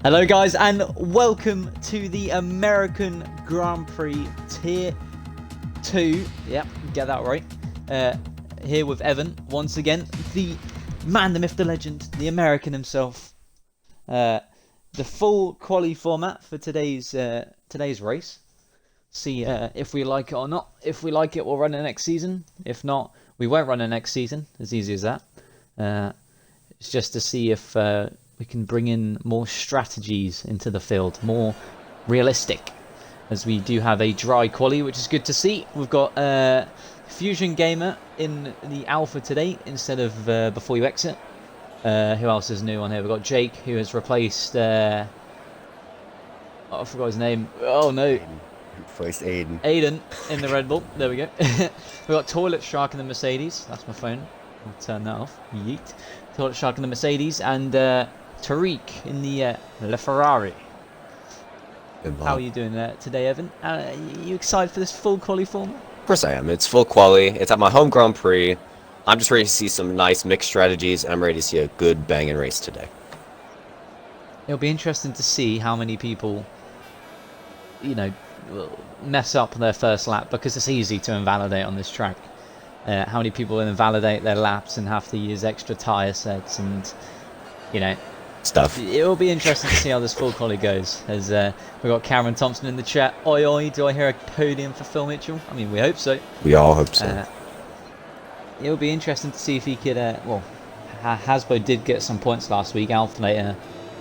Hello guys and welcome to the American Grand Prix Tier 2. Yep, get that right. Here with Evan, once again, the man, the myth, the legend, the American himself. The full quali format for today's race. See if we like it or not. If we like it, we'll run it next season. If not, we won't run it next season. As easy as that. It's just to see if we can bring in more strategies into the field, more realistic, as we do have a dry quali, which is good to see. We've got Fusion Gamer in the alpha today instead of before you exit. Who else is new on here? We've got Jake, who has replaced I forgot his name. Oh no, First Aiden. Aiden in the Red Bull. There we go. We've got Toilet Shark in the Mercedes. That's my phone. I'll turn that off. Yeet. Toilet Shark in the Mercedes and Tariq in the Ferrari. How are you doing today, Evan? Are you excited for this full quali format? Of course I am. It's full quali. It's at my home Grand Prix. I'm just ready to see some nice mixed strategies, and I'm ready to see a good banging race today. It'll be interesting to see how many people, you know, will mess up their first lap, because it's easy to invalidate on this track. How many people will invalidate their laps and have to use extra tyre sets and, you know, stuff. It will be interesting to see how this full quali goes. As we've got Cameron Thompson in the chat. Oi oi, do I hear a podium for Phil Mitchell? I mean, we hope so. We all hope so. It'll be interesting to see if he could. Well, Hasbro did get some points last week. Alpha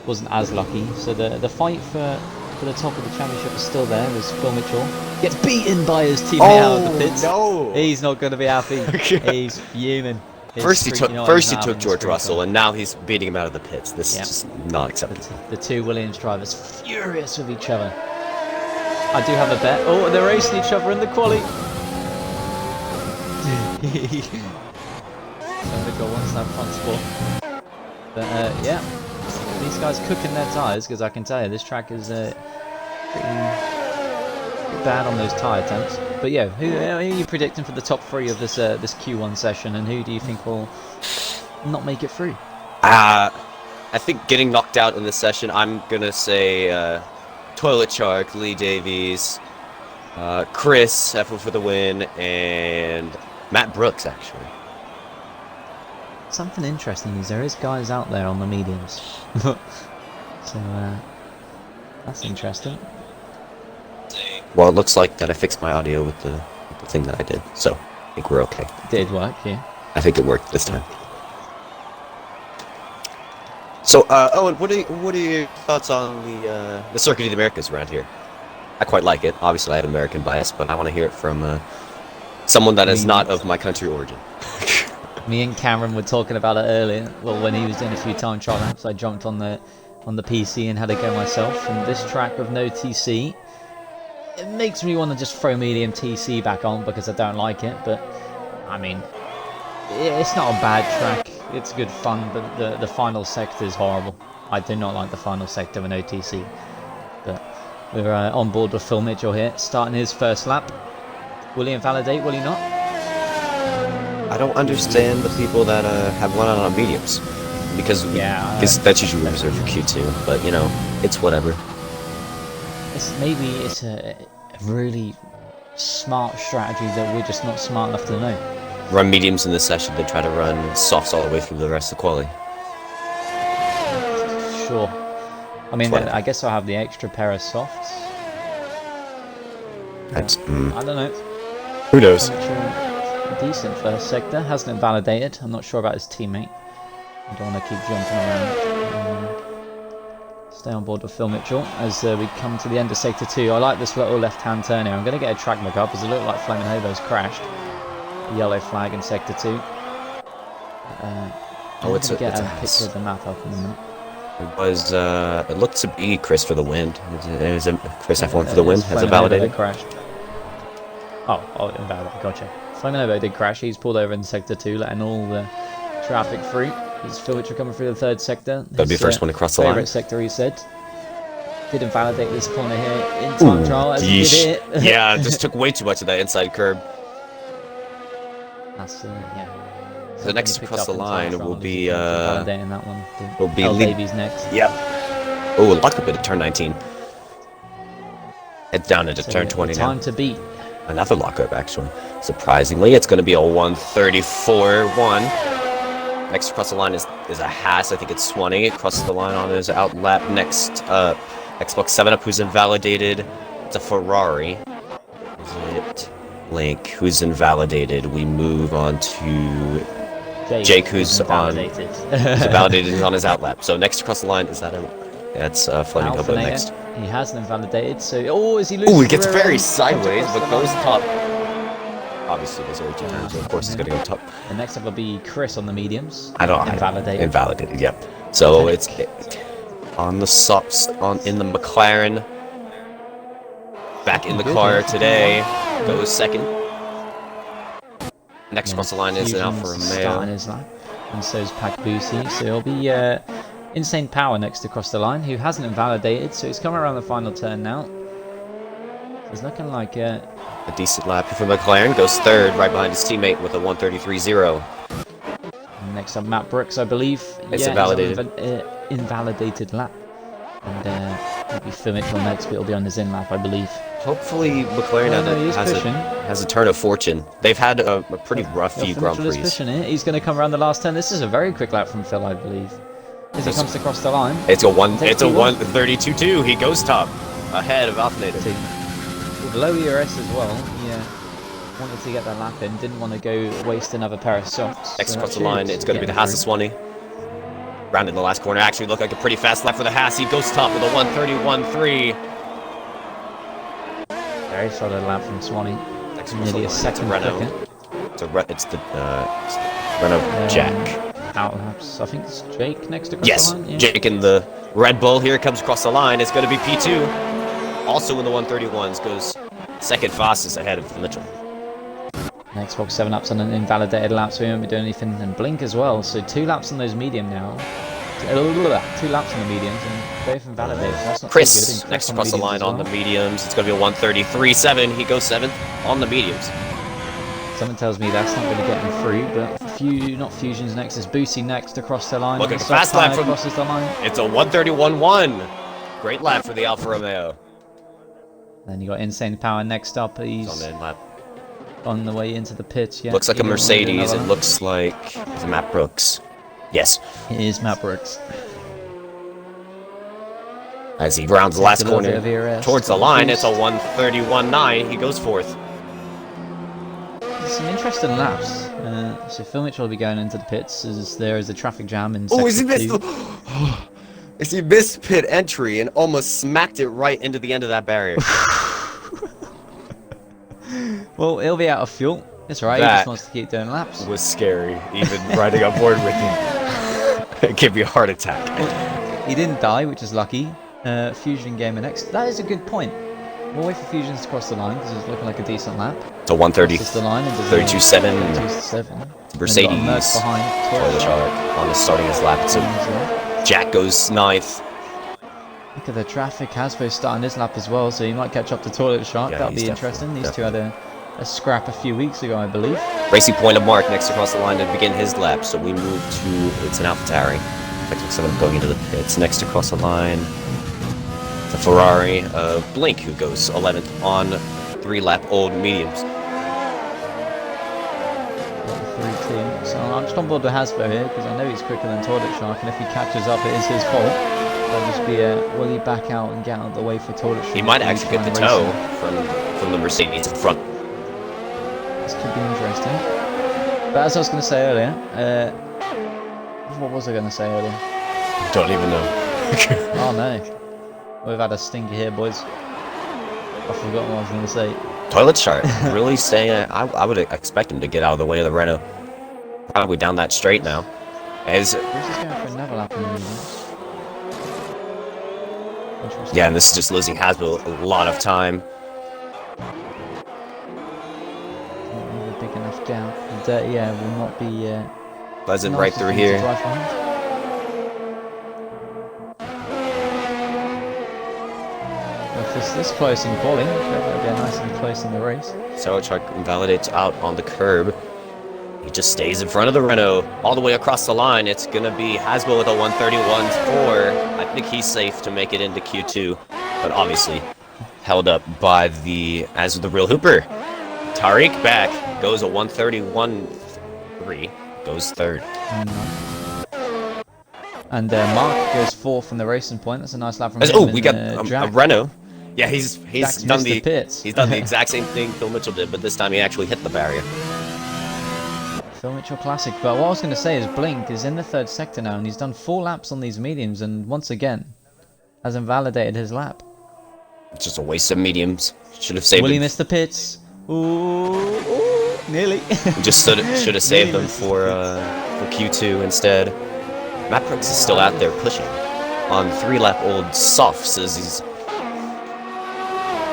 wasn't as lucky. So the fight for the top of the championship is still there. As Phil Mitchell gets beaten by his teammate out of the pits. No! He's not going to be happy. He's fuming. First he took George Russell, and now he's beating him out of the pits. This is just not acceptable. The two Williams drivers furious with each other. I do have a bet. Oh, they're racing each other in the quali. Somebody got one that front spot. But yeah, these guys cooking their tyres, because I can tell you this track is pretty bad on those tyre temps. But yeah, who are you predicting for the top three of this this Q1 session, and who do you think will not make it through? I think getting knocked out in this session, I'm gonna say Toilet Shark, Lee Davies, Chris F1 for the win, and Matt Brooks actually. Something interesting is there is guys out there on the mediums, so that's interesting. Well, it looks like that I fixed my audio with the thing that I did, so I think we're okay. It did work, yeah. I think it worked this time. So, Owen, what are your thoughts on the Circuit of the Americas around here? I quite like it. Obviously, I have American bias, but I want to hear it from someone that is not of my country origin. Me and Cameron were talking about it earlier. Well, when he was doing a few time trial laps, I jumped on the PC and had a go myself. And this track with no TC, it makes me want to just throw medium TC back on because I don't like it. But I mean, it's not a bad track. It's good fun, but the final sector is horrible. I do not like the final sector with no TC. But we're on board with Phil Mitchell here, starting his first lap. Will he invalidate? Will he not? I don't understand the people that have one on mediums, because that's usually reserved for Q2. But you know, it's whatever. Maybe it's a really smart strategy that we're just not smart enough to know. Run mediums in this session, then try to run softs all the way through the rest of the quali. Sure. I mean, I guess I'll have the extra pair of softs. I don't know. Who knows? Decent first sector. Hasn't invalidated. I'm not sure about his teammate. I don't want to keep jumping around. Stay on board with Phil Mitchell as we come to the end of sector 2. I like this little left-hand turn here. I'm going to get a track back up as it looked like Flaming Hobo's crashed. A yellow flag in sector 2. It's a picture of the map up in a minute. It looked to be Chris for the win. It was Chris F1 for the win. Has it validated? Crashed. Oh, invalidated. Gotcha. Flaming Hobo did crash. He's pulled over in sector 2, letting all the traffic through. There's Phil Mitchell coming through the third sector. That'd be first one across the line. Favorite sector, he said. Did invalidate this corner here in time trial as he did it. Yeah, just took way too much of that inside curb. That's yeah. So the next across the line will be validating that one. Lee Davies next. Yep. Oh, lock up into turn 19. Heads down into So turn the 20 time now. to beat. Another lockup, actually. Surprisingly, it's going to be a 134-1. Next across the line is a Haas. I think it's Swanee. Crosses the line on his out lap. Next, Xbox 7-Up, who's invalidated. It's a Ferrari. Is it Link, who's invalidated? We move on to Jake, who's invalidated. He's invalidated. He's on his out lap. So next across the line, is that him? Yeah, it's Fleming Hobo next. He hasn't invalidated, so... Oh, is he losing? Oh, he gets very sideways, but goes top. line. Obviously, there's only 2 turns, so of course he's going to go top. And next up will be Chris on the mediums. Invalidated. Invalidated, yep. So it's on the sops, in the McLaren. Back in the car today. Goes second. Next across the line is an Alfa Romeo. And so is Pac Boosie. So it'll be Insane Power next across the line, who hasn't invalidated. So he's coming around the final turn now. So it's looking like a decent lap for McLaren. Goes third, right behind his teammate with a 133.0. Next up, Matt Brooks, I believe. It's invalidated. Invalidated lap. And it'll be Phil Mitchell next, but it'll be on his in lap, I believe. Hopefully McLaren has a turn of fortune. They've had a pretty rough few Grand Prix. He's going to come around the last turn. This is a very quick lap from Phil, I believe. As he comes across the line. It's a 132.2. He goes top, ahead of Alpinator. With low ERS as well. Yeah. Wanted to get that lap in. Didn't want to go waste another pair of softs. Next across the line, it's going to be the Haas of Swanee. Round in the last corner. Actually looked like a pretty fast lap for the Haas. He goes top with a 131.3. Very solid lap from Swanee. Nearly a second Renault. It's the Renault Jack. Out laps. I think it's Jake next across the line. Yes, Jake in the Red Bull. Here comes across the line. It's going to be P2. Also in the 131s. Goes second fastest ahead of Mitchell. Xbox 7-Up's on an invalidated lap, so we won't be doing anything. And Blink as well. So 2 laps on those medium now. 2 laps on the mediums and both invalidated. That's not Chris, so good. next across the line on the mediums. It's going to be a 133.7. He goes 7th on the mediums. Someone tells me that's not going to get him through, but not Fusion's next. It's Boosie next across the line. Look at the fast lap crosses the line. It's a 131.1. Great lap for the Alfa Romeo. Then you got Insane Power next up. He's on the end lap. On the way into the pits. Yeah. Looks like a Mercedes. It looks like it's Matt Brooks. Yes. It is Matt Brooks. As he rounds the last corner towards the line, it's a 131.9. He goes 4th. Some interesting laps. So Phil Mitchell will be going into the pits as there is a traffic jam in As he missed pit entry and almost smacked it right into the end of that barrier. Well, he'll be out of fuel. It's alright, he just wants to keep doing laps. Was scary, even riding on board with him. It gave me a heart attack. Well, he didn't die, which is lucky. Fusion gamer next. That is a good point. We'll wait for Fusions to cross the line because it's looking like a decent lap. It's a 132.7. Mercedes behind Toilet Shark on his starting his lap. So Jack goes 9th. Look at the traffic. Hasbo's starting his lap as well, so he might catch up to Toilet Shark. That'll be interesting. These two had a scrap a few weeks ago, I believe. Racing point of Mark next across the line to begin his lap. So we move to, it's an AlphaTauri. Xbox 7 going into the pits. Next across the line, the Ferrari of Blink, who goes 11th on 3-lap old mediums. 3-2. So I'm just on board with Hasbo here because I know he's quicker than Toilet Shark, and if he catches up, it is his fault. That'll just be will he back out and get out of the way for Toilet Shark? He might actually get the toe from the Mercedes in front. This could be interesting. But as I was going to say earlier, what was I going to say earlier? Don't even know. Oh no. We've had a stinker here, boys. I've forgotten what I was going to say. Toilet Shark. Really saying I would expect him to get out of the way of the Renault. Probably down that straight now. Bruce is going for another lap in the mediums. Yeah, and this is just losing Hasbro a lot of time. Not really a big enough gap. And, yeah, will not be... Buzzing right through here. If it's this close in quality, it'll be nice and close in the race. So Shark invalidates out on the curb. He He just stays in front of the Renault all the way across the line. It's going to be Hasbro with a 131.4. I think he's safe to make it into Q2, but obviously held up by the real Hooper. Tariq back, goes a 131.3, goes third. And Mark goes fourth in the racing point. That's a nice lap from him. Oh, we got a Jack. Renault. Yeah, he's done the pits. He's done the exact same thing Phil Mitchell did, but this time he actually hit the barrier. Phil Mitchell classic. But what I was going to say is Blink is in the third sector now, and he's done 4 laps on these mediums, and once again has invalidated his lap. It's just a waste of mediums. Should have saved. Will he them. miss the pits? Ooh, nearly. Just should have saved them for Q2 instead. Matt Brooks is still out there pushing on 3-lap-old softs as he's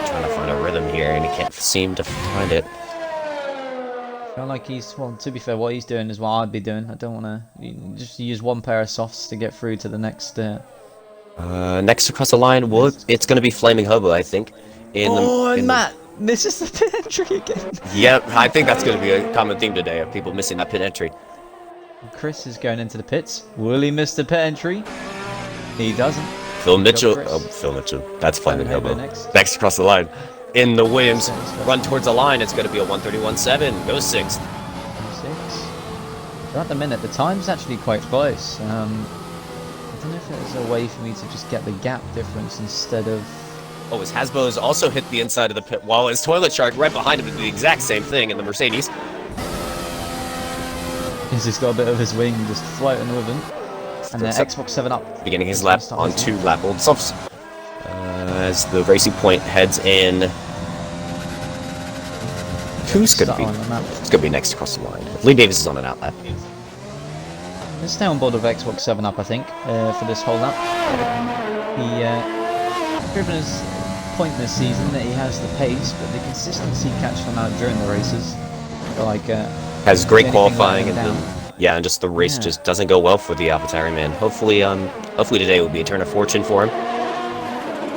trying to find a rhythm here, and he can't seem to find it. I feel like he's, well, to be fair, what he's doing is what I'd be doing. I don't want to just use one pair of softs to get through to the next. Next across the line, well, it's going to be Flaming Hobo, I think. Matt misses the pit entry again. Yep, I think that's going to be a common theme today of people missing that pit entry. Chris is going into the pits. Will he miss the pit entry? He doesn't. Phil Mitchell. Oh, Phil Mitchell. That's Flaming Hobo. Next across the line. In the Williams, run towards the line. It's going to be a 131.7. Goes 6th. So at the minute, the time's actually quite close. I don't know if there's a way for me to just get the gap difference instead of... Oh, his Hasbro's also hit the inside of the pit, while his Toilet Shark right behind him did the exact same thing in the Mercedes. He's just got a bit of his wing just floating with him. And then Xbox 7 up. Beginning his lap on 2-lap-old softs. As the Racing Point heads in. Who's going to be? It's going to be next across the line. Lee Davis is on an out lap. Let's stay on board with Xbox 7 up, I think, for this whole lap. He driven his point this season that he has the pace, but the consistency catches him out during the races. Like has great qualifying and and just the race just doesn't go well for the AlphaTauri man. Hopefully today will be a turn of fortune for him.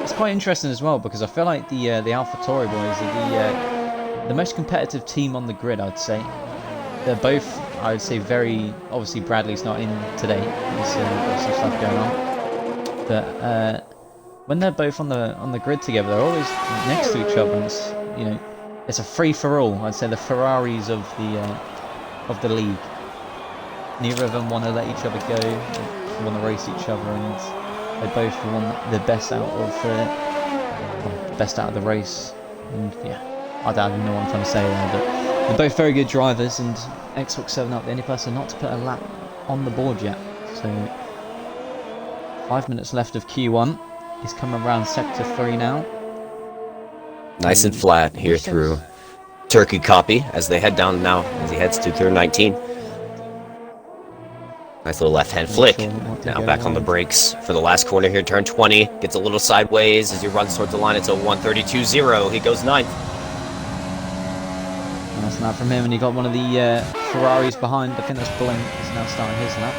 It's quite interesting as well because I feel like the AlphaTauri boys are the most competitive team on the grid. I'd say they're both. I would say very obviously Bradley's not in today. He's got some stuff going on, but when they're both on the grid together, they're always next to each other. And it's a free for all. I'd say the Ferraris of the league. Neither of them want to let each other go. They want to race each other, and they both want the best out of the race. And yeah, I don't know what I'm trying to say there, but they're both very good drivers. And Xbox 7 up, the only person not to put a lap on the board yet. So 5 minutes left of Q1. He's coming around sector 3 now. Nice and flat here through Turkey Copy as they head down now as he heads to turn 19. Nice little left-hand flick. Now back on the brakes for the last corner here. Turn 20. Gets a little sideways as he runs towards the line. It's a 132.0. He goes 9th. Nice lap from him, and he got one of the Ferraris behind. I think that's Blink. He's now starting his lap.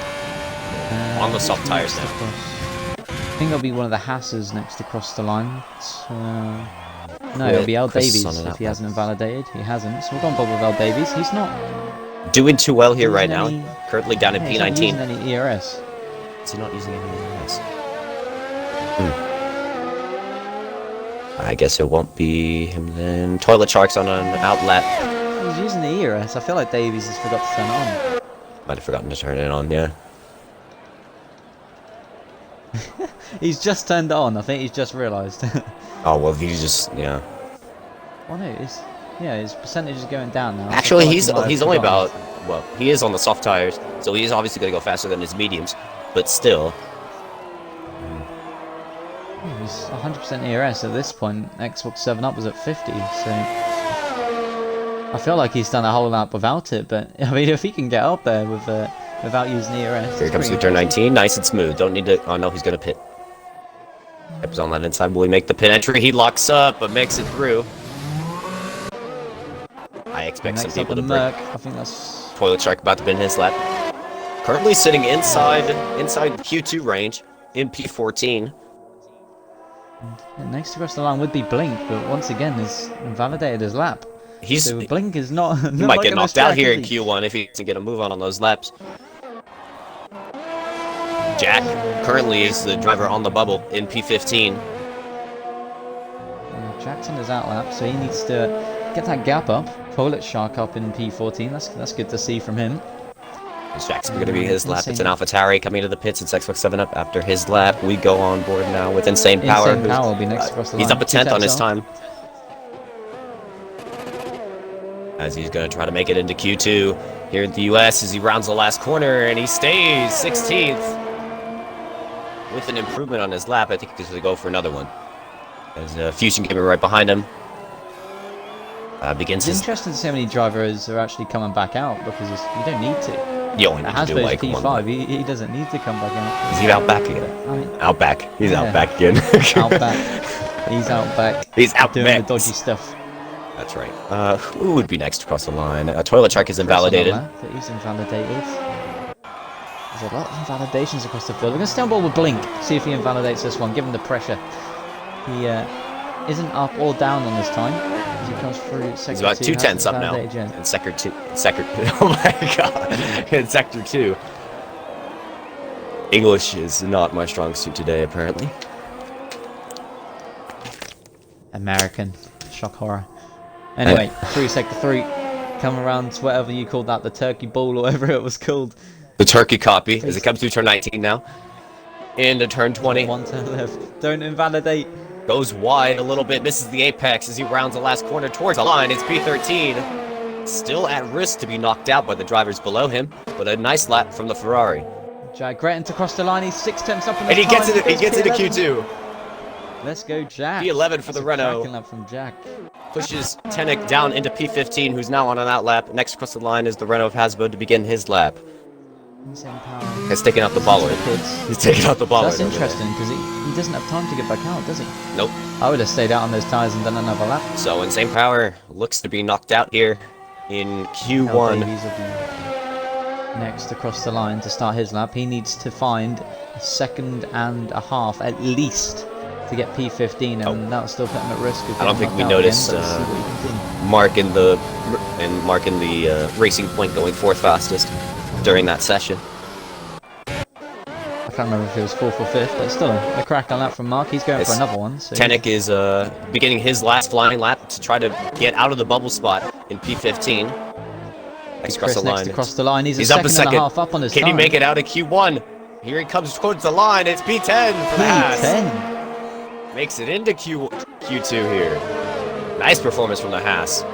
On the soft tires now. I think it'll be one of the Hassers next to cross the line. No, it'll be L Davies if he hasn't invalidated. He hasn't, so we're going to bubble with L Davies. He's not doing too well here right now. Currently down in P19. He's not using any ERS. Is he not using any ERS? I guess it won't be him then. Toilet Shark's on an outlet. He's using the ERS. I feel like Davies has forgot to turn it on. Might have forgotten to turn it on, yeah. He's just turned it on. I think he's just realised. Oh, well, he's just, yeah. Oh, no, his percentage is going down now. Actually, he's only about, well, he is on the soft tires, so he's obviously going to go faster than his mediums, but still. He's 100% ERS at this point. Xbox 7 up was at 50, so I feel like he's done a whole lap without it. But I mean, if he can get up there with without using ERS, here comes through turn 19, nice and smooth. Don't need to. Oh no, he's going to pit. Yep, on that inside. Will he make the pit entry? He locks up, but makes it through. I expect some people to break. I think that's Toilet Shark about to bin his lap. Currently sitting inside Q2 range in P14. Yeah, next across the line would be Blink, but once again has invalidated his lap. He's Blink is not. he might get knocked out here in Q1 if he doesn't get a move on those laps. Jack currently is the driver on the bubble in P15. Jackson is out lap, so he needs to get that gap up. Toilet Shark up in P14. That's good to see from him. Is Jackson going to be his lap? It's an AlphaTauri coming into the pits. It's Xbox 7 up after his lap. We go on board now with Insane Power. Insane Power will be next across the line. He's up a 10th on his time. As he's going to try to make it into Q2 here in the US as he rounds the last corner, and he stays 16th. With an improvement on his lap, I think he's going to go for another one. As Fusion Gamer right behind him. Begins It's interesting to see how many drivers are actually coming back out, because you don't need to. You only need to do like P5, one. he doesn't need to come back out. Is he out back again? I mean, Out back. He's out back again. out back. He's out back. He's out doing back. the dodgy stuff. That's right. Who would be next across the line? Toilet Shark is invalidated. He's invalidated. There's a lot of invalidations across the field. We're going to stay on board with Blink, see if he invalidates this one, give him the pressure. He isn't up or down on this time. As he comes through sector 2. He's about 2 tenths up now. In sector 2. Oh my god. In sector 2. English is not my strong suit today, apparently. American. Shock horror. Anyway, through sector 3. Come around to whatever you called that, the turkey ball or whatever it was called. The turkey copy as it comes through turn 19 now. Into turn 20. One turn left. Don't invalidate. Goes wide a little bit, misses the apex as he rounds the last corner towards the line. It's P13. Still at risk to be knocked out by the drivers below him, but a nice lap from the Ferrari. Jack Gretton to cross the line. He's 6 tenths up in the And he gets into Q2. Let's go, Jack. P11 for the Renault. Lap from Jack. Pushes Tenek down into P15, who's now on an out lap. Next across the line is the Renault of Hasbo to begin his lap. He's taking out the bollard. He's taking out the bollard. That's interesting because he doesn't have time to get back out, does he? Nope. I would have stayed out on those tyres and done another lap. So Insane Power looks to be knocked out here in Q1. Davies will be next across the line to start his lap. He needs to find a second and a half at least to get P15, and that'll still put him at risk. I don't think we noticed Mark in the Racing Point going fourth fastest during that session. I can't remember if it was 4th or 5th, but still a crack on that from Mark. He's going for another one. So Tenek is beginning his last flying lap to try to get out of the bubble spot in P15. Next across the line. Next across the line. He's up a second. And a half up on his time. Can he make it out of Q1? Here he comes towards the line. It's P10 for the Haas. Makes it into Q2 here. Nice performance from the Haas.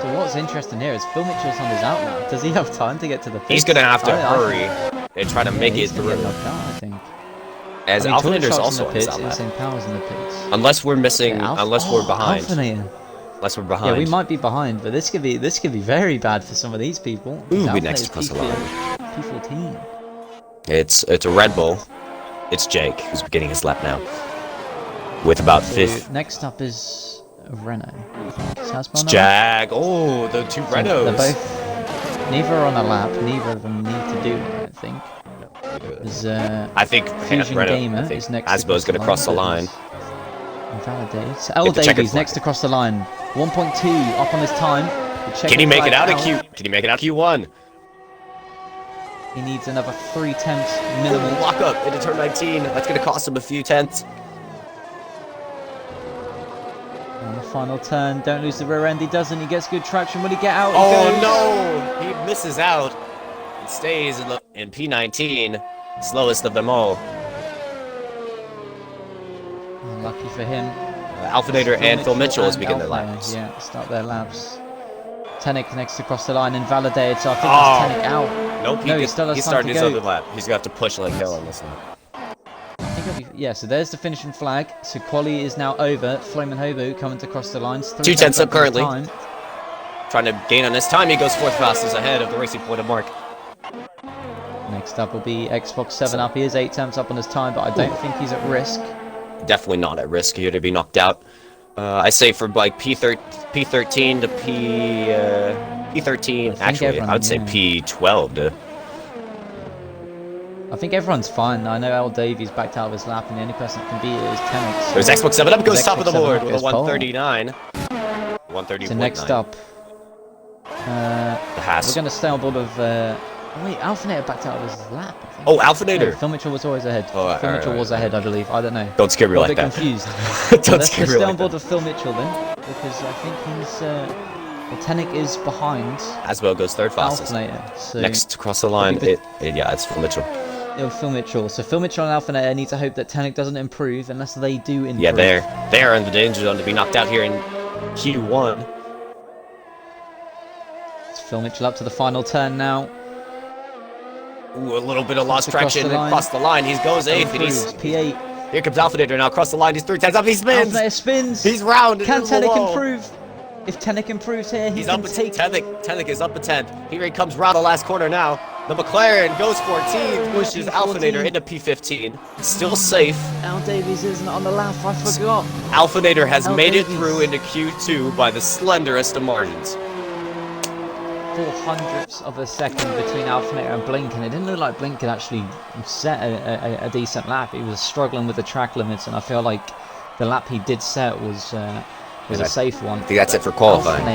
So what's interesting here is Phil Mitchell's on his out now. Does he have time to get to the pits? He's going to have to hurry and try to make it through. Out, I think. As Alpha also in the pits, Insane Power's in the pits. Unless we're missing, unless we're behind. Unless we're behind. Yeah, we might be behind, but this could be very bad for some of these people. Ooh, we next across the line. P14. It's a Red Bull. It's Jake who's getting his lap now. With about fifth. Next up is a Renault. It's Jag. Oh, the two Renaults. They're both neither are on a lap. Neither of them need to do it, I think. I think Fusion Renault. Gamer is next. Asbo's going to cross the line. Invalidated. L Davies next to cross the line. 1.2 up on his time. Can he make it out of Q? Can he make it out of Q1? He needs another 3 tenths minimum. Lock up into turn 19. That's going to cost him a few tenths. On the final turn, don't lose the rear end. He doesn't. He gets good traction. Will he get out? Oh no! He misses out. He stays in P19, slowest of them all. Lucky for him. Alphinator and Phil Mitchell is beginning their laps. Yeah, start their laps. Tenek next across the line, invalidated. So I think that's Tenek out. Nope, he started his other lap. He's gonna have to push like hell on this lap. Yeah, so there's the finishing flag. So quali is now over. Flamin' Hobo coming to cross the lines. 2 tenths up currently. Trying to gain on his time. He goes fourth fastest ahead of the Racing Point of Mark. Next up will be Xbox 7 up. He is 8 tenths up on his time, but I don't think he's at risk. Definitely not at risk here to be knocked out. I say for like P13 to P13. Actually, I would say P12 to. I think everyone's fine. I know L Davies backed out of his lap, and the only person that can beat it is Tenek. There's Xbox 7 up, goes top of the board with a 139. 130.9. So next up, the Haas. we're going to stay on board of... oh wait, Alpha backed out of his lap, I think. Oh, Alpha No, Phil Mitchell was always ahead. Oh, Phil Mitchell was ahead, I believe. I don't know. Don't scare me Got like a bit that. confused. Don't scare me Let's stay like on board that. with Phil Mitchell then, because I think he's... well, Tenek is behind Aswell goes third fastest. Alpha. So Next to cross the line, yeah, it's Phil Mitchell. Phil Mitchell. So Phil Mitchell and Alpha need to hope that Tenek doesn't improve unless they do improve. Yeah, they're in the danger zone to be knocked out here in Q1. It's Phil Mitchell up to the final turn now. Ooh, a little bit of lost traction across the line. He goes 8th, and he's P8. Here comes Alpha now across the line. He's 3 times up. He spins. Alpha spins. He's round. Can Tenek improve? If Tenek improves here, he's up can at take... Tenek is up a 10th. Here he comes round the last corner now. The McLaren goes 14th, pushes Alpha into P15. Still safe. Al Davies isn't on the lap, I forgot. Alpha has made it through into Q2 by the slenderest of margins. 0.04 of a second between Alpha and Blink, and it didn't look like Blink could actually set a decent lap. He was struggling with the track limits, and I feel like the lap he did set was a safe one. I think that's it for qualifying.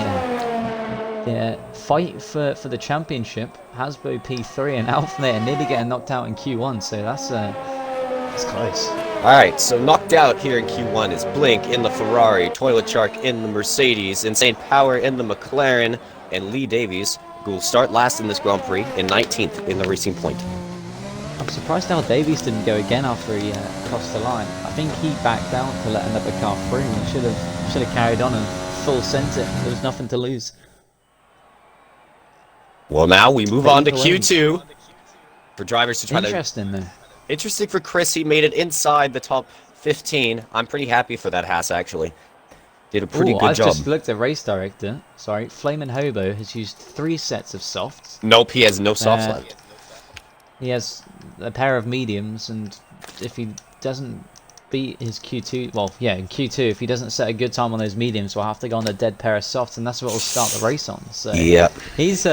Yeah, fight for the championship. Hasbro P3 and Alpha nearly getting knocked out in Q1, so that's close. Alright, so knocked out here in Q1 is Blink in the Ferrari, Toilet Shark in the Mercedes, Insane Power in the McLaren, and Lee Davies, who will start last in this Grand Prix and 19th in the Racing Point. I'm surprised Al Davies didn't go again after he crossed the line. I think he backed out to let another car through and should have carried on and full sent it. There was nothing to lose. Well, now we move on to Q2 for drivers to try Interesting to... Interesting for Chris. He made it inside the top 15. I'm pretty happy for that Haas, actually. Did a pretty good job. I've just looked at Race Director. Sorry, Flamin' Hobo has used 3 sets of softs. Nope, he has no softs left. He has a pair of mediums, and if he doesn't beat his Q2, well, yeah, in Q2, if he doesn't set a good time on those mediums, we'll have to go on a dead pair of softs, and that's what will start the race on. So yeah, he's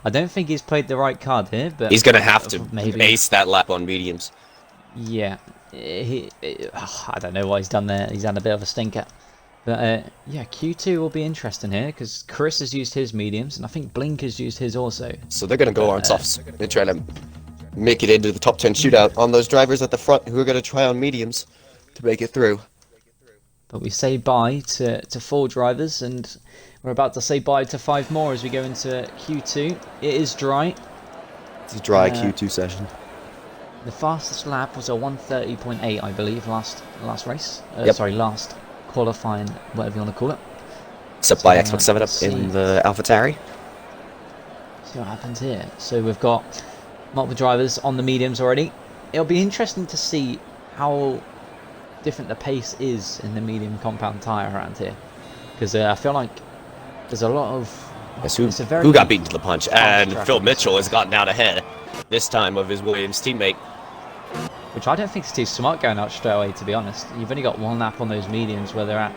I don't think he's played the right card here, but he's gonna have to maybe ace that lap on mediums. Yeah, I don't know what he's done there. He's had a bit of a stinker. But yeah, Q2 will be interesting here because Chris has used his mediums, and I think Blink has used his also. So they're gonna go on softs. They're trying to make it into the top 10 shootout on those drivers at the front who are gonna try on mediums to make it through. But we say bye to 4 drivers, and we're about to say bye to 5 more as we go into Q2. It is dry. It's a dry Q2 session. The fastest lap was a 1:30.8, I believe, last race. Yep. Sorry, last qualifying, whatever you want to call it. Except by Xbox 7 up in the AlphaTauri. See what happens here. So we've got multiple drivers on the mediums already. It'll be interesting to see how different the pace is in the medium compound tyre around here, because I feel like there's a lot of... Yes, who got beaten to the punch, and Phil Mitchell has gotten out ahead, this time of his Williams teammate. Which I don't think is too smart going out straight away, to be honest. You've only got 1 lap on those mediums where they're at,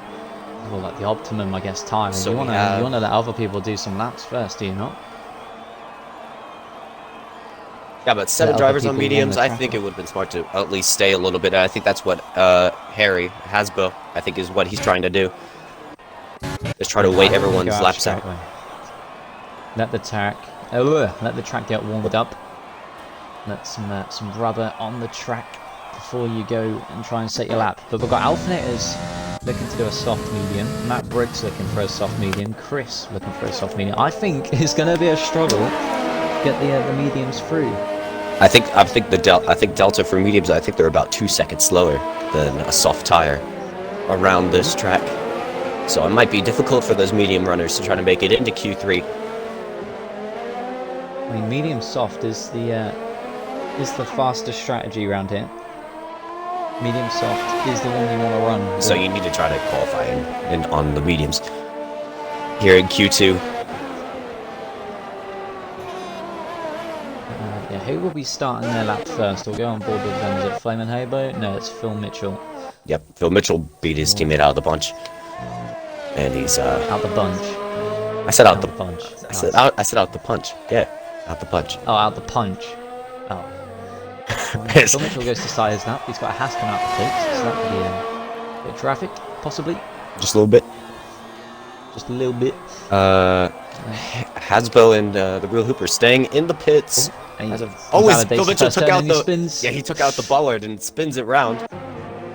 well, like the optimum, I guess, time. So you want to let other people do some laps first, do you not? Yeah, but 7 drivers on mediums, I think it would have been smart to at least stay a little bit. I think that's what Harry Hasbro, I think, is what he's trying to do. Just try to wait everyone's laps out. Let the track get warmed up. Let some rubber on the track before you go and try and set your lap. But we've got Alphanators looking to do a soft medium. Matt Briggs looking for a soft medium. Chris looking for a soft medium. I think it's going to be a struggle to get the mediums through. I think Delta for mediums, I think they're about 2 seconds slower than a soft tire around this track. So it might be difficult for those medium runners to try to make it into Q3. I mean, medium soft is the fastest strategy around here. Medium soft is the one you want to run. So you need to try to qualify in on the mediums here in Q2. Yeah, who will be starting their lap first? We'll go on board with them. Is it Flamin' Hobo? No, it's Phil Mitchell. Yep, Phil Mitchell beat his teammate out of the bunch, and he's out the bunch. I said out the punch. I said out the punch. Yeah, out the punch. Oh, out the punch. Oh. Phil Mitchell goes to start his lap. He's got a Haas coming out the pits, so that could be a bit of traffic, possibly. Just a little bit. just a little bit. Hasbo and the Real Hooper staying in the pits. Phil Mitchell took out he took out the bollard and spins it round.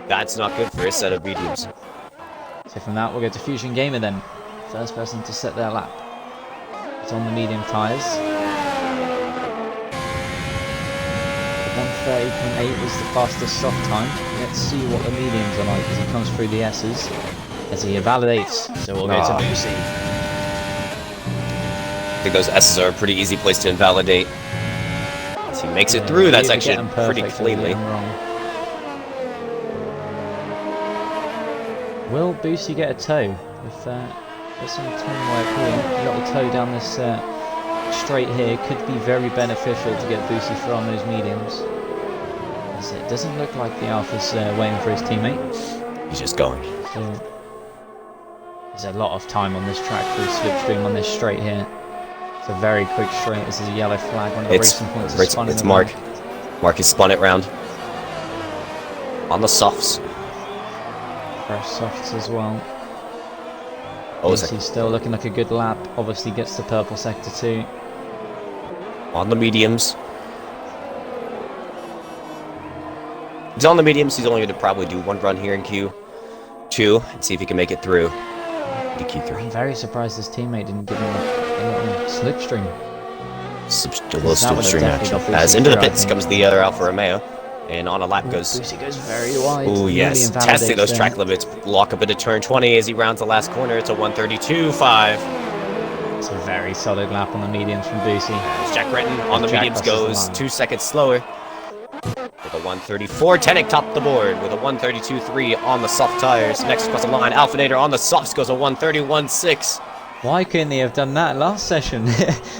That's not good for a set of mediums. So from that, we'll go to Fusion Gamer then. First person to set their lap. It's on the medium tyres. 1:30.8 was the fastest soft time. Let's see what the mediums are like as he comes through the S's. As he invalidates. So we'll go to Boosie. I think those S's are a pretty easy place to invalidate. As he makes it through, that's actually pretty cleanly. Will Boosie get a toe? With some time work here, you got the toe down this straight here. Could be very beneficial to get Boosie through on those mediums. As it doesn't look like the Alpha's waiting for his teammate. He's just going. So, there's a lot of time on this track through slipstream on this straight here. It's a very quick straight. This is a yellow flag. One of the racing points is spun. It's Mark. Mark has spun it round. On the softs. Fresh softs as well. He's still looking like a good lap. Obviously gets the purple sector too. On the mediums. He's on the mediums. He's only going to probably do one run here in Q2 and see if he can make it through to Q3. I'm very surprised his teammate didn't give him a little slipstream. A little slipstream action. As into the pits comes the other Alfa Romeo. And on a lap goes. Boosie goes very wide. Oh yes, testing those track limits. Lock up into turn 20 as he rounds the last corner. It's a 1:32.5. It's a very solid lap on the mediums from Boosie. As Jack Renton on the mediums goes 2 seconds slower. With a 1:34. Tenek topped the board with a 1:32.3 on the soft tires. Next across the line, Alphinator on the softs goes a 1:31.6. Why couldn't he have done that last session?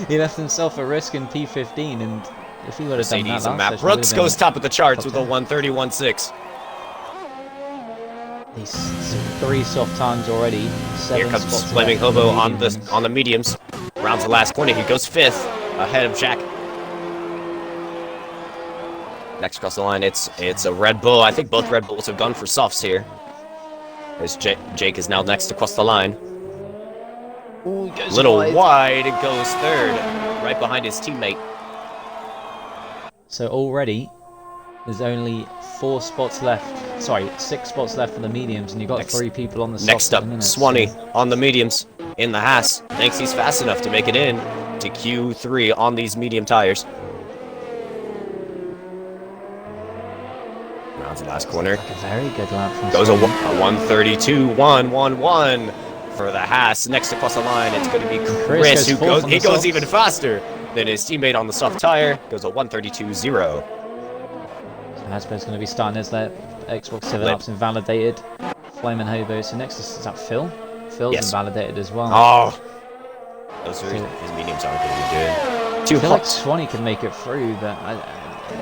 He left himself at risk in P15, and if he would have done that last session, Brooks goes top of the charts with a 1:31.6. These 3 soft times already. Here comes Flaming Hobo on the mediums. Rounds the last corner. He goes 5th ahead of Jack. Next across the line, it's a Red Bull. I think both Red Bulls have gone for softs here. As Jake is now next across the line. Ooh, a little wide. It goes 3rd, right behind his teammate. So already, there's only 4 spots left. Sorry, 6 spots left for the mediums, and you've got 3 people on the softs. Next up, Swanee on the mediums in the Haas. Thinks he's fast enough to make it in to Q3 on these medium tires. Rounds the last corner. A very good lap from goes a 1:32.111 for the Haas. Next across the line, it's going to be Chris, who goes even faster than his teammate on the soft tire. Goes a 1:32.0. So Hasbro's going to be starting his lap. Xbox 7 Up's invalidated. Flaming Hobo. So next is that Phil. Phil's invalidated as well. Oh, those are, his mediums aren't going to be good. I feel like Swanee can make it through, but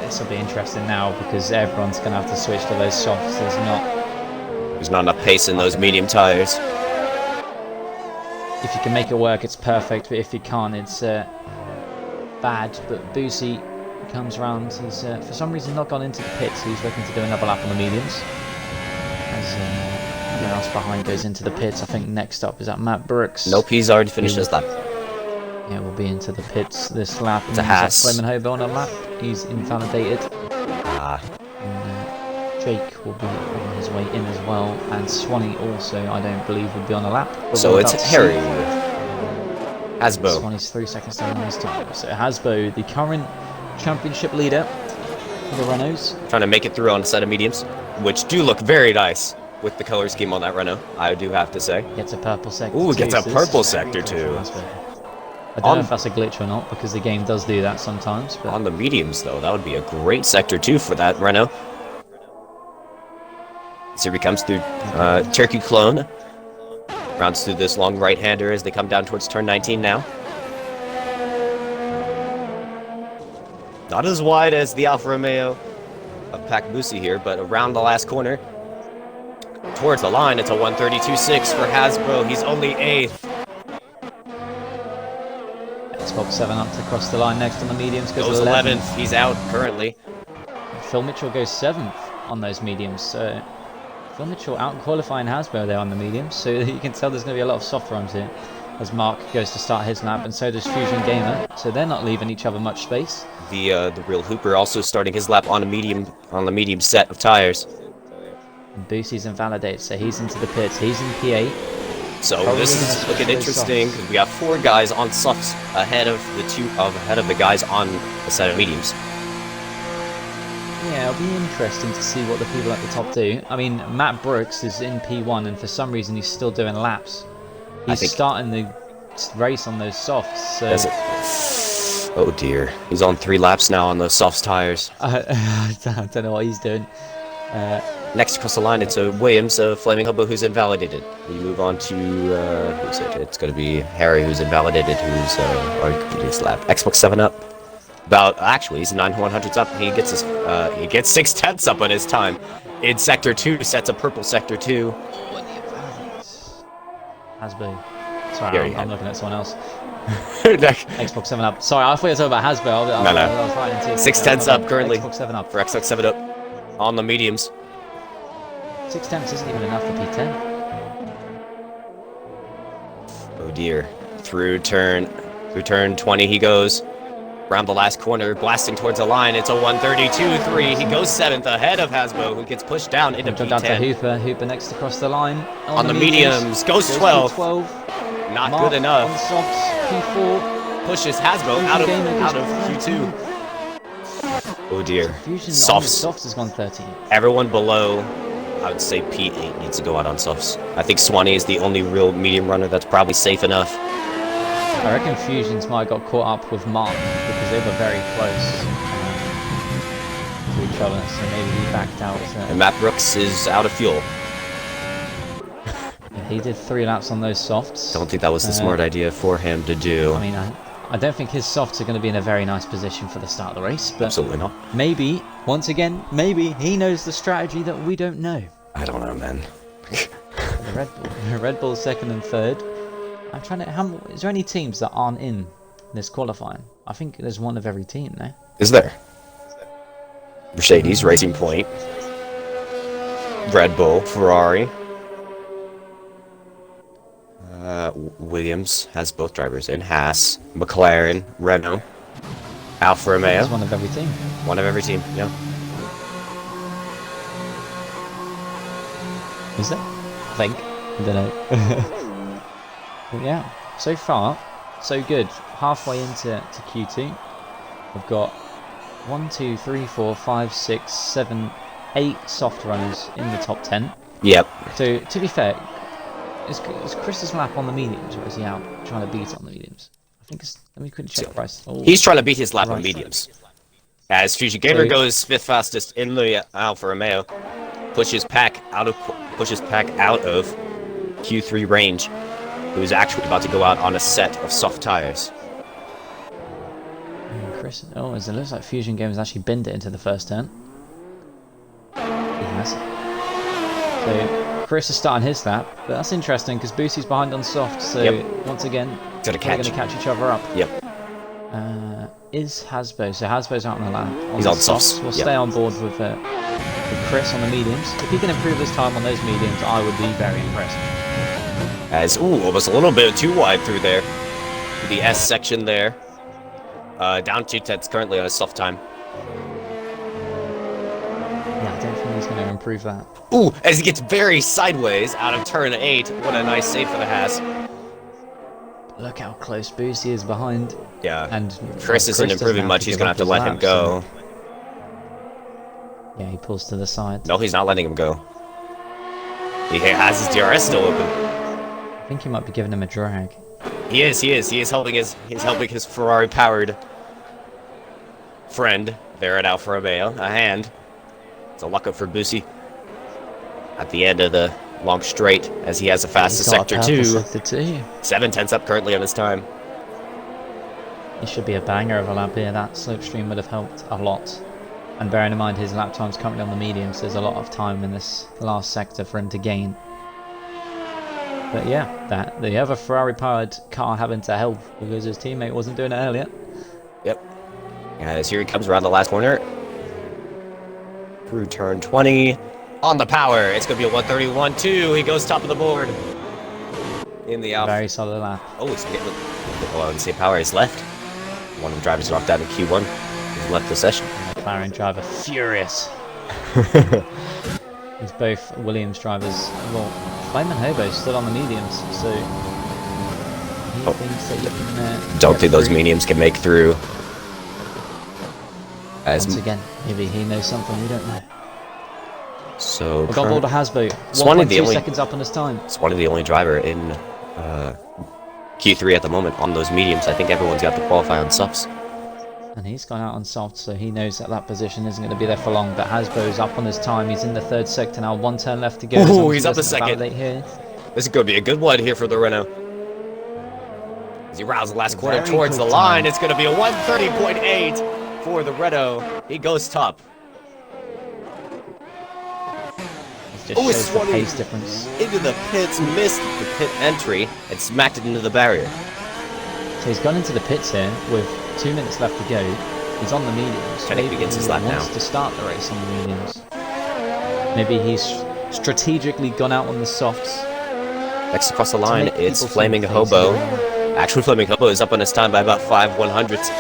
this will be interesting now because everyone's going to have to switch to those softs. There's not enough pace in those medium tires. If you can make it work, it's perfect. But if you can't, it's bad. But Boosie comes round. He's for some reason not gone into the pits. He's looking to do another lap on the mediums. As everyone else behind goes into the pits. I think next up is that Matt Brooks. Nope, he's already finished his lap. Yeah, we'll be into the pits this lap. It's a Haas. Flaming Hobo on a lap. He's invalidated. And, Jake will be on his way in as well, and Swanee also, I don't believe, will be on a lap. So it's Harry. Hasbo. Swanee's 3 seconds down on his time. So Hasbo, the current championship leader for the Renaults. Trying to make it through on a set of mediums, which do look very nice with the color scheme on that Renault, I do have to say. Gets a purple sector. Ooh, gets a purple sector too. I don't know if that's a glitch or not, because the game does do that sometimes. But on the mediums, though, that would be a great sector too for that Renault. So he comes through Turkey Clone. Rounds through this long right-hander as they come down towards turn 19 now. Not as wide as the Alfa Romeo of Pac Boosie here, but around the last corner. Towards the line, it's a 1:32.6 for Hasbro. He's only 8th. Xbox 7 up to cross the line next on the mediums. Goes 11th. He's out currently. Phil Mitchell goes 7th on those mediums. So Mitchell out qualifying Hasbro there on the mediums, so you can tell there's going to be a lot of soft runs here as Mark goes to start his lap, and so does Fusion Gamer, so they're not leaving each other much space. The real Hooper also starting his lap on the medium set of tires. And Boosie's invalidated, so he's into the pits. He's in P8. So Probably this gonna is switch looking to those interesting. softs. We got 4 guys on softs ahead of the guys on a set of mediums. Yeah, it'll be interesting to see what the people at the top do. I mean, Matt Brooks is in P1, and for some reason he's still doing laps. He's starting the race on those softs, so... Oh dear, he's on 3 laps now on those softs tires. I don't know what he's doing. Next across the line, it's a Williams, a Flaming Hobo who's invalidated. We move on to, who's it? It's going to be Harry who's invalidated, who's already completed his lap. Xbox 7 up. Actually, he's 9/100s up. He gets he gets 6/10 up on his time. In Sector 2, sets a purple Sector 2. Hasbro. Sorry, I'm looking at someone else. Next. Xbox 7 up. Sorry, I thought you were talking about Hasbro. I was right into 6/10 up currently. Xbox 7 up. For Xbox 7 up. On the mediums. 6/10 isn't even enough for P10. Oh dear. Through turn 20 he goes. Around the last corner, blasting towards the line. It's a 132.3. He goes 7th ahead of Hasbro, who gets pushed down into P10. Down to Hooper. Hooper next across the line. On the mediums. Goes 12. Not Mark good enough. On softs, P4. Pushes Hasbro out of Q2. Oh dear. Fusion Softs. Softs has gone 13. Everyone below, I would say P8 needs to go out on softs. I think Swanee is the only real medium runner that's probably safe enough. I reckon Fusions might have got caught up with Mark because they were very close to each other, so maybe he backed out. And Matt Brooks is out of fuel. Yeah, he did 3 laps on those softs. Don't think that was the smart idea for him to do. I mean, I don't think his softs are going to be in a very nice position for the start of the race, but absolutely not. Maybe, once again, maybe he knows the strategy that we don't know. I don't know, man. The Red Bull second and third. I'm trying to. Is there any teams that aren't in this qualifying? I think there's one of every team now. Is there? Mercedes, Racing Point, Red Bull, Ferrari. Williams has both drivers in. Haas, McLaren, Renault, Alfa Romeo. It's one of every team. One of every team, yeah. Is there? I think. I don't know. But yeah, so far, so good. Halfway into Q2, we've got 1, 2, 3, 4, 5, 6, 7, 8 soft runners in the top 10. Yep. So to be fair, is Chris's lap on the mediums, or is he out trying to beat it on the mediums? I think it's. Let me quickly check the price. Oh, he's trying to beat his lap on mediums. As Fusion Gamer goes 5th fastest in the Alfa Romeo, pushes Pack out of Q3 range, who's actually about to go out on a set of soft tires. Chris, it looks like Fusion Games actually binned it into the first turn. He has. So Chris is starting his lap, but that's interesting because Boosie's behind on soft. So once again, they're going to catch each other up. Yep. Is Hasbro? So Hasbro's out on the lap. He's on softs. We'll stay on board with Chris on the mediums. If he can improve his time on those mediums, I would be very impressed. As almost a little bit too wide through there. The S section there. Down 2/10 currently on a soft time. Yeah, I don't think he's going to improve that. Ooh, as he gets very sideways out of turn 8. What a nice save for the Haas. Look how close Boosie is behind. Yeah. And Chris isn't improving much. He's going to have to let him go. So... Yeah, he pulls to the side. No, he's not letting him go. He has his DRS still open. I think he might be giving him a drag. He is helping his Ferrari-powered friend there at Alfa Romeo a hand. It's a luck up for Boosie at the end of the long straight, as he has the fastest sector 2. 7/10 up currently on his time. It should be a banger of a lap here. That slipstream would have helped a lot. And bearing in mind his lap time's currently on the mediums, there's a lot of time in this last sector for him to gain. But yeah, the other Ferrari-powered car having to help because his teammate wasn't doing it earlier. Yep. As here he comes around the last corner. Through turn 20. On the power, it's going to be a 131.2. He goes top of the board. In the Alpha. Very solid lap. Oh, it's getting... Oh, and say power is left. One of the drivers knocked out in Q1. He's left the session. McLaren driver furious. It's both Williams drivers. Well, Flaming Hobo's still on the mediums, so he thinks that you can. Don't think those mediums can make through. Once again, maybe he knows something we don't know. So we've got Boulder Hasbo. 1.2 seconds up on his time. It's one of the only driver in Q3 at the moment on those mediums. I think everyone's got to qualify on softs. And he's gone out on soft, so he knows that that position isn't going to be there for long. But Hasbo's up on his time. He's in the third sector now. 1 turn left to go. Oh, he's up a second. Here. This is going to be a good one here for the Renault. As he rounds the last corner towards the line, it's going to be a 130.8 for the Renault. He goes top. Just shows the pace difference. Into the pits, missed the pit entry, and smacked it into the barrier. So he's gone into the pits here with 2 minutes left to go. He's on the mediums. Maybe he begins his lap now. Wants to start the race on the mediums. Maybe he's strategically gone out on the softs. Next across the line, it's Flaming Hobo. Actually, Flaming Hobo is up on his time by about 5/100ths.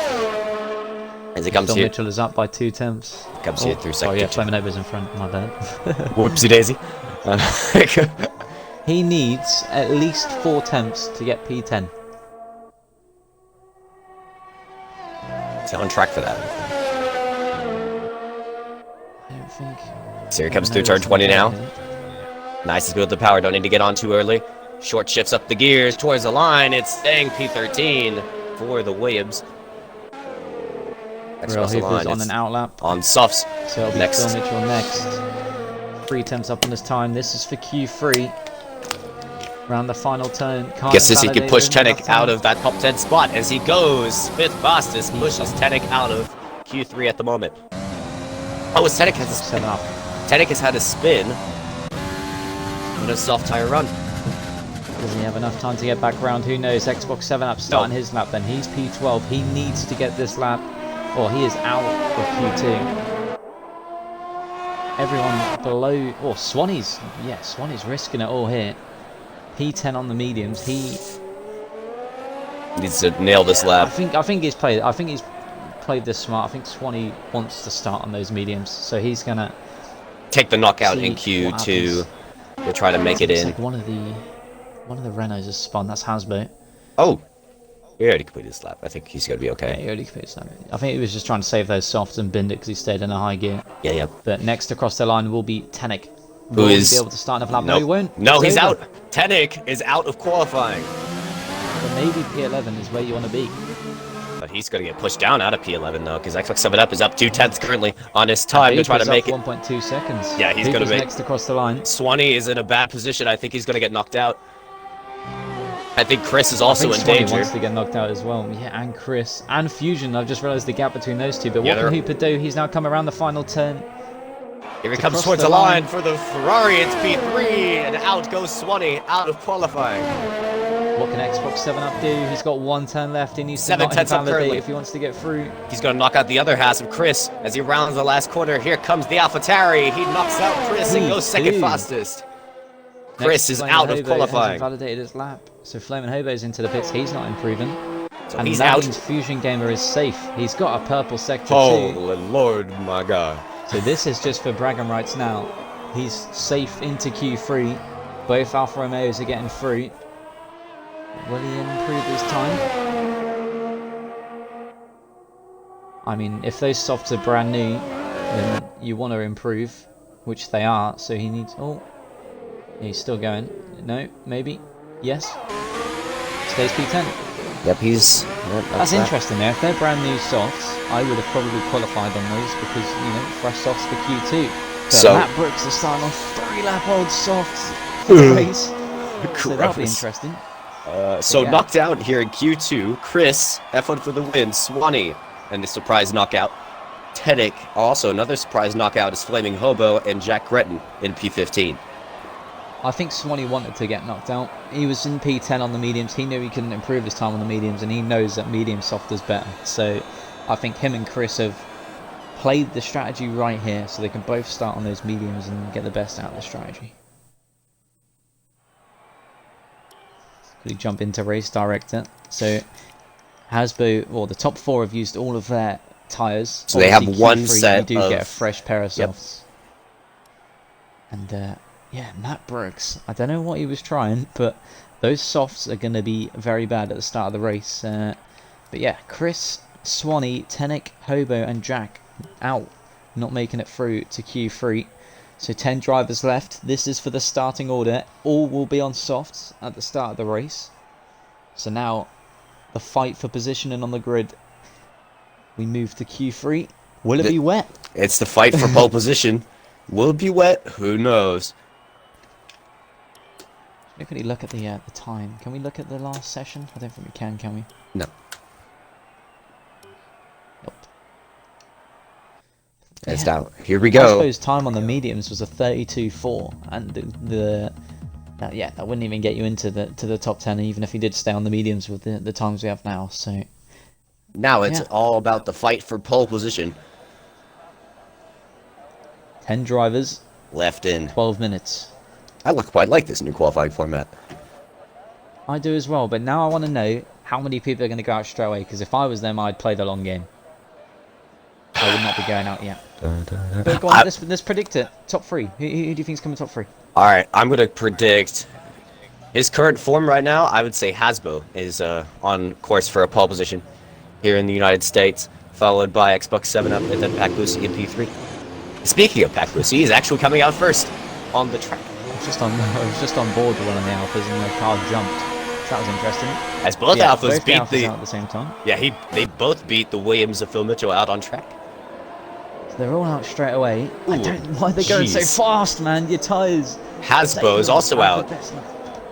As he comes Don here. Mitchell is up by 2 tenths. Comes here through sector. Oh yeah, Flaming Hobo's in front. My bad. Whoopsie daisy. He needs at least 4 tenths to get P10. He's on track for that. I don't think. So here he comes through turn 20 now. Nice to build the power. Don't need to get on too early. Short shifts up the gears towards the line. It's staying P13 for the Williams. Next Real across the line, on an outlap. on softs. So it'll be Next. Phil Mitchell next. 3 tenths up on his time. This is for Q3. Around the final turn. Guess he can push Tenek out of that top 10 spot as he goes. 5th fastest pushes Tenek out of Q3 at the moment. Oh, Tenek has a spin. Tenek has had a spin on a soft tire run. Doesn't he have enough time to get back around? Who knows? Xbox 7 up starting his lap then. He's P12. He needs to get this lap. Or he is out of Q2. Everyone below... Oh, Swanee's... Yeah, Swanee's risking it all here. P10 on the mediums. He needs to nail this lap. I think he's played this smart. I think Swanee wants to start on those mediums, so he's gonna take the knockout in Q2 to try to make it in. Like one of the Renaults has spun. That's Hasbo. Oh, he already completed his lap. I think he's gonna be okay. Yeah, he already completed his lap. I think he was just trying to save those softs and binned it because he stayed in a high gear. Yeah. But next across the line will be Tenek. Who is be able to start another lap? No, he won't. No, he's out. Tenek is out of qualifying. But maybe P11 is where you want to be. But he's going to get pushed down out of P11 though, because Xbox 7 Up is up 2 tenths currently on his time to try to make it. 1.2 seconds. Yeah, he's going to make next across the line. Swanee is in a bad position. I think he's going to get knocked out. I think Chris is also in danger. Swanee wants to get knocked out as well. Yeah, and Chris and Fusion. I've just realised the gap between those two. But what can Hooper do? He's now come around the final turn. Here he comes towards the line for the Ferrari. It's P3, and out goes Swanee, out of qualifying. What can Xbox 7 Up do? He's got 1 turn left. He needs 7 to tenths up currently if he wants to get through. He's going to knock out the other half of Chris as he rounds the last corner. Here comes the AlphaTauri. He knocks out Chris and goes second fastest. Chris is out of qualifying. Validated his lap. So Flaming Hobo's into the pits. He's not improving. So and he's that out. means Fusion Gamer is safe. He's got a purple sector too. Holy Lord, my God. So this is just for bragging rights now. He's safe into Q3. Both Alfa Romeos are getting through. Will he improve his time? I mean, if those softs are brand new, then you want to improve, which they are. So he needs... Oh, he's still going. No, maybe. Yes. Stays P10. Yep, he's... Yep, that's interesting there. If they're brand new softs, I would have probably qualified on those because, you know, fresh softs for Q2. But so Matt Brooks is starting on 3-lap-old softs for the race. So that'll be interesting. So knocked out here in Q2, Chris, F1 for the win, Swanee, and the surprise knockout. Tenek, also another surprise knockout is Flaming Hobo and Jack Gretton in P15. I think Swanee wanted to get knocked out. He was in P10 on the mediums. He knew he couldn't improve his time on the mediums, and he knows that medium soft is better. So I think him and Chris have played the strategy right here, so they can both start on those mediums and get the best out of the strategy. We jump into race director. So Hasbro, or the top 4 have used all of their tyres. So they have Obviously, one Q3, set you do of... get a fresh pair of Yep. softs. And yeah, Matt Brooks, I don't know what he was trying, but those softs are going to be very bad at the start of the race. But yeah, Chris, Swanee, Tenek, Hobo and Jack out, not making it through to Q3. So 10 drivers left. This is for the starting order. All will be on softs at the start of the race. So now the fight for positioning on the grid. We move to Q3. Will it be wet? It's the fight for pole position. Will it be wet? Who knows? Maybe look at the time. Can we look at the last session? I don't think we can we? No. Nope. It's Yeah. down. Here we I go. suppose time on the mediums was a 32.4, and that wouldn't even get you into the top 10, even if you did stay on the mediums with the times we have now. So Now it's yeah. all about the fight for pole position. 10 drivers, Left in. 12 minutes. I quite like this new qualifying format. I do as well, but now I want to know how many people are going to go out straight away, because if I was them, I'd play the long game. I would not be going out yet. But go on, let's predict it. Top 3. Who do you think's coming top 3? Alright, I'm going to predict his current form right now. I would say Hasbro is on course for a pole position here in the United States, followed by Xbox 7 Up and then Pakbusi in P3. Speaking of Pakbusi, he's actually coming out first on the track. I was just on board with one of the alphas and the car jumped. So that was interesting. As both Yeah, alphas both beat alphas the... out at the same time. Yeah, they both beat the Williams of Phil Mitchell out on track. So they're all out straight away. I Ooh, don't know why they're going so jeez. fast, man. Your tyres. Hasbro is also out. That's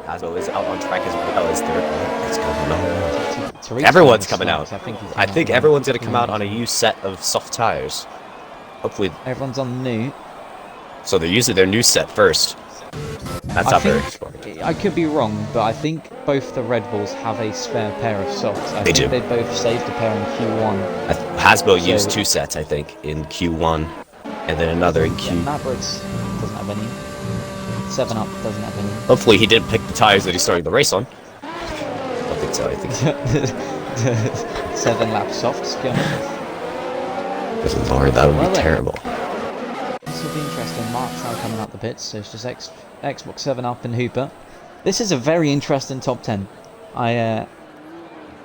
Hasbro is out on track as well as third. It's coming out. not- Everyone's Tariq's coming on out. the softs. I think everyone's going to come out on a new. used set of soft tires. Hopefully. Everyone's on new. So they're using their new set first. That's I not very think, smart. I could be wrong, but I think both the Red Bulls have a spare pair of softs. I They think do. they both saved a pair in Q1. Hasbro So- used 2 sets, I think, in Q1. And then another in Yeah, Q... Mavericks doesn't have any. 7 Up doesn't have any. Hopefully he didn't pick the tires that he started the race on. I don't think so, I think... 7 lap softs coming. Good lord, that would Well be then. terrible. This will be interesting. Mark's now coming out the pits, so it's just Xbox 7 Up and Hooper. This is a very interesting top 10. Yeah.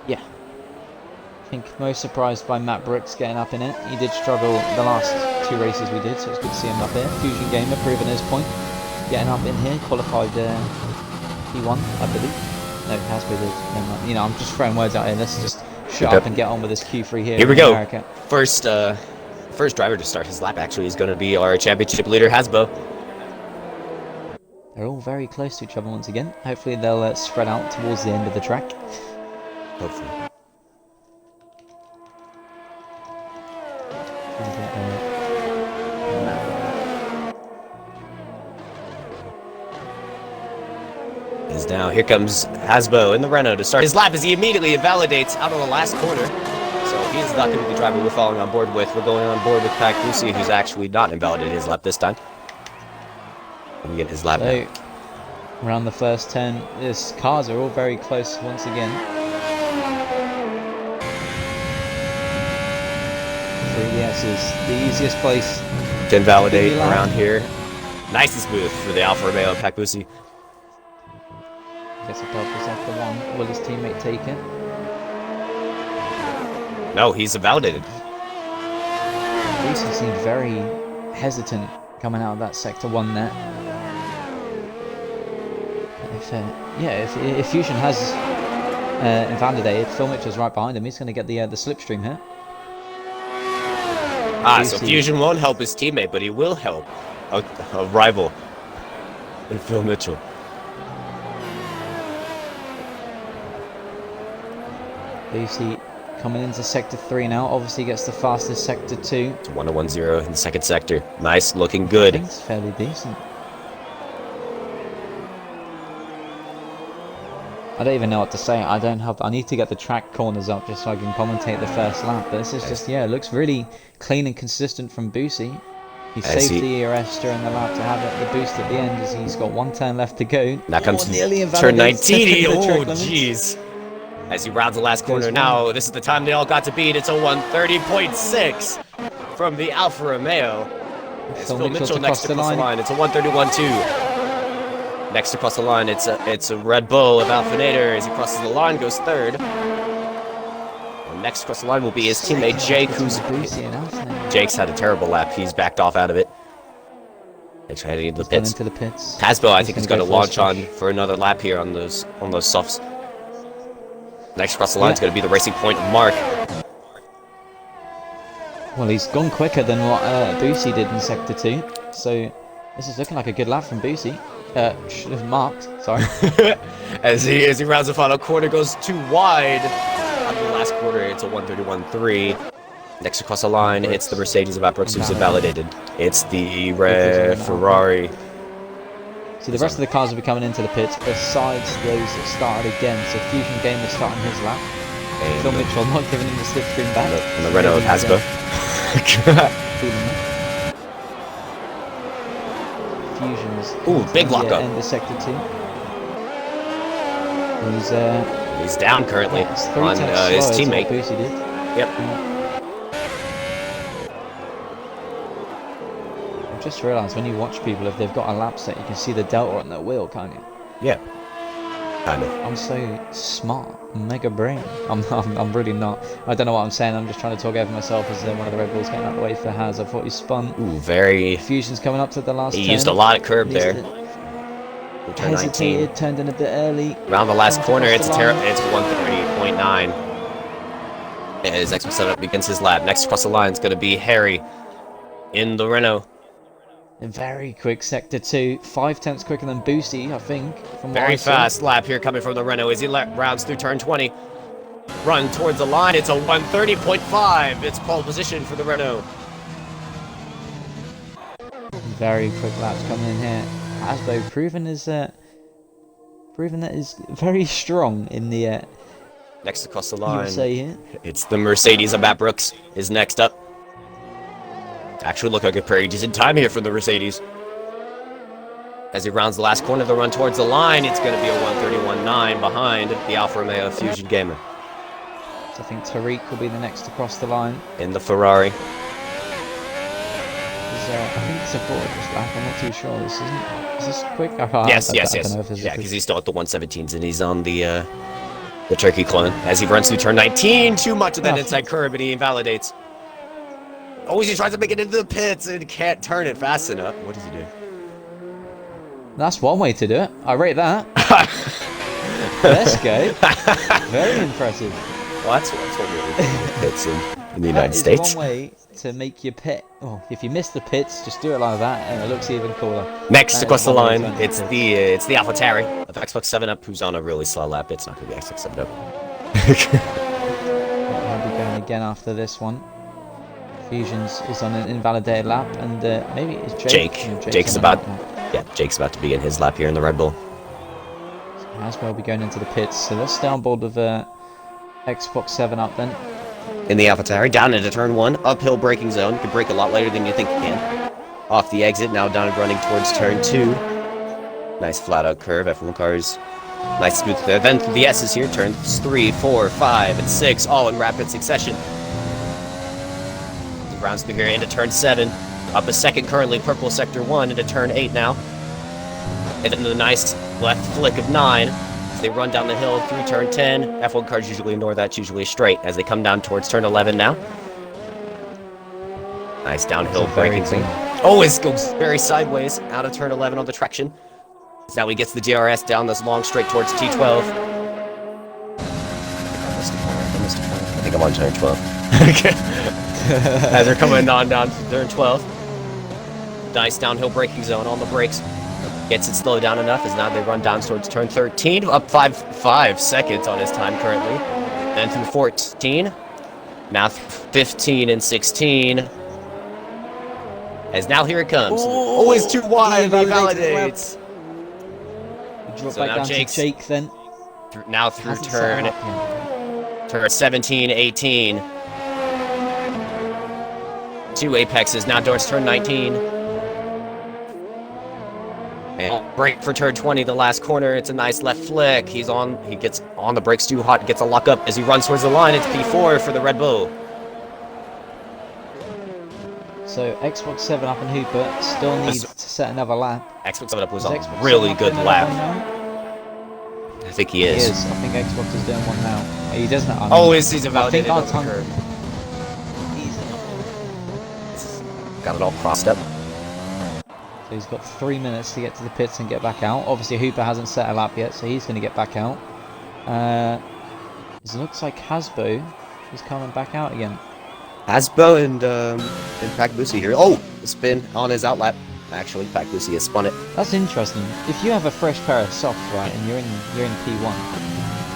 I think most surprised by Matt Brooks getting up in it. He did struggle the last 2 races we did, so it's good to see him up here. Fusion Gamer proving his point. Getting up in here, qualified P1, I believe. No, Hasbro did. Never mind. You know, I'm just throwing words out here. Let's just shut up and get on with this Q3 here. Here we in go. America. First driver to start his lap actually is going to be our championship leader, Hasbro. They're all very close to each other once again. Hopefully they'll spread out towards the end of the track. Hopefully. Is now, here comes Hasbro in the Renault to start his lap as he immediately invalidates out on the last corner. So he's not going to be the driver we're following on board with. We're going on board with Pakbusi, who's actually not invalidated his lap this time. Let me get his lap now. So, around the first 10, these cars are all very close once again. 3DS is the easiest place To invalidate Good lap. around here. Nice and smooth for the Alfa Romeo Pakbusi. Guess if Delta's after one, will his teammate take it? No, he's invalidated. Lucy seemed very hesitant coming out of that sector 1 there. If Fusion has invalidated, Phil Mitchell's right behind him. He's going to get the slipstream here. So Fusion won't help his teammate, but he will help a rival in Phil Mitchell. Lucy coming into sector 3 now. Obviously gets the fastest sector 2. It's 1-1-0 in the second sector. Nice, looking good. I think it's fairly decent. I don't even know what to say. I need to get the track corners up just so I can commentate the first lap. But this is just, yeah, it looks really clean and consistent from Boosie. He saved the ERS during the lap to have the boost at the end as he's got one turn left to go. Now comes nearly turn 19. Oh, jeez. As he rounds the last corner now, this is the time they all got to beat. It's a 1:30.6 from the Alfa Romeo. It's Phil Mitchell next to cross the line. It's a 1:31.2. Next to cross the line, it's a Red Bull of Alphinator. As he crosses the line, goes third. And next to cross the line will be his teammate Jake, Jake's had a terrible lap. He's backed off out of it. He's heading into the pits. Hasbro, I think, is going to launch on for another lap here on those softs. Next across the line is going to be the Racing Point of Mark. Well, he's gone quicker than what Boosie did in Sector 2. So this is looking like a good lap from Boosie. Marked, sorry. as he rounds the final corner, goes too wide. On the last quarter, it's a 1:31.3. Next across the line, it's the Mercedes of Brooks who's invalidated. It's the Ferrari. So the rest of the cars will be coming into the pits, besides those that started again. So Fusion Game is starting his lap. And Phil Mitchell not giving him the slipstream back. And the Renault of Hasbro. Fusions. Ooh, big lockup. End of Sector 2. He's down currently on his teammate. Boosie did. Yep. I've just realised when you watch people, if they've got a lap set, you can see the delta on their wheel, can't you? Yeah. Kind of. I'm so smart, mega brain. I'm really not. I don't know what I'm saying. I'm just trying to talk over myself as one of the Red Bulls getting out of the way for Haz. I thought he spun. Ooh, very. Fusion's coming up to the last. He used a lot of curb there. Turn 19. Turned in a bit early. Around the last corner, it's 1:30.9. His next set up against his lap. Next across the line is going to be Harry in the Renault. A very quick Sector 2, 5 tenths quicker than Boosie, I think. Very fast lap here coming from the Renault as he rounds through turn 20. Run towards the line, it's a 1:30.5. It's pole position for the Renault. Very quick laps coming in here. Hasbro proven that is very strong in the next across the line. USA here. It's the Mercedes of Matt Brooks is next up. Actually look like a pretty decent time here for the Mercedes. As he rounds the last corner of the run towards the line, it's going to be a 1:31.9 behind the Alfa Romeo Fusion Gamer. So I think Tariq will be the next to cross the line. In the Ferrari. I think it's a gorgeous lap, I'm not too sure. Is this quick? Yes. Yeah, because he's still at the 117s and he's on the Turkey clone. As he runs through turn 19, too much of that inside curb and he invalidates. Oh, he tries to make it into the pits and can't turn it fast enough. What does he do? That's one way to do it. I rate that. Let's go. Very impressive. Well, that's what really pits in the United States. That is one way to make your pit. Oh, if you miss the pits, just do it like that, and it looks even cooler. Next across the line, it's the AlphaTauri of Xbox 7 Up, who's on a really slow lap. It's not going to be Xbox 7 Up. He'll be going again after this one. Fusions is on an invalidated lap, and maybe it's Jake. Jake's about to begin his lap here in the Red Bull. So Hasbro will be going into the pits, so let's stay on board with Xbox 7 Up then. In the AlphaTauri, down into turn 1, uphill braking zone. You can brake a lot later than you think you can. Off the exit, now down and running towards turn 2. Nice flat out curve, F1 cars. Nice smooth there. Then through the S's here, turns 3, 4, 5, and 6, all in rapid succession. Rounds through here into turn 7. Up a second currently, purple sector 1 into turn 8 now. And then the nice left flick of 9. As they run down the hill through turn 10. F1 cars usually ignore that, it's usually straight. As they come down towards turn 11 now. Nice downhill braking thing. Oh, it goes very sideways out of turn 11 on the traction. So now he gets the DRS down this long straight towards T12. I think I'm on turn 12. As they're coming on down to turn 12. Nice downhill braking zone on the brakes. Gets it slowed down enough as now they run down towards turn 13. Up 5 seconds on his time currently. Then through 14. Now 15 and 16. As now here it comes. Oh, it's too wide. He validates. Drop back down to Jake then. now through Hasn't set turn it up yet. 17, 18. 2 apexes, now towards turn 19. And brake for turn 20, the last corner. It's a nice left flick. He gets on the brakes too hot, gets a lock up as he runs towards the line. It's P4 for the Red Bull. So Xbox 7 Up and Hooper still needs to set another lap. Xbox 7 Up was Is a Xbox really 7 Up good doing lap. one now? I think he He is. is. I think Xbox is doing one now. He doesn't. I mean, Oh, he's a I think validated our over the time. curb. Got it all crossed up. So he's got 3 minutes to get to the pits and get back out. Obviously Hooper hasn't set a lap yet, so he's going to get back out. It looks like Hasbo is coming back out again. Hasbo and Pac Busi here. Oh, spin on his outlap. Actually, Pac Busi has spun it. That's interesting. If you have a fresh pair of softs, right, and you're in P1,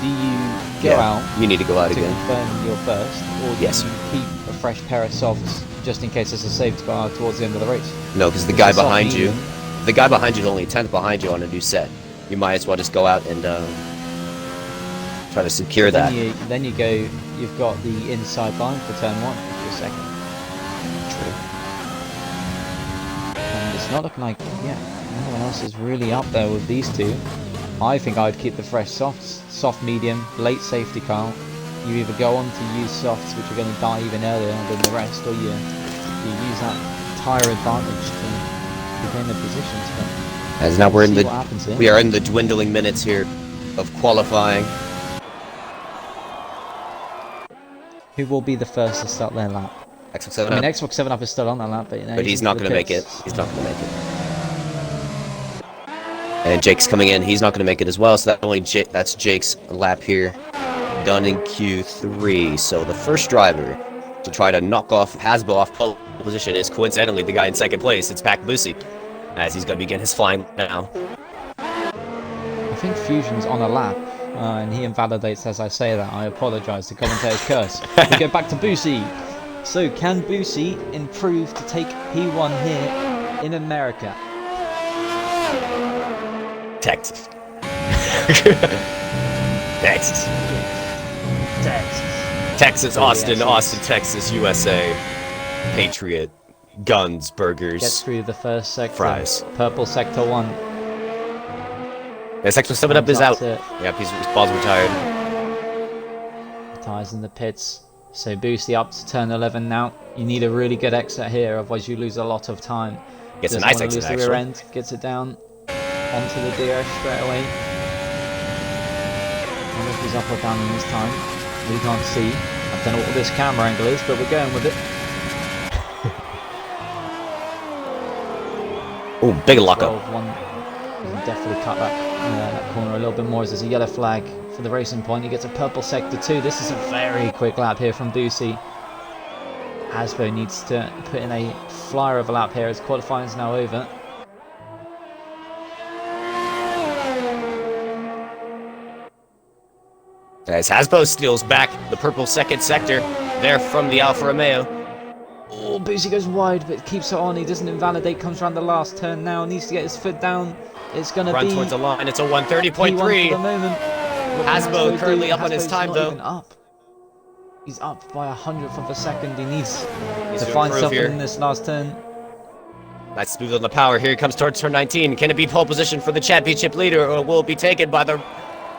do you go out? You need to go out to again. confirm your first, or do Yes. you keep a fresh pair of softs just in case there's a safety car towards the end of the race? No, because the It's guy a soft behind you, medium. the guy behind you is only a tenth behind you on a new set. You might as well just go out and try to secure that. Then you go. You've got the inside line for turn 1 if you're second. True. And it's not looking like, yeah, no one else is really up there with these two. I think I'd keep the fresh softs, soft medium, late safety car. You either go on to use softs, which are going to die even earlier than the rest, or you use that tyre advantage to gain the positions. But As now we're in see what happens here. we are in the dwindling minutes here of qualifying. Who will be the first to start their lap? Xbox 7 I mean, up, Xbox 7 Up is still on that lap, but, you know, but he's into not the going to make it. pits. He's not going to make it. And Jake's coming in. He's not going to make it as well. So that's Jake's lap here, done in Q3. So the first driver to try to knock off Hasbo off pole position is coincidentally the guy in second place. It's Pac Busi, as he's going to begin his flying now. I think Fusion's on a lap, and he invalidates as I say that. I apologise, the commentator's curse. We go back to Busi. So can Busi improve to take P1 here in America? Texas. Texas. Texas, Austin, Yes. Austin, Texas, USA. Patriot. Guns, burgers. Get through the first sector. Fries. Purple sector 1. Yeah, Sector 7 up is Comes out. up Yep, his ball's retired. Tyres in the pits. So Busi up to turn 11 now. You need a really good exit here, otherwise you lose a lot of time. Gets a Doesn't nice wanna exit, lose the rear actually. end, gets it down onto the DRS straight away. I wonder if he's up or down in this time. We can't see. I don't know what this camera angle is, but we're going with it. Oh, big lockup. 12-1. You can definitely cut that corner a little bit more as there's a yellow flag for the racing point. He gets a purple sector 2. This is a very quick lap here from Busi. Hasbo needs to put in a flyer of a lap here as qualifying is now over. As Hasbo steals back the purple second sector there from the Alfa Romeo. Oh, Busi goes wide, but keeps it on. He doesn't invalidate. Comes around the last turn now. Needs to get his foot down. It's going to Run be towards the line. It's a P1 for the 130.3. moment. What can Hasbo currently do? up on his Hasbo's time, not though. even up. He's up by 100th of a second. He needs Needs to to find improve something here. in this last turn. Nice smooth on the power. Here he comes towards turn 19. Can it be pole position for the championship leader, or will it be taken by the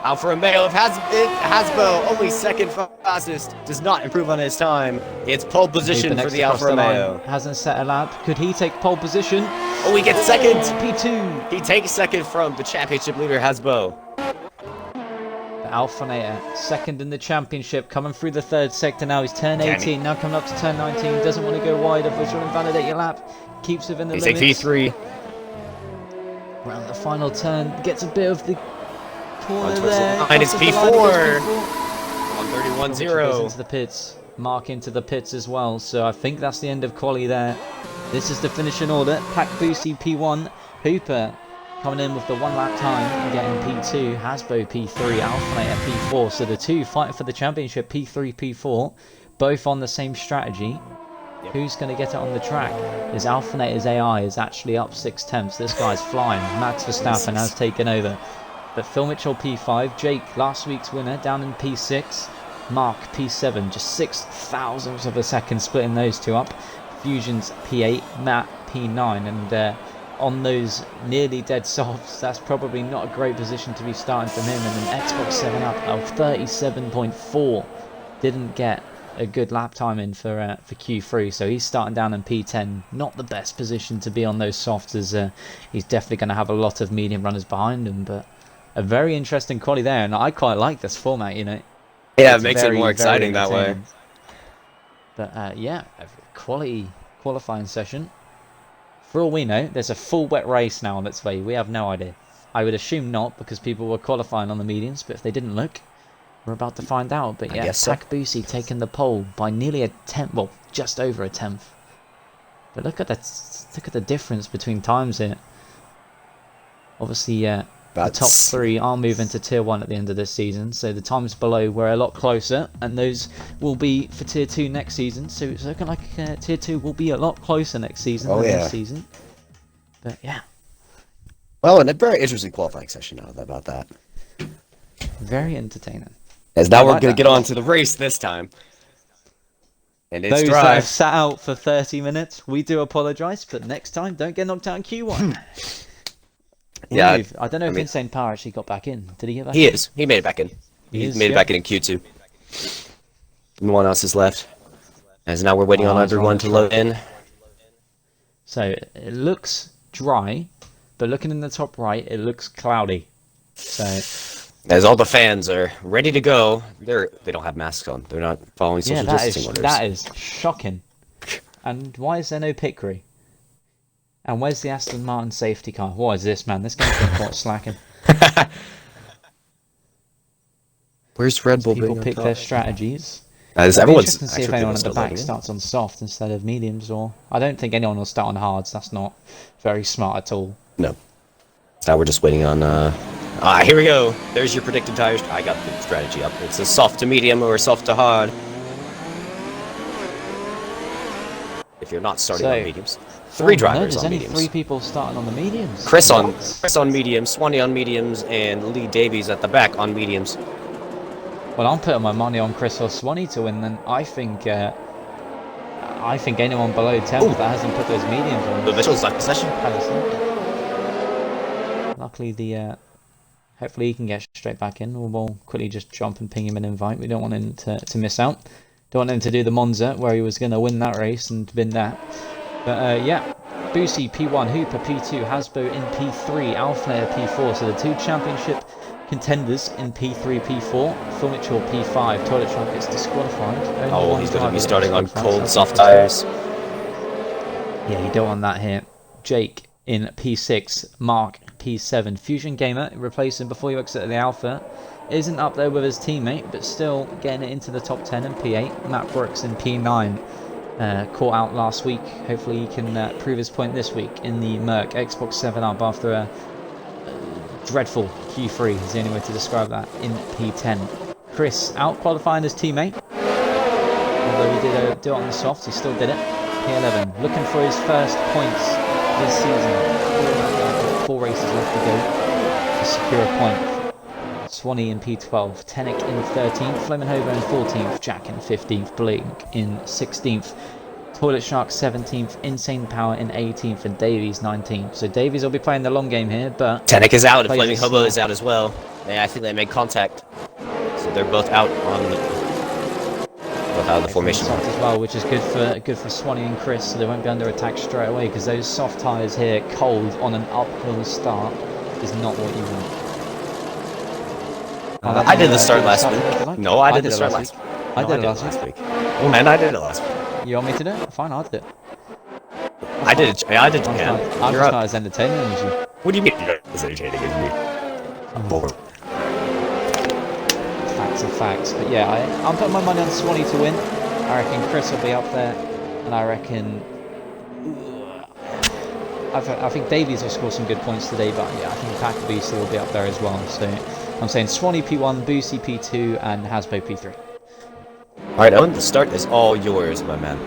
Alfa Romeo of Hasbo? Only second fastest. Does not improve on his time. It's pole position Ruben for next the across Alfa line. Romeo. Hasn't set a lap. Could he take pole position? Oh, he gets second. P2. He takes second from the championship leader, Hasbo. The Alfa Romeo, second in the championship, coming through the third sector now. He's turn Damn 18, now coming up to turn 19. Doesn't want to go wide, otherwise you'll invalidate your lap. Keeps within the He's a limits. P3. Round the final turn, gets a bit of the corner Run towards the there. line, it's crosses the line, it P4. goes P4. 131.0. Goes into the pits, Mark into the pits as well. So I think that's the end of quali there. This is the finishing order. Pac Busi P1, Hooper coming in with the 1 lap time and getting P2, Hasbo P3, Alfa Romeo P4. So the two fighting for the championship, P3, P4, both on the same strategy. Yep. Who's going to get it on the track? Is Alphanetta's AI is actually up 6 tenths. This guy's flying. Max Verstappen has taken over. But Phil Mitchell P5, Jake, last week's winner, down in P6, Mark P7, just 6 thousandths of a second splitting those two up. Fusion's P8, Matt P9, and on those nearly dead softs, that's probably not a great position to be starting from him. And an Xbox 7 up of 37.4 didn't get a good lap time in for Q3, so he's starting down in P10. Not the best position to be on those softs, as he's definitely going to have a lot of medium runners behind him, but a very interesting quali there, and I quite like this format, you know. Yeah, it makes it more exciting that way. But yeah, a quality qualifying session. For all we know, there's a full wet race now on its way. We have no idea. I would assume not, because people were qualifying on the mediums, but if they didn't look, we're about to find out. But yeah, Takbusi taking the pole by nearly a tenth, well, just over a tenth. But look at the difference between times here. Obviously, the top 3 are moving to Tier 1 at the end of this season, so the times below were a lot closer, and those will be for Tier 2 next season, so it's looking like Tier 2 will be a lot closer next season than this season. But yeah. Well, and a very interesting qualifying session now about that. Very entertaining. As now we're going to get on to the race this time. And it's those that have sat out for 30 minutes, we do apologise, but next time, don't get knocked out in Q1. Yeah, I don't know if Insane Power actually got back in. Did he get back in? He is. He made it back in. He made it back in Q2. No one else is left. As now we're waiting on everyone to load in. So it looks dry, but looking in the top right, it looks cloudy. So as all the fans are ready to go, they don't have masks on. They're not following social distancing orders. That is shocking. And why is there no pit crew? And where's the Aston Martin safety car? What is this, man? This game's been caught slacking. Where's Red Bull? People pick their strategies. Everyone's interesting to see if anyone at the back starts on soft instead of mediums, or I don't think anyone will start on hards. That's not very smart at all. No. So now we're just waiting on. Here we go. There's your predicted tires. I got the strategy up. It's a soft to medium or a soft to hard. If you're not starting on mediums. 3 drivers on mediums. There's only 3 people starting on the mediums. Chris on mediums, Swanee on mediums, and Lee Davies at the back on mediums. Well, I'm putting my money on Chris or Swanee to win. Then I think anyone below 10th that hasn't put those mediums on. The Mitchell's left possession. Luckily, hopefully he can get straight back in. We'll quickly just jump and ping him an invite. We don't want him to miss out. Don't want him to do the Monza where he was going to win that race and win that. But yeah, Boosie P1, Hooper P2, Hasbo in P3, Alflair P4. So the 2 championship contenders in P3, P4. Phil Mitchell P5. Toilet Trunk gets disqualified. He's going to be starting on cold, soft tires. Yeah, you don't want that here. Jake in P6, Mark P7. Fusion Gamer replacing before you exit the Alpha. Isn't up there with his teammate, but still getting it into the top 10 in P8. Matt Brooks in P9. Caught out last week. Hopefully he can prove his point this week in the Merc Xbox 7 up after a dreadful Q3 is the only way to describe that in P10. Chris out qualifying his teammate. Although he did do it on the soft, he still did it. P11 looking for his first points this season. 4 races left to go to secure a point. Swanee in P12, Tenek in 13th, Flemenhover in 14th, Jack in 15th, Blink in 16th, Toilet Shark 17th, Insane Power in 18th, and Davies 19th. So Davies will be playing the long game here, but Tenek is out, and Flemenhover is out as well. I think they made contact, so they're both out of the formation soft as well, which is good for Swanee and Chris, so they won't be under attack straight away, because those soft tyres here, cold on an uphill start, is not what you want. I did the start last week. No, I did the start last week. I did it last week. Oh man, I did it last week. You want me to do it? Fine, I'll do it. I did it. I did Japan. I'm just not as entertaining as you. What do you mean you're not as entertaining as me? Bored. Facts are facts. But yeah, I'm putting my money on Swanee to win. I reckon Chris will be up there. And I reckon... I think Davies will score some good points today, but yeah, I think Takbusi will be up there as well. So I'm saying Swanee P1, Boosie P2, and Hasbo P3. Alright, Owen, the start is all yours, my man.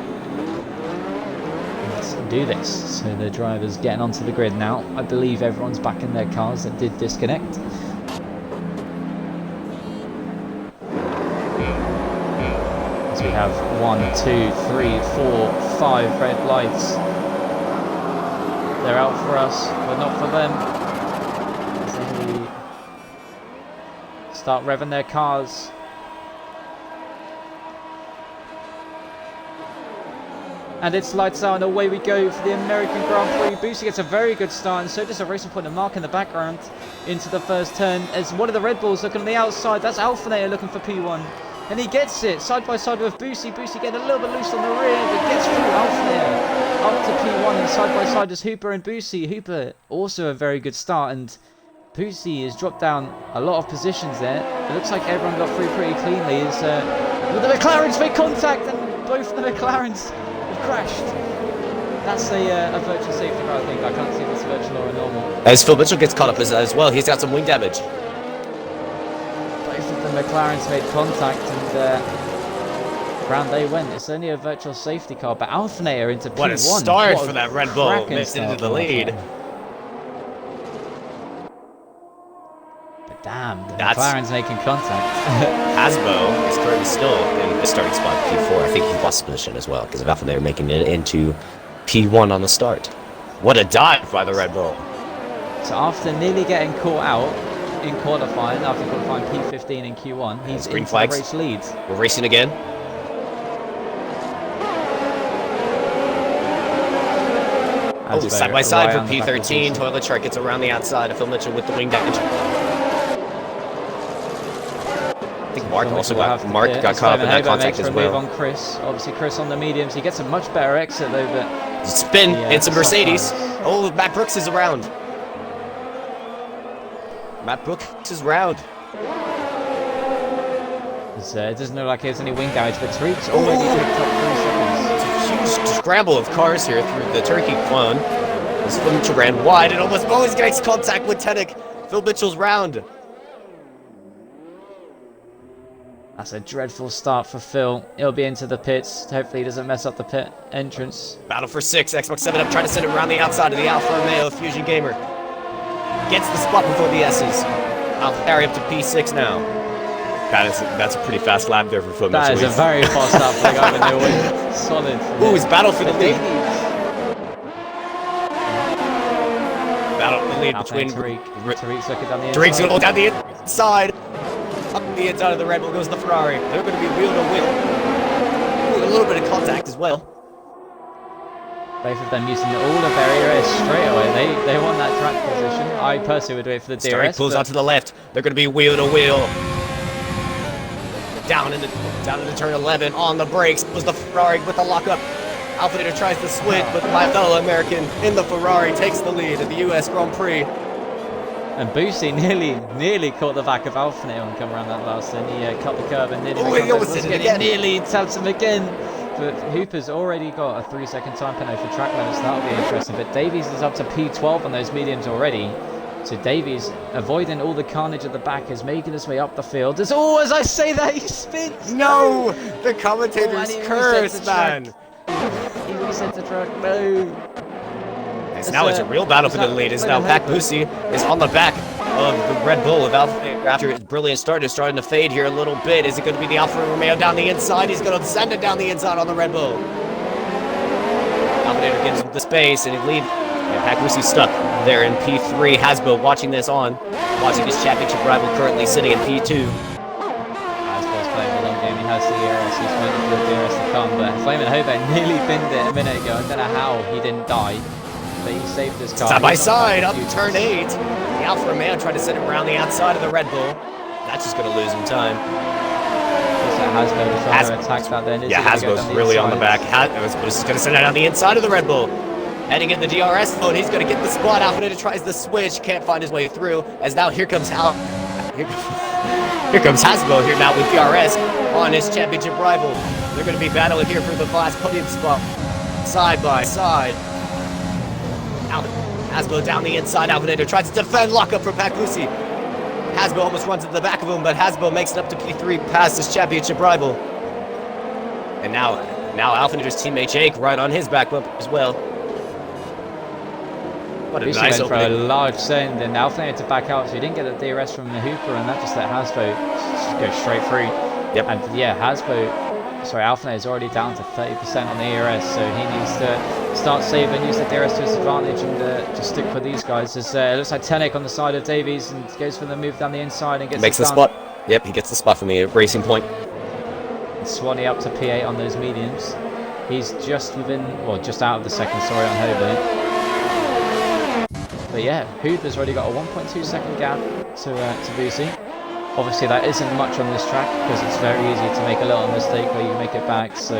Let's do this. So the driver's getting onto the grid now. I believe everyone's back in their cars that did disconnect. we have 1, 2, 3, 4, 5 red lights. They're out for us, but not for them. They start revving their cars. And it's lights out and away we go for the American Grand Prix. Boosie gets a very good start, and so does a Racing Point and Mark in the background into the first turn. As one of the Red Bulls looking on the outside, that's Alfanator looking for P1. And he gets it side by side with Boosie. Boosie getting a little bit loose on the rear, but gets through Alfanator up to P1, and side by side is Hooper and Boosie. Hooper also a very good start, and Boosie has dropped down a lot of positions there. It looks like everyone got through pretty cleanly. But the McLarens make contact, and both of the McLarens crashed. That's a virtual safety car, I think. I can't see if it's virtual or a normal. As Phil Mitchell gets caught up as well, he's got some wing damage. Both of the McLarens made contact, and round they went. It's only a virtual safety car, but Alfanator into P1. What a start for that Red Bull, missed into the lead. But damn, the McLaren's making contact. Hasbo is currently still in the starting spot P4. I think he lost position as well because of Alfanator making it into P1 on the start. What a dive by the Red Bull. So after nearly getting caught out in qualifying, after qualifying P15 in Q1, he's green into flags. the race lead. We're racing again. Oh, side by side for P13. Toilet Shark gets around the outside of Phil Mitchell with the wing damage. I think Mark also got caught up in that contact as well. On Chris. Obviously Chris on the mediums. He gets a much better exit though, but spin. It's a Mercedes. Oh, Matt Brooks is around. Matt Brooks is round. It doesn't look like there's any wing damage, but Tariq's already picked up 3 seconds. It's a huge scramble of cars here through the Turkey clone. As Phil Mitchell ran wide and always makes contact with Tenek. Phil Mitchell's round. That's a dreadful start for Phil. He'll be into the pits. Hopefully he doesn't mess up the pit entrance. Battle for 6. Xbox 7 up, trying to send it around the outside of the Alfa Romeo Fusion Gamer. Gets the spot before the S's. Alfa carry up to P6 now. That's a pretty fast lap there for Phil Mitchell. That is a very fast lap for the guy with no win. Solid. Ooh, it's battle for the lead. Battle for the lead between Tariq's looking down the inside. Tariq's going to go down the inside. Up the inside of the Red Bull goes the Ferrari. They're going to be wheel to wheel. Ooh, a little bit of contact as well. Both of them using all the barriers straight away. They want that track position. I personally would wait for the DRS. Tariq pulls out to the left. They're going to be wheel to wheel. Down into turn 11 on the brakes was the Ferrari with the lockup. Alfanator tries to switch, but my fellow American in the Ferrari takes the lead at the US Grand Prix. And Boosie nearly caught the back of Alfanator and come around that last turn. He cut the curb and he almost did it again. Nearly tapped him again. But Hooper's already got a 3-second time penalty for track limits. That'll be interesting. But Davies is up to P12 on those mediums already. So Davies, avoiding all the carnage at the back, is making his way up the field. As I say that, he spins! No! The commentator's curse, man! He resets the track, no! As now it's a real battle for the lead. As now Pat Boosie is on the back of the Red Bull of Alfa after his brilliant start. Is starting to fade here a little bit. Is it going to be the Alfa Romeo down the inside? He's going to send it down the inside on the Red Bull. Alfanator gives him the space and he leads. Yeah, Pat Boosie stuck there in P3. Hasbo watching this watching his championship rival currently sitting in P2. Hasbo's playing a long game. He has the ERS. He's waiting for the DRS to come. But Flamin' Hoban nearly binned it a minute ago. I don't know how he didn't die. But he saved his car. Side by side up turn 8. The Alfa Romeo tried to send it around the outside of the Red Bull. That's just going to lose him time. Hasbo trying to attack that then. Yeah, Hasbo's really on the back. Hasbo's going to send it on the inside of the Red Bull. Heading in the DRS mode, he's going to get the spot. Alfanator tries the switch, can't find his way through. As now here comes Hasbo here now with DRS on his championship rival. They're going to be battling here for the last podium spot, side by side. Hasbo down the inside. Alfanator tries to defend lockup from Pat Boosie. Hasbo almost runs into the back of him, but Hasbo makes it up to P3 past his championship rival. And now Alfanator's teammate Jake right on his back bump as well. What a nice opening. For a large send, and Alfanator to back out, so he didn't get the DRS from the Hooper, and that just let Hasbo go straight through. Yep. And yeah, Hasbo sorry, Alpha is already down to 30% on the ERS, so he needs to start saving, use the DRS to his advantage, and just stick with these guys. As it looks like Tenek on the side of Davies and goes for the move down the inside and gets Makes the spot. Yep, he gets the spot from the racing point. Swanee up to P8 on those mediums. He's just within, well, just out of the second, sorry, on Hobart. But yeah, Hooper's already got a 1.2 second gap to Boosie. Obviously that isn't much on this track because it's very easy to make a little mistake where you make it back. So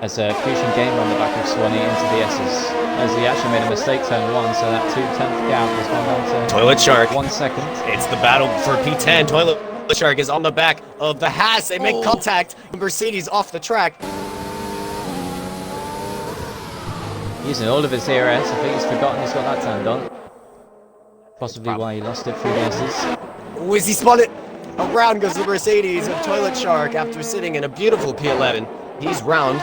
as a Fusion Gamer on the back of Swanee into the S's, as he actually made a mistake turn 1, so that 2/10 gap has gone down to Toilet Shark. 1 second. It's the battle for P10. Toilet Shark is on the back of the Haas. They make contact. Mercedes off the track. Using all of his DRS, I think he's forgotten he's got that turned on. Possibly why he lost it through the S's. Oh, is he spotted? Around goes the Mercedes of Toilet Shark after sitting in a beautiful P11. He's round.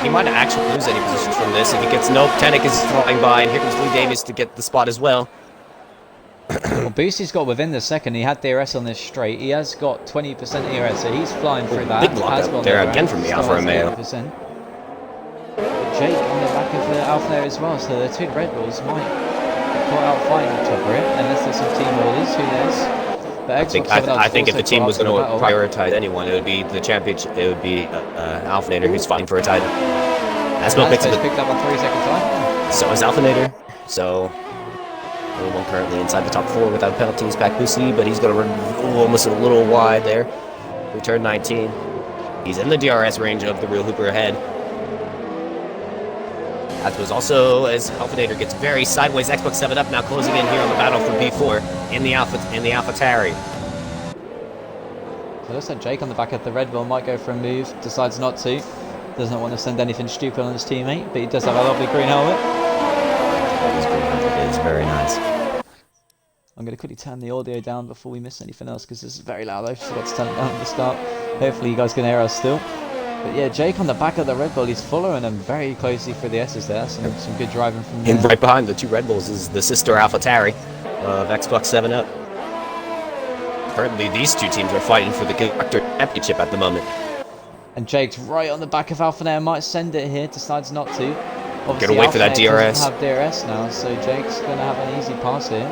He might not actually lose any positions from this. If he gets nope, Tenek is flying by, and here comes Lee Davies to get the spot as well. Well, Boosie's got within the second. He had DRS on this straight. He has got 20% ERS, so he's flying through that. Big block up there again from the Alfa Romeo. Jake on the back of the Alfa there as well, so the two Red Bulls might get caught out fighting each other here, unless there's some team orders, who knows. But I think if the team was going to prioritize anyone, it would be the championship. It would be Alphinator who's fighting for a title. Asmo picked up on 3 second time. So is Alphinator. So only one currently inside the top 4 without penalties. Pakbusi, but he's going to run almost a little wide there. Return 19. He's in the DRS range of the real Hooper ahead. That was also as Alphinator gets very sideways. Xbox 7 up now closing in here on the battle for P4 in the AlphaTauri. So it looks like Jake on the back of the Red Bull might go for a move, decides not to. Doesn't want to send anything stupid on his teammate, but he does have a lovely green helmet. His green helmet is very nice. I'm going to quickly turn the audio down before we miss anything else because this is very loud. I forgot to turn it down at the start. Hopefully you guys can hear us still. But yeah, Jake on the back of the Red Bull, he's following him very closely through the S's there. Some good driving from there. And right behind the two Red Bulls is the sister AlphaTauri of Xbox 7 Up. Currently, these two teams are fighting for the Constructor Championship at the moment. And Jake's right on the back of Alphinator, might send it here, decides not to. Obviously, gonna wait for that DRS. Doesn't have DRS now, so Jake's going to have an easy pass here.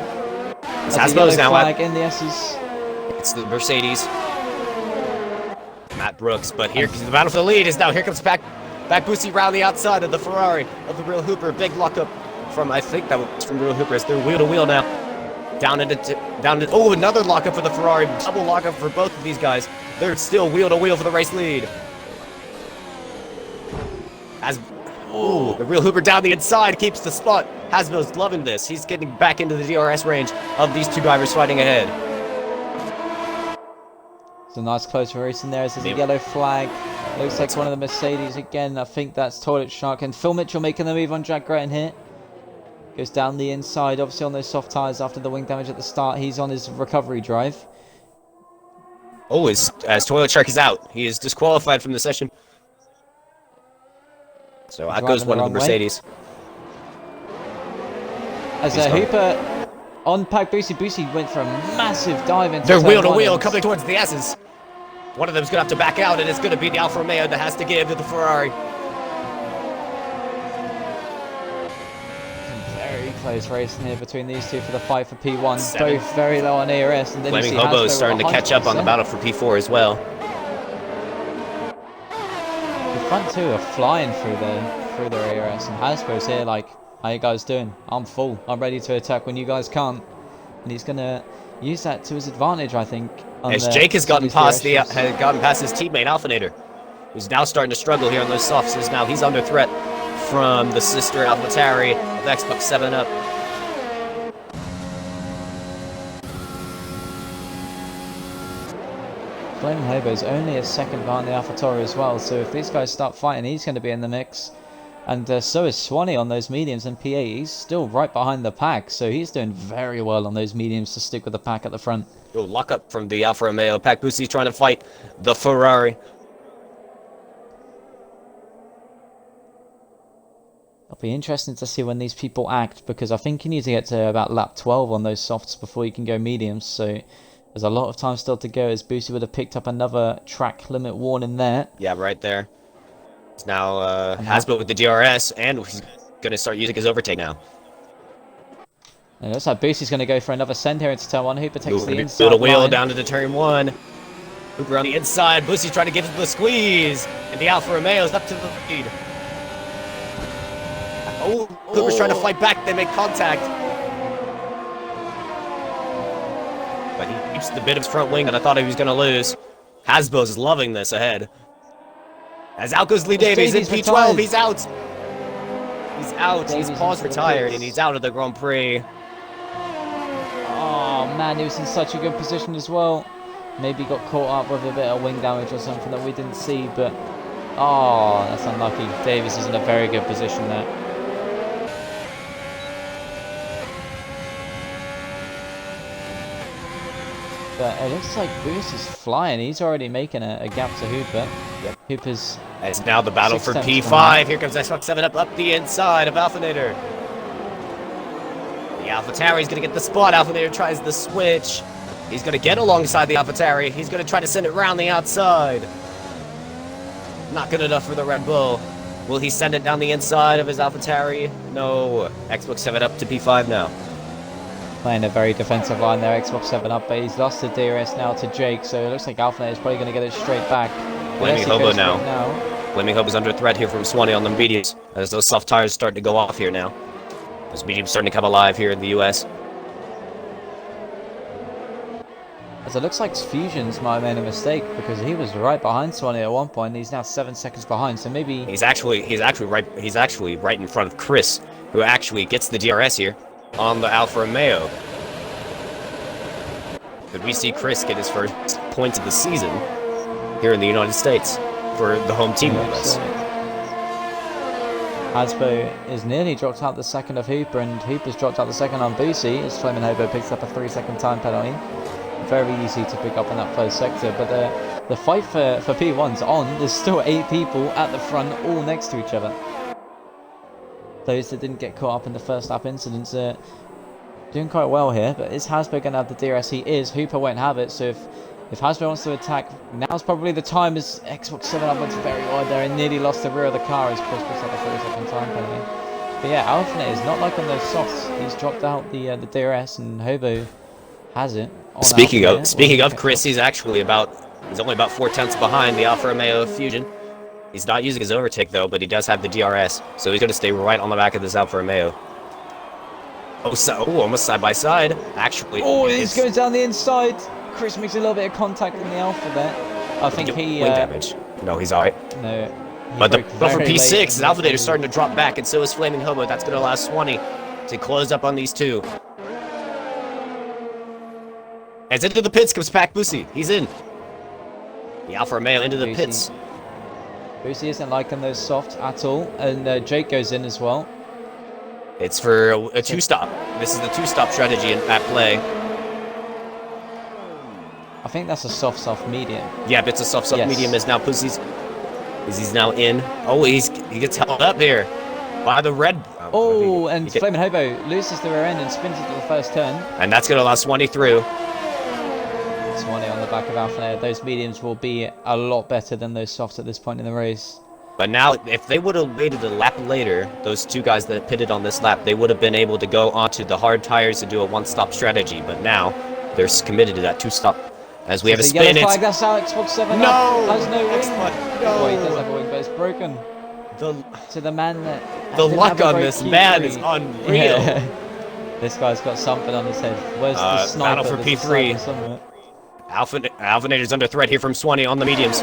Asmo's now flag in the S's. It's the Mercedes. Matt Brooks, but here the battle for the lead is now. Here comes Pakbusi round the outside of the Ferrari of the real Hooper. Big lockup from, I think that was from real Hooper. As they're wheel to wheel now. Down to oh, another lockup for the Ferrari. Double lockup for both of these guys. They're still wheel to wheel for the race lead. The real Hooper down the inside keeps the spot. Hasmo's loving this. He's getting back into the DRS range of these two drivers fighting ahead. It's a nice close race in there. There's a yellow flag. Looks like one of the Mercedes again. I think that's Toilet Shark. And Phil Mitchell making the move on Jack Gretton here. Goes down the inside, obviously on those soft tyres after the wing damage at the start. He's on his recovery drive. Oh, as Toilet Shark is out. He is disqualified from the session. So out goes one of the Mercedes. As Hooper on Pakbusi, Boosie went for a massive dive into they're wheel to wheel coming towards the S's. One of them's going to have to back out, and it's going to be the Alfa Romeo that has to give to the Ferrari. Very close racing here between these two for the fight for P1. Both very low on ERS. And then Flaming Hobo is starting to catch up on the battle for P4 as well. The front two are flying through their ERS, and Hasbro's here like, how you guys doing? I'm full. I'm ready to attack when you guys can't. And he's gonna use that to his advantage, I think. As Jake has gotten past his teammate Alphinator, who's now starting to struggle here on those softs. As now he's under threat from the sister AlphaTauri of Xbox 7 Up. Flaming Hobo's only a second behind the AlphaTauri as well, so if these guys start fighting, he's going to be in the mix. And so is Swanee on those mediums and P8. He's still right behind the pack, so he's doing very well on those mediums to stick with the pack at the front. Oh, lock up from the Alfa Romeo. Pakbusi's trying to fight the Ferrari. It'll be interesting to see when these people act, because I think you need to get to about lap 12 on those softs before you can go mediums, so There's a lot of time still to go, as Boosie would have picked up another track limit warning there. Yeah, right there. It's now Hasbro with the DRS, and he's going to start using his overtake now. And it looks like Boosie's going to go for another send here into turn 1. Hooper takes the inside Build a wheel line. down into turn 1. Hooper on the inside. Boosie's trying to get into the squeeze. And the Alfa Romeo's up to the lead. Oh, Hooper's trying to fight back. They make contact. But he keeps the bit of his front wing, and I thought he was going to lose. Hasbro's loving this ahead. As out goes Lee Davies in P12. Retired. He's out. He's out. Davies He's paused into the retired, pits. and he's out of the Grand Prix. Oh man, he was in such a good position as well. Maybe got caught up with a bit of wing damage or something that we didn't see, but oh, that's unlucky. Davies is in a very good position there. But it looks like Boost is flying. He's already making a gap to Hooper. Yep. Hooper's... It's now the battle 6 for tenths P5. behind. Here comes Xbox 7 up the inside of Alphanator. The AlphaTauri's going to get the spot. Alphanator tries the switch. He's going to get alongside the AlphaTauri. He's going to try to send it around the outside. Not good enough for the Red Bull. Will he send it down the inside of his AlphaTauri? No. Xbox 7 up to P5 now. Playing a very defensive line there, Xbox 7 up, but he's lost the DRS now to Jake, so it looks like Alpha is probably going to get it straight back. Flaming Hobo now. now. Flaming Hobo's under threat here from Swanee on the mediums, as those soft tires start to go off here now. Those mediums starting to come alive here in the US. As it looks like Fusions might have made a mistake, because he was right behind Swanee at one point, and he's now 7 seconds behind, so maybe... He's actually right in front of Chris, who actually gets the DRS here on the Alfa Romeo. Could we see Chris get his first points of the season here in the United States for the home team with us? Hasbro is nearly dropped out the second of Hooper, and Hooper's dropped out the second on Boosie, as Flaming Hobo picks up a 3-second time penalty. Very easy to pick up in that first sector, but the fight for P1's on. There's still 8 people at the front, all next to each other. Those that didn't get caught up in the first lap incidents are doing quite well here, but is Hasbro going to have the DRS? He is. Hooper won't have it, so if Hasbro wants to attack, now's probably the time, as Xbox 7 up went very wide there and nearly lost the rear of the car as Chris picks up a 30-second time penalty. But yeah, Alphanet is not like on those softs. He's dropped out the DRS, and Hobo has it. Speaking of Chris, he's only about 4 tenths behind the Alfa Romeo Fusion. He's not using his overtake though, but he does have the DRS, so he's going to stay right on the back of this Alfa Romeo. Almost side by side. Actually, he's going down the inside. Chris makes a little bit of contact in the Alpha there. I think he wing damage. No, he's alright. No. But for P6, his Alphanator's starting to drop back, and so is Flaming Hobo. That's going to allow Swanee to close up on these two. As into the pits comes Pac Boosie. He's in. The Alfa Romeo into the pits. Boosie isn't liking those softs at all, and Jake goes in as well. It's for a two-stop. This is the two-stop strategy at play. I think that's a soft medium. Yeah, it's a soft medium as now Boosie's. He's now in. Oh, he gets held up here by the red. And Flaming Hobo loses the rear end and spins into the first turn. And that's going to allow Swanee through. Swanee on the back of Alpha. Those mediums will be a lot better than those softs at this point in the race. But now, if they would have waited a lap later, those two guys that pitted on this lap, they would have been able to go onto the hard tires to do a one-stop strategy. But now, they're committed to that two-stop. As we have a spin, yellow flag, that's out. Xbox 7 no! Has no wing. No! Oh, he does have a wing, but it's broken. To the man that... The luck on this man is unreal. Yeah. This guy's got something on his head. Where's the sniper? Battle for P3. Alphanator's under threat here from Swanee on the mediums.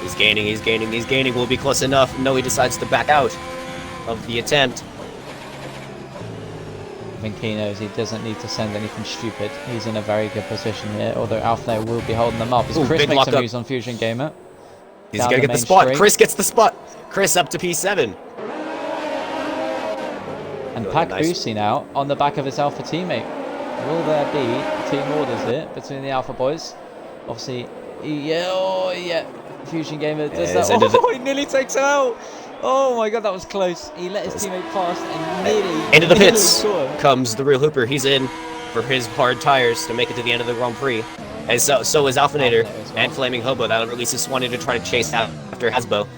He's gaining. Will be close enough. No, he decides to back out of the attempt. I think he knows he doesn't need to send anything stupid. He's in a very good position here, although Alpha will be holding them up. As Chris makes some moves on Fusion Gamer. He's going to get the spot. Straight. Chris gets the spot. Chris up to P7. And Pac Boosie now on the back of his Alpha teammate. Will there be team orders here between the Alpha boys? Obviously, yeah. Fusion Gamer does that. He nearly takes him out. Oh my god, that was close. He let his teammate pass and nearly into the pits comes the real Hooper. He's in. for his hard tires to make it to the end of the Grand Prix. And so is Alphinator and Flaming Hobo. That'll release Swanee to try to chase after Hasbo.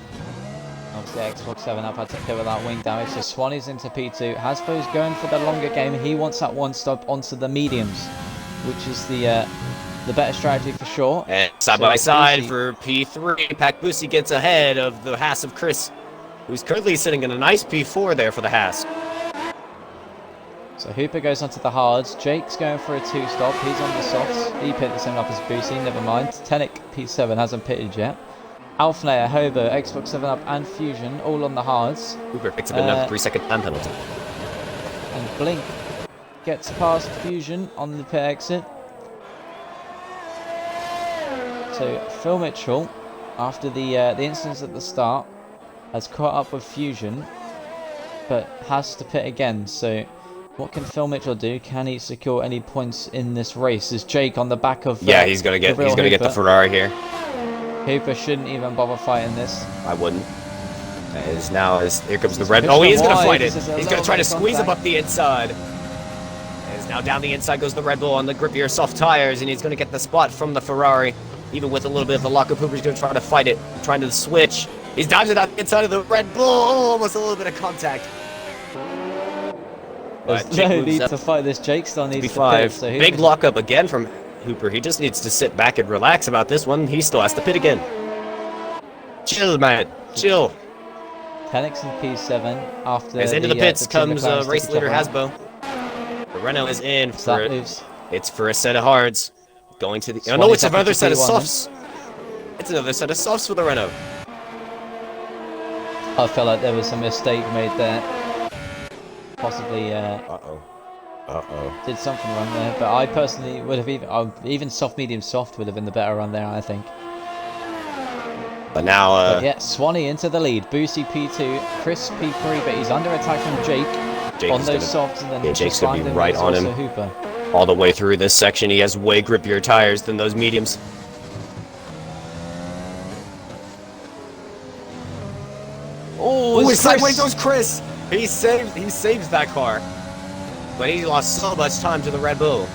Obviously, Xbox 7 Up had to pit without wing damage, so Swanee's into P2. Hasbo's going for the longer game. He wants that one stop onto the mediums, which is the better strategy for sure. And side by side for P3, Pac Boosie gets ahead of the Haas of Chris, who's currently sitting in a nice P4 there for the Haas. So Hooper goes onto the hards. Jake's going for a 2-stop. He's on the softs. He pit the same up as Boosie, never mind. Tenek P7 hasn't pitted yet. Alphinator, Hobo, Xbox 7 Up and Fusion all on the hards. Hooper picks up another 3-second time penalty. And Blink gets past Fusion on the pit exit. So Phil Mitchell, after the incidents at the start, has caught up with Fusion, but has to pit again. So what can Phil Mitchell do? Can he secure any points in this race? Is Jake on the back of? Yeah, he's gonna get the Ferrari here. Hooper shouldn't even bother fighting this. I wouldn't. Here comes the red. Oh, he is gonna fight it. He's gonna try to squeeze him up the inside. As now down the inside goes the Red Bull on the grippier soft tires, and he's gonna get the spot from the Ferrari. Even with a little bit of a lockup, Hooper's gonna try to fight it, trying to switch. He's dives it out the inside of the Red Bull. Oh, almost a little bit of contact. There's no need to fight this. Jake still needs to pit. So big lockup again from Hooper. He just needs to sit back and relax about this one. He still has to pit again. Chill, man. Chill. Tenix and P7 after as into the pits comes race leader Hasbo. The Renault is in for it. It's for a set of hards. Going to the... Oh, no, it's another set of softs. It's another set of softs for the Renault. I felt like there was a mistake made there. Possibly, did something wrong there, but I personally would have even soft, medium, soft would have been the better run there, I think. But now, but yeah, Swanee into the lead. Boosie P2, Chris P3, but he's under attack from Jake on those softs, and then yeah, Jake's gonna be right on him. Hooper. All the way through this section, he has way grippier tires than those mediums. Oh, sideways goes Chris! He saves that car. But he lost so much time to the Red Bull.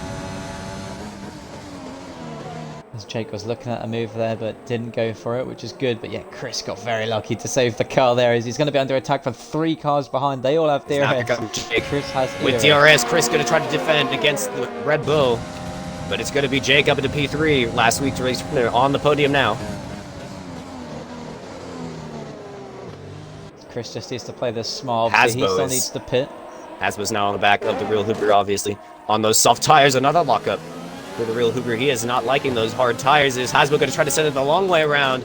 As Jake was looking at a move there, but didn't go for it, which is good. But yeah, Chris got very lucky to save the car there, as he's going to be under attack from 3 cars behind. They all have DRS. Chris has with DRS, Chris going to try to defend against the Red Bull. But it's going to be Jake up into P3, last week's race winner, on the podium now. Chris just needs to play this small. He still needs to pit. Hasbo's now on the back of the real Hooper, obviously. On those soft tires, another lockup for the real Hooper. He is not liking those hard tires. Is Hasbo going to try to send it the long way around?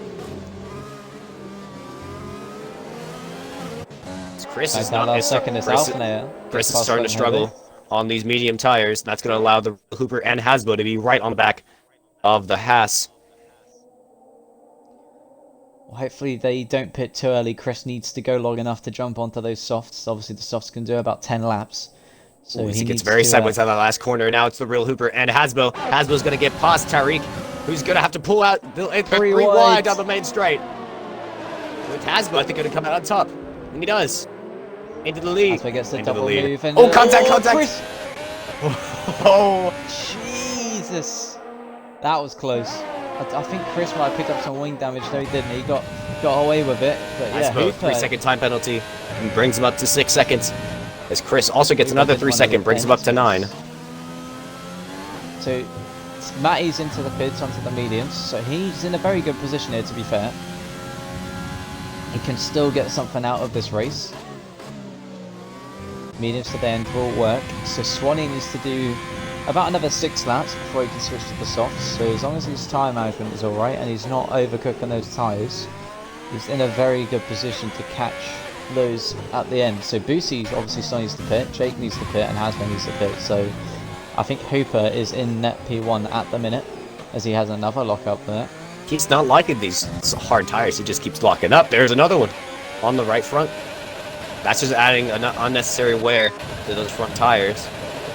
Chris is not. Chris is starting to struggle on these medium tires. That's going to allow the Hooper and Hasbo to be right on the back of the Haas. Well, hopefully they don't pit too early. Chris needs to go long enough to jump onto those softs. Obviously the softs can do about 10 laps. So he gets very sideways out of the last corner. Now it's the real Hooper and Hasbo. Hasbo's going to get past Tariq, who's going to have to pull out three wide down the main straight. With Hasbo, I think, going to come out on top. And he does. Into the lead. Hasbo gets the double move. And oh, contact! Chris. Oh, Jesus. That was close. I think Chris might have picked up some wing damage. No, he didn't. He got away with it. But yeah, Hasbo, 3-second time penalty and brings him up to 6 seconds. As Chris also gets another 3-second, brings him up to 9. So Matty's into the pits, onto the mediums. So he's in a very good position here, to be fair. He can still get something out of this race. Mediums to the end will work. So Swanee needs to do about another 6 laps before he can switch to the softs. So as long as his tyre management is alright and he's not overcooking those tyres, he's in a very good position to catch those at the end. So Boosie obviously still needs to pit, Jake needs to pit, and Hasman needs to pit. So I think Hooper is in net P1 at the minute, as he has another lockup there. He's not liking these hard tires, he just keeps locking up. There's another one on the right front. That's just adding an unnecessary wear to those front tires.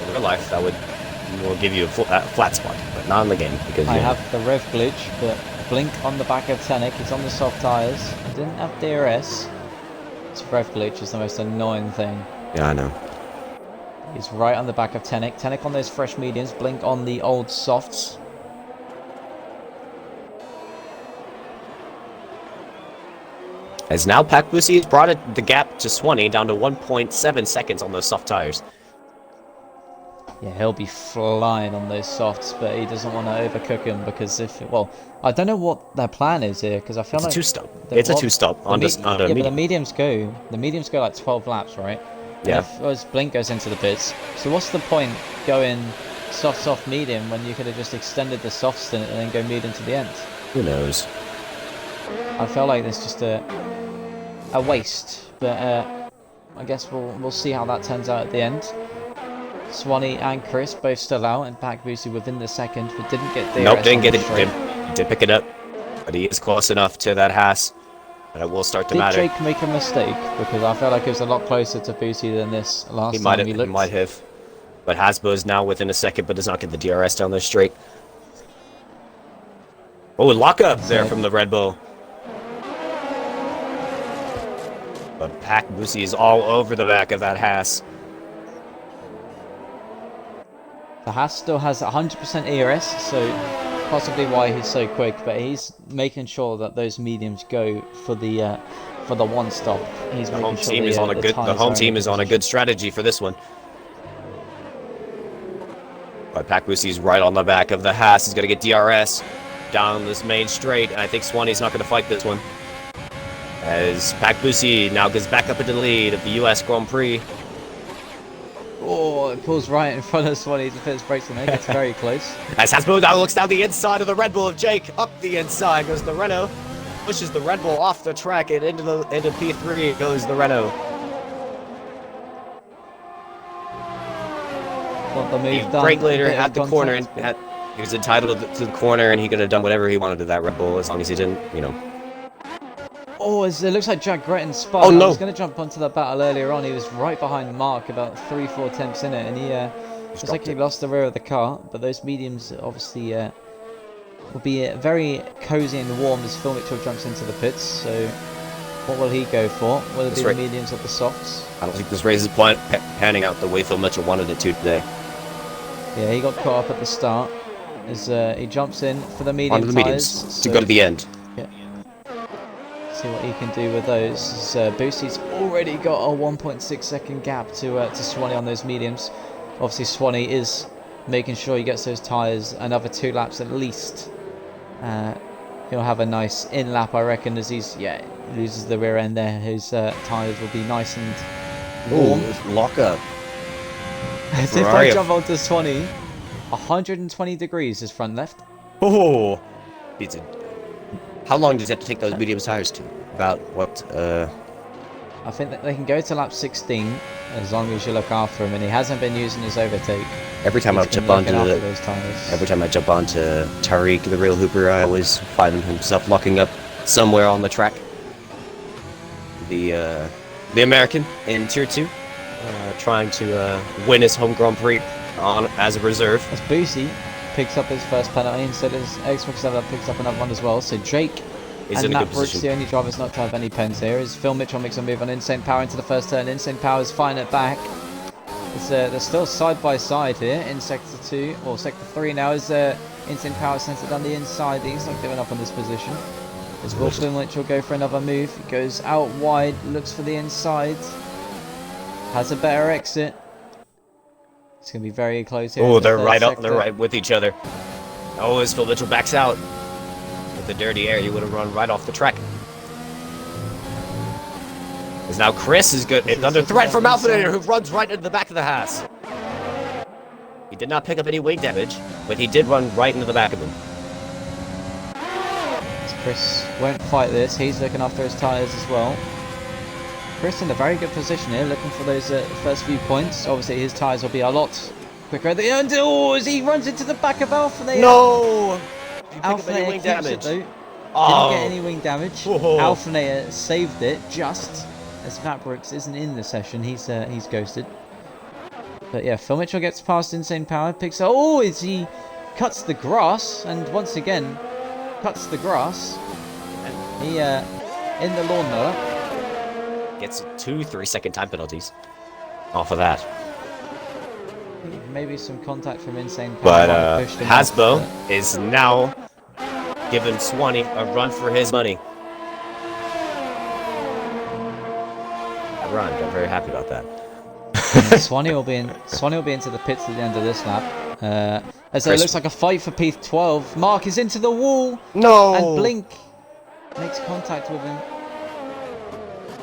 In real life, that will give you a flat spot, but not in the game. Because I have the rev glitch, but Blink on the back of Tenek, he's on the soft tires. He didn't have DRS. This rev glitch is the most annoying thing. Yeah, I know. He's right on the back of Tenek. Tenek on those fresh mediums. Blink on the old softs. As now Pakbusi has brought the gap to Swanee down to 1.7 seconds on those soft tires. Yeah, he'll be flying on those softs, but he doesn't want to overcook him because well, I don't know what their plan is here because I feel It's like a two-stop. It's a two-stop on the but the medium. mediums go like 12 laps, right? Yeah. And if Blink goes into the pits, so what's the point going soft, medium when you could have just extended the soft stint and then go medium to the end? Who knows? I feel like there's just a waste, but I guess we'll see how that turns out at the end. Swanee and Chris both still out, and Pakbusi within the second, but didn't get DRS. Nope, didn't get it. Did pick it up, but he is close enough to that Haas. But it will start to matter. Did Jake make a mistake? Because I felt like it was a lot closer to Busi than this last He time he looked. He might have. But Hasbo is now within a second, but does not get the DRS down the straight. Oh, lock up there from the Red Bull. But Pakbusi is all over the back of that Haas. The Haas still has 100% ERS, so possibly why he's so quick, but he's making sure that those mediums go for the one stop. He's The making home sure team is on a good. The home team is on a good strategy for this one. But Pakbusi's right on the back of the Haas. He's going to get DRS down this main straight, and I think Swanee's not going to fight this one. As Pakbusi now gets back up into the lead of the U.S. Grand Prix. Oh, it pulls right in front of Swanee to fit his brakes and it gets very close. As Hasbo now looks down the inside of the Red Bull of Jake. Up the inside goes the Renault. Pushes the Red Bull off the track and into P3 goes the Renault. Got the move done. Brake later at the corner. And he was entitled to the corner and he could have done whatever he wanted to that Red Bull as long as he didn't, you know. Oh, it looks like Jack Gretton spun. Oh, no. I was going to jump onto that battle earlier on. He was right behind Mark, about 3-4 tenths in it, and he looks like he lost the rear of the car. But those mediums obviously will be very cozy and warm as Phil Mitchell jumps into the pits. So, what will he go for? Will it be the mediums or the softs? I don't think this race is panning out the way Phil Mitchell wanted it to today. Yeah, he got caught up at the start as he jumps in for the medium Onto the tyres. mediums to go to the end. See what he can do with those. Boosie's already got a 1.6 second gap to Swanee on those mediums. Obviously Swanee is making sure he gets those tyres another 2 laps at least. He'll have a nice in lap, I reckon, as he's loses the rear end there. His tyres will be nice and warm. Ooh, lock up. As if I jump onto Swanee, 120 degrees his front left. Oh, beats it. How long does it have to take those medium tires to? About what? I think that they can go to lap 16 as long as you look after him, and he hasn't been using his overtake. Every time I jump onto Tariq, the real Hooper, I always find himself locking up somewhere on the track. The American in Tier 2, trying to win his home Grand Prix as a reserve. As Boosie picks up his first penalty, and so does Xbox 7 picks up another one as well. So Jake and Matt Brooks, the only drivers not to have any pens here, as Phil Mitchell makes a move on Insane Power into the first turn. Insane Power is fine at back. They're still side by side here in Sector 2, or Sector 3 now, as Insane Power sends it down the inside. He's not giving up on this position. As will Phil Mitchell go for another move. He goes out wide, looks for the inside. Has a better exit. It's going to be very close here. Oh, they're right up. They're right with each other. Oh, as Phil Mitchell backs out. With the dirty air, he would have run right off the track. As now Chris is good. It's under threat from Alpinator, who runs right into the back of the Haas. He did not pick up any wing damage, but he did run right into the back of him. Chris won't fight this. He's looking after his tyres as well. Chris in a very good position here, looking for those first few points. Obviously, his tyres will be a lot quicker at the end. Oh, as he runs into the back of Alpinator. No! Alpinator keeps it, though. Oh. Didn't get any wing damage. Whoa. Alpinator saved it, just as Matt Brooks isn't in the session. He's ghosted. But yeah, Phil Mitchell gets past Insane Power, picks up. Oh, as he cuts the grass, and once again, cuts the grass. He, in the lawnmower. Gets 2 3-second time penalties off of that. maybe some contact from Insane Power. But might have pushed him Hasbo off, is now giving Swanee a run for his money. Run, got very happy about that. Swanee will be into the pits at the end of this lap. As it looks like a fight for P12. Mark is into the wall. No. And Blink makes contact with him.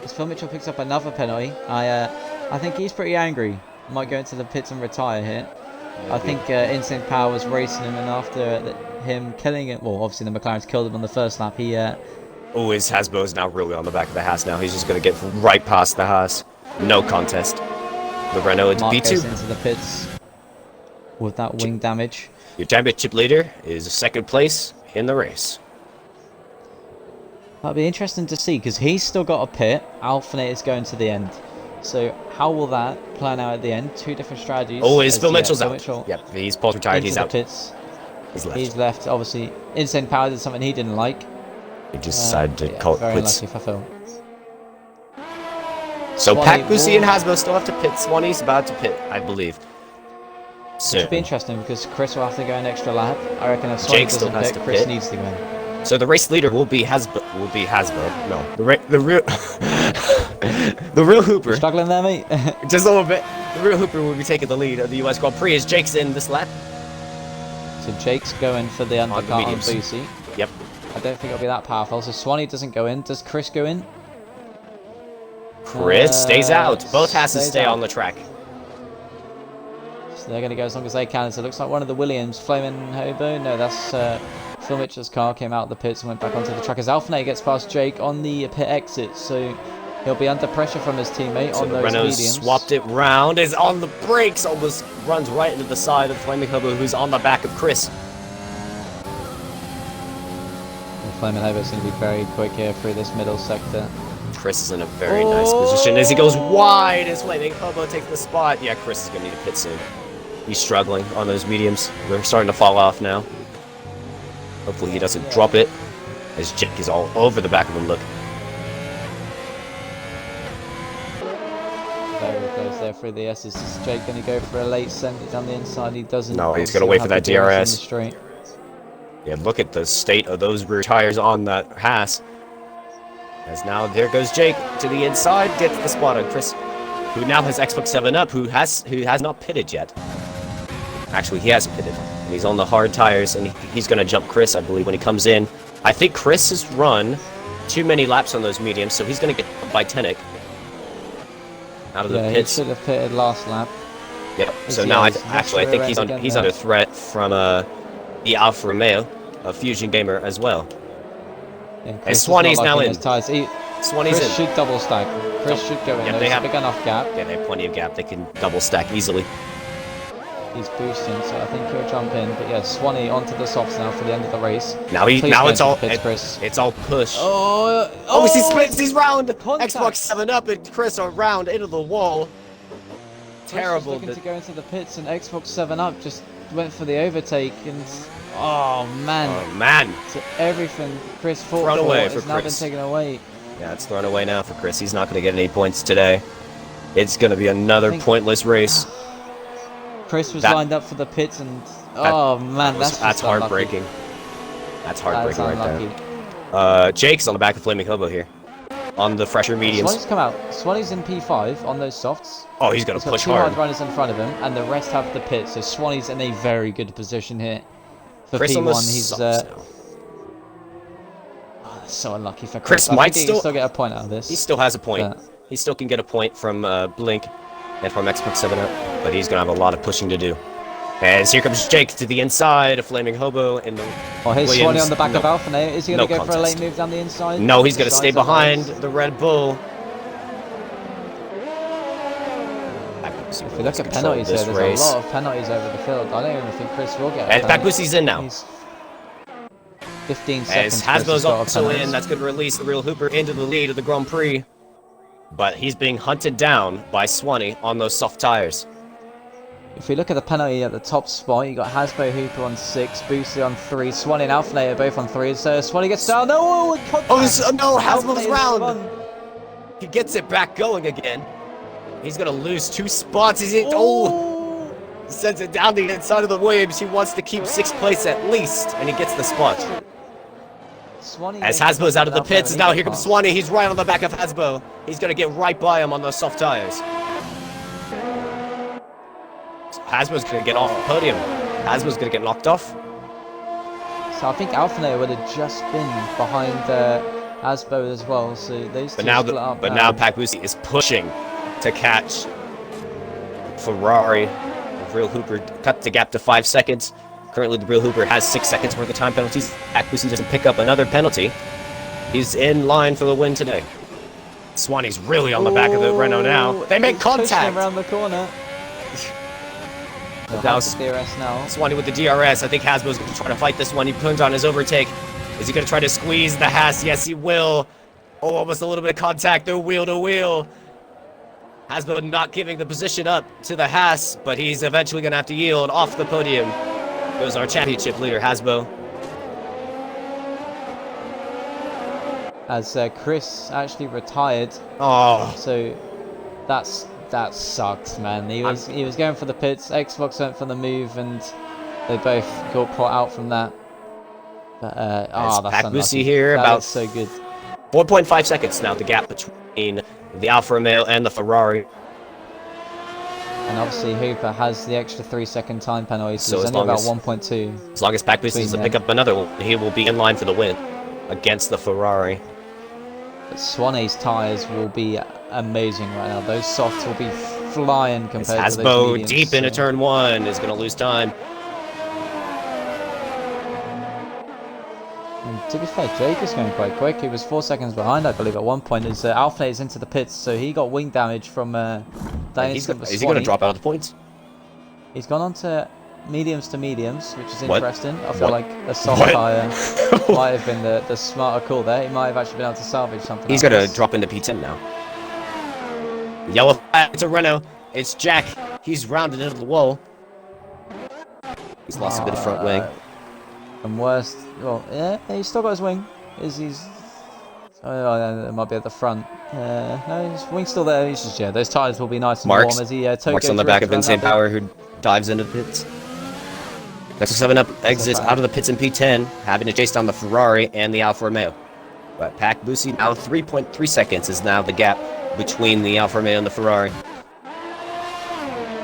As Phil Mitchell picks up another penalty, I think he's pretty angry. Might go into the pits and retire here. I think Insane Power was racing him, and after him killing it, well, obviously the McLaren's killed him on the first lap. He Oh, his Hasbo is now really on the back of the Haas now. He's just going to get right past the Haas. No contest. The Renault into Mark B2. goes into the pits with that wing damage. Your championship leader is second place in the race. That'll be interesting to see, because he's still got a pit. Alphanate is going to the end. So how will that plan out at the end? Two different strategies. Oh, is Phil Mitchell's Phil out? Mitchell Yep, he's post-retired. He's out. Pits. He's left. He's left. Obviously, Insane Power did something he didn't like. He just decided to call it very quits. unlucky for Phil. So Swanee Pac Bussy and will- Hasbo still have to pit. Swanee's about to pit, I believe. So It'll be interesting, because Chris will have to go an extra lap. I reckon if Swanee Jake still doesn't has pit, to Chris pit. needs to go in. So the race leader will be Hasbo. No, the real the real Hooper. Struggling there, mate? Just a little bit. The real Hooper will be taking the lead of the US Grand Prix as Jake's in this lap. So Jake's going for the undercut on mediums. Boosie. Yep. I don't think it'll be that powerful. So Swanee doesn't go in. Does Chris go in? Chris stays out. Both Hasses stays stay out. on the track. So they're going to go as long as they can. So it looks like one of the Williams, Flaming Hobo. No, that's Phil Mitchell's car came out of the pits and went back onto the track as Alphanate gets past Jake on the pit exit. So he'll be under pressure from his teammate So on the those Renault mediums. swapped it round, is on the brakes, almost runs right into the side of Flaming Hobo, who's on the back of Chris. And Flaming Hobo's going to be very quick here through this middle sector. Chris is in a very nice position as he goes wide as Flaming Hobo takes the spot. Yeah, Chris is going to need a pit soon. He's struggling on those mediums. They're starting to fall off now. Hopefully he doesn't drop it as Jake is all over the back of him. Look. Very close there through the S's. Is Jake going to go for a late send it down the inside? He doesn't. No, he's Obviously gonna wait he'll for have that to do this in DRS. the straight. Yeah, look at the state of those rear tires on that Haas. As now there goes Jake to the inside, gets the spot on Chris, who now has Xbox 7 up, who has not pitted yet. Actually, he hasn't pitted. And he's on the hard tires, and he's going to jump Chris, I believe, when he comes in. I think Chris has run too many laps on those mediums, so he's going to get by Tenek out of the Yeah, he pits. should have pitted last lap. Yep. So he now I has think he's again he's there. under threat from the Alfa Romeo, a Fusion Gamer as well. Yeah, Chris is Swanee's not now liking in. his tires. Swanee's Chris in. should double stack. Chris should go in. Yeah, There's they a have- big enough gap. Yeah, they have plenty of gap. They can double stack easily. He's boosting, so I think he'll jump in. But yeah, Swanee onto the softs now for the end of the race. Now Please go it's into all the pits, Chris. it's all push. Oh, he splits. He's round. Contact. Xbox 7 up and Chris are round into the wall. Terrible. Chris was looking to go into the pits, and Xbox 7 up just went for the overtake, and oh man, Oh man. so everything Chris fought Thrown for away has for now Chris. been taken away. Yeah, it's thrown away now for Chris. He's not going to get any points today. It's going to be another I think- pointless race. Chris was That- lined up for the pits, and oh man, that's just unlucky. heartbreaking. That's That's heartbreaking right unlucky. there. Jake's on the back of Flaming Hobo here, on the fresher mediums. Swanee's come out. Swanee's in P5 on those softs. Oh, he's going He's to got push two hard. hard runners in front of him, and the rest have the pit. So Swanee's in a very good position here for Chris P1. on the He's softs now. so unlucky for Chris Chris. I might think he can still- still get a point out of this. He still has a point. Yeah. He still can get a point from Blink and from Xbox 7 up, but he's going to have a lot of pushing to do. As here comes Jake to the inside, a Flaming Hobo in the Oh, here's Williams. Swanee on the back No. of Alpha now. Is he going to No go for a late contest. move down the inside? No, he's going to Decides stay behind otherwise. the Red Bull. If we look at penalties here, there's a lot of penalties over the field. I don't even think Chris will get a And penalty. Bakusi's in now. He's 15 seconds. As Chris has Hasbo's got a also penalty. in, that's going to release the real Hooper into the lead of the Grand Prix. But he's being hunted down by Swanee on those soft tires. If we look at the penalty at the top spot, you got Hasbo Hooper on 6, Boosie on 3, Swanee and Alphanate are both on 3. So Swanee gets down. No, contact. Oh, no, Hasbo's Alphanate is round. won. He gets it back going again. He's going to lose 2 spots. He's in. Oh, Sends it down the inside of the Williams. He wants to keep 6th place at least, and he gets the spot. Swanee As Hasbo's out of the pits, now here comes Swanee. He's right on the back of Hasbo. He's going to get right by him on those soft tires. Hasbo's going to get off the podium. Hasbo's going to get knocked off. So I think Alpha would have just been behind Hasbo as well. So those two split up. But now Pakbusi is pushing to catch Ferrari. The Real Hooper cut the gap to 5 seconds. Currently, the Real Hooper has 6 seconds worth of time penalties. Pakbusi doesn't pick up another penalty. He's in line for the win today. Swanee's really on the back of the Renault now. They make contact around the corner. Now, DRS now. Swanee with the DRS. I think Hasbo's going to try to fight this one. He put on his overtake. Is he going to try to squeeze the Haas? Yes, he will. Oh, almost a little bit of contact. They're wheel to wheel. Hasbo not giving the position up to the Haas, but he's eventually going to have to yield off the podium. Goes our championship leader, Hasbo. As Chris actually retired. Oh. So that sucks, man. He was going for the pits. Xbox went for the move, and they both got caught out from that. But that's Pakbusi here. About so good. 4.5 seconds now. The gap between the Alfa Romeo and the Ferrari. And obviously Hooper has the extra 3-second time penalty, so it's as only about 1.2. As long as Pakbusi doesn't pick up another one, he will be in line for the win against the Ferrari. But Swanee's tyres will be amazing right now. Those softs will be flying compared to those Hasbo mediums, deep into turn 1 is going to lose time. And to be fair, Jake is going quite quick. He was 4 seconds behind, I believe, at one point. As Alpha is into the pits, so he got wing damage from that incident with Is he going to drop out of the points? He's gone on to mediums, which is interesting. I feel What? like a soft tyre might have been the smarter call there. He might have actually been able to salvage something. He's going to drop into P10 now. Yellow flag, it's a Renault. It's Jack. He's rounded into the wall. He's lost a bit of front wing. And worst, well, yeah, he's still got his wing. Oh, it might be at the front. No, his wing's still there. He's just, those tyres will be nice and warm as he Marks on the back of Insane Power, who dives into the pits. Next 7 up exits out of the pits in P10, having to chase down the Ferrari and the Alfa Romeo. But Pakbusi now 3.3 seconds is now the gap between the Alfa Romeo and the Ferrari.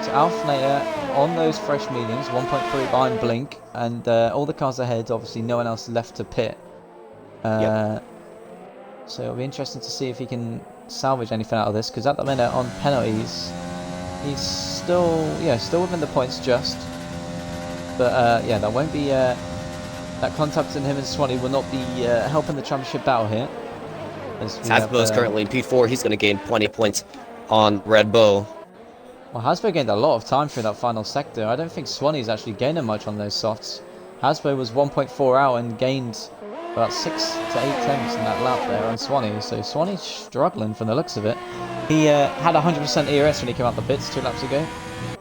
So Alfa on those fresh mediums, 1.3 behind Blink, and all the cars ahead, obviously no one else left to pit. So it'll be interesting to see if he can salvage anything out of this, because at the minute on penalties, he's still within the points just. But that won't be that contact in him and Swanee will not be helping the championship battle here. Hasbo is currently in P4. He's going to gain 20 points on Red Bull. Well, Hasbo gained a lot of time through that final sector. I don't think Swanee's actually gaining much on those softs. Hasbo was 1.4 out and gained about 6 to 8 tenths in that lap there on Swanee. So Swanee's struggling from the looks of it. He had 100% ERS when he came out the pits 2 laps ago.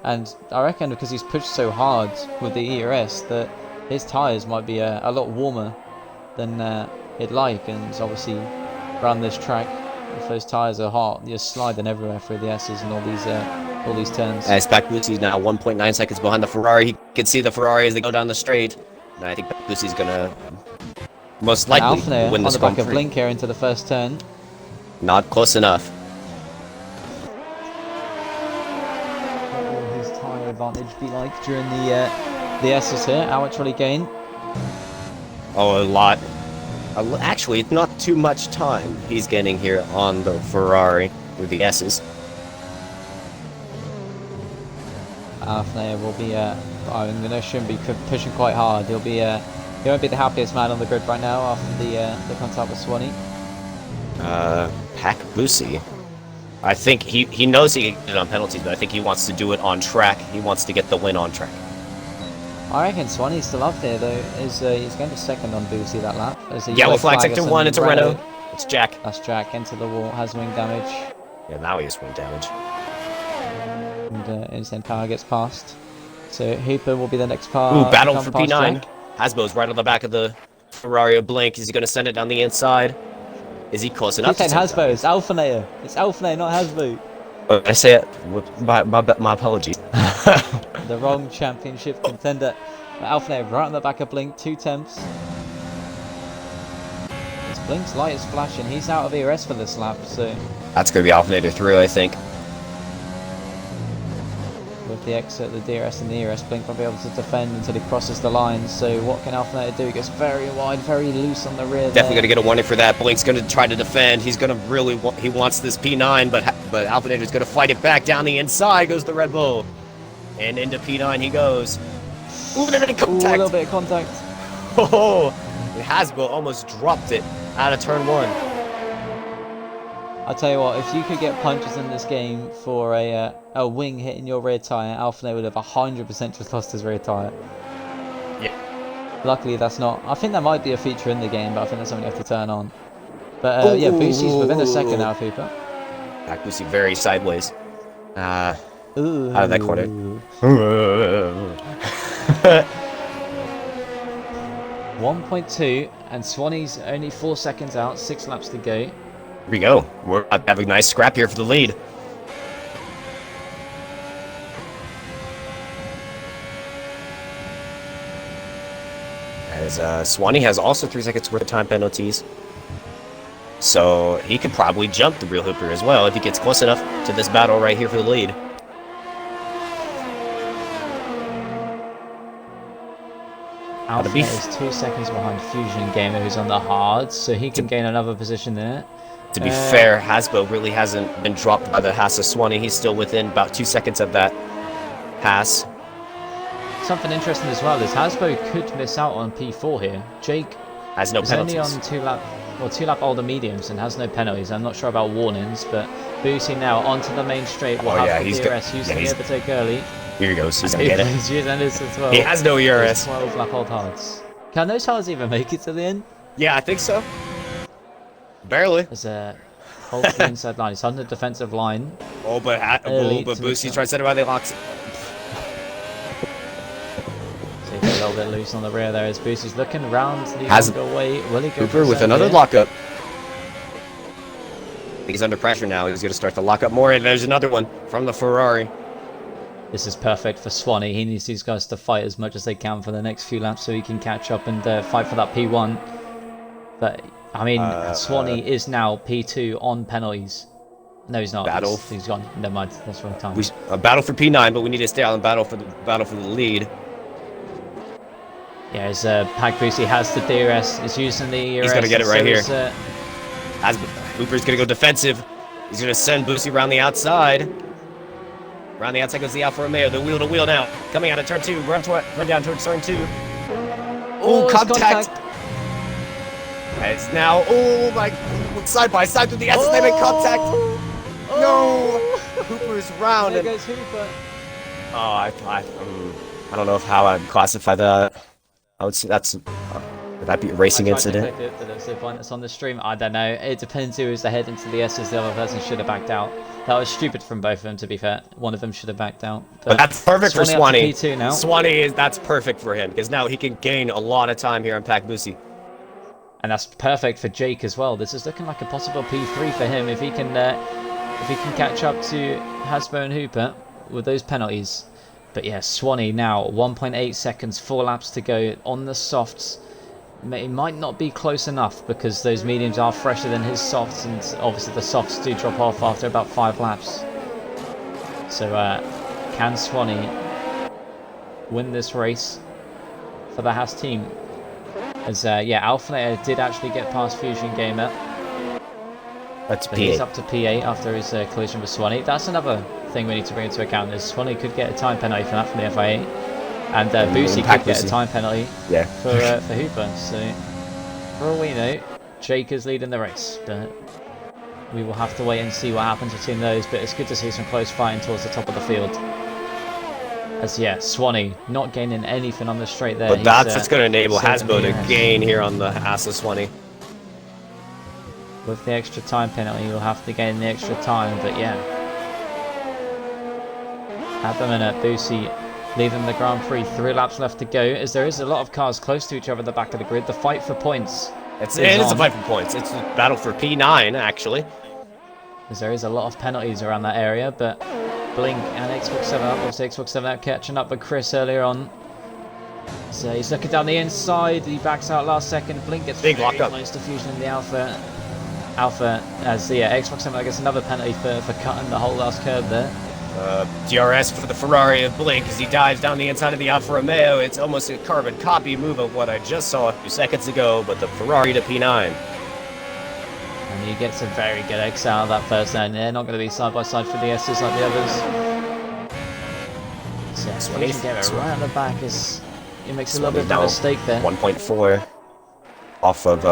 And I reckon because he's pushed so hard with the ERS that his tyres might be a lot warmer than he'd like. And obviously around this track, if those tyres are hot, you're sliding everywhere through the S's and all these turns. As Pakbusi's now 1.9 seconds behind the Ferrari. He can see the Ferrari as they go down the straight. And I think Pakbusi's going to most likely win this on the back Grand of Prix. Blink here into the first turn. Not close enough. What will his tyre advantage be like during the S's here? How much will he gain? Oh, a lot. Actually, it's not too much time he's getting here on the Ferrari with the S's. Alpha will be, I'm going to assume, be pushing quite hard. He won't be the happiest man on the grid right now after the contact with Swanee. Pakbusi. I think he knows he can get it on penalties, but I think he wants to do it on track. He wants to get the win on track. I reckon Swanee's still up there though. He's going to second on Boosie that lap. Yellow flag, sector 1, it's a Renault. It's Jack. That's Jack, into the wall, has wing damage. Yeah, now he has wing damage. And Insane Power gets past. So Hooper will be the next car. Ooh, battle for P9. Jack. Hasbo's right on the back of the Ferrari of Blink. Is he going to send it down the inside? Is he close enough? He's saying Hasbo. It's Alpha Neo. It's Alpha Neo, not Hasbo. I say it. My apologies. The wrong championship contender. Alpha right on the back of Blink, 2 temps. His Blink's light is flashing. He's out of ERS for this lap, so That's going to be Alpha through, I think. with the exit, the DRS and the ERS, Blink will be able to defend until he crosses the line. So what can Alpha do? He gets very wide, very loose on the rear. Definitely going to get a warning for that. Blink's going to try to defend. He's going to really he wants this P9, but Alpha is going to fight it back. Down the inside goes the Red Bull. And into P9 he goes. Ooh, they're in contact. Ooh, a little bit of contact. Oh, Hasbro almost dropped it out of turn 1. I'll tell you what, if you could get punches in this game for a wing hitting your rear tyre, Alpha would have 100% just lost his rear tyre. Yeah. Luckily that's not. I think that might be a feature in the game, but I think that's something you have to turn on. But yeah, Boosie's within a second now, Hooper. Back Boosie very sideways. Ooh. Out of that corner. 1.2, and Swanee's only 4 seconds out, 6 laps to go. Here we go. We're having a nice scrap here for the lead. As Swanee has also 3 seconds worth of time penalties. So he could probably jump the real Hooper as well if he gets close enough to this battle right here for the lead. Alpha is 2 seconds behind Fusion Gamer, who's on the hards, so he can gain another position there. To be fair, Hasbro really hasn't been dropped by the Haas of Swanee. He's still within about 2 seconds of that Haas. Something interesting as well is Hasbro could miss out on P4 here. Jake has no penalties. Only on 2 lap older mediums and has no penalties. I'm not sure about warnings, but Boosie now onto the main straight. Will have the DRS using the overtake early. Here he goes. He's gonna get it. He's using this as well. He has no ERS. 12 lap old hards. Can those hards even make it to the end? Yeah, I think so. Barely. There's a hold the inside line. He's on the defensive line. Oh, but Boosie's trying to set it around the locks. So he's a little bit loose on the rear there as Boosie's looking around. Has away. Will he go Cooper with another lockup. He's under pressure now. He's going to start to lock up more. And there's another one from the Ferrari. This is perfect for Swanee. He needs these guys to fight as much as they can for the next few laps so he can catch up and fight for that P1. But, I mean, Swanee is now P2 on penalties. No, he's not. Battle. He's gone. Never mind. That's wrong time. A battle for P9, but we need to stay out in battle for the lead. Yeah, as Pack Boosie has the DRS, is using the ERS. He's going to get it right here. Is, Hooper's going to go defensive. He's going to send Boosie around the outside. Around the outside goes the Alfa Romeo. They're wheel to wheel now. Coming out of turn 2. Run down towards turn 2. Oh, contact. It's now, my, side by side with the S. They make contact. No. Hooper's round. There goes Hooper. Oh, I don't know how I'd classify that. I would say that's... would that be a racing incident? It's on the stream. I don't know. It depends who is ahead into the S's. The other person should have backed out. That was stupid from both of them, to be fair. One of them should have backed out. But that's perfect for Swanee. P2 now. Swanee that's perfect for him because now he can gain a lot of time here on Pack Boosie. And that's perfect for Jake as well. This is looking like a possible P3 for him if he can catch up to Hasbro and Hooper with those penalties. But yeah, Swanee now 1.8 seconds, 4 laps to go on the softs. It might not be close enough because those mediums are fresher than his softs, and obviously the softs do drop off after about 5 laps. So can Swanee win this race for the Haas team? As yeah, Alpha did actually get past Fusion Gamer. That's P8. He's up to P8 after his collision with Swanee. That's another thing we need to bring into account. Is Swanee could get a time penalty for that from the FIA, and Boosie could get a time penalty for Hooper. So for all we know, Jake is leading the race, but we will have to wait and see what happens between those. But it's good to see some close fighting towards the top of the field. As yeah, Swanee not gaining anything on the straight there. But that's what's going to enable Hasbro to gain here on the Haas of Swanee. With the extra time penalty, you'll have to gain the extra time, but yeah. At the minute, Boosie leading the Grand Prix, 3 laps left to go, as there is a lot of cars close to each other at the back of the grid. The fight for points. It is a fight for points. It's a battle for P9, actually. As there is a lot of penalties around that area, but Blink and Xbox 7 up. Obviously Xbox 7 up catching up with Chris earlier on. So he's looking down the inside. He backs out last second. Blink gets big very lock up. close to Fusion in the Alpha. As the Xbox 7 gets another penalty for cutting the whole last curve there. DRS for the Ferrari of Blink as he dives down the inside of the Alfa Romeo. It's almost a carbon copy move of what I just saw a few seconds ago, but the Ferrari to P9. And he gets a very good X out of that first end. They're not going to be side by side for the S's like the others. So Fusion gets right on the back. He makes a little bit of a mistake there. 1.4 off of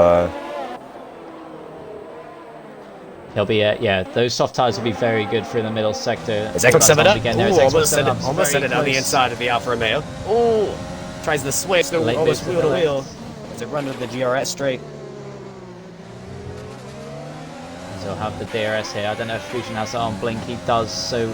He'll be, yeah, those soft tires will be very good through the middle sector. Is Xbox 7 up? Ooh, almost sent it on the close. inside of the Alfa Romeo. Oh, tries the switch, they're Late almost boost wheel to to the wheel. As it run to the DRS straight. So he'll have the DRS here. I don't know if Fusion has it on Blink. He does, so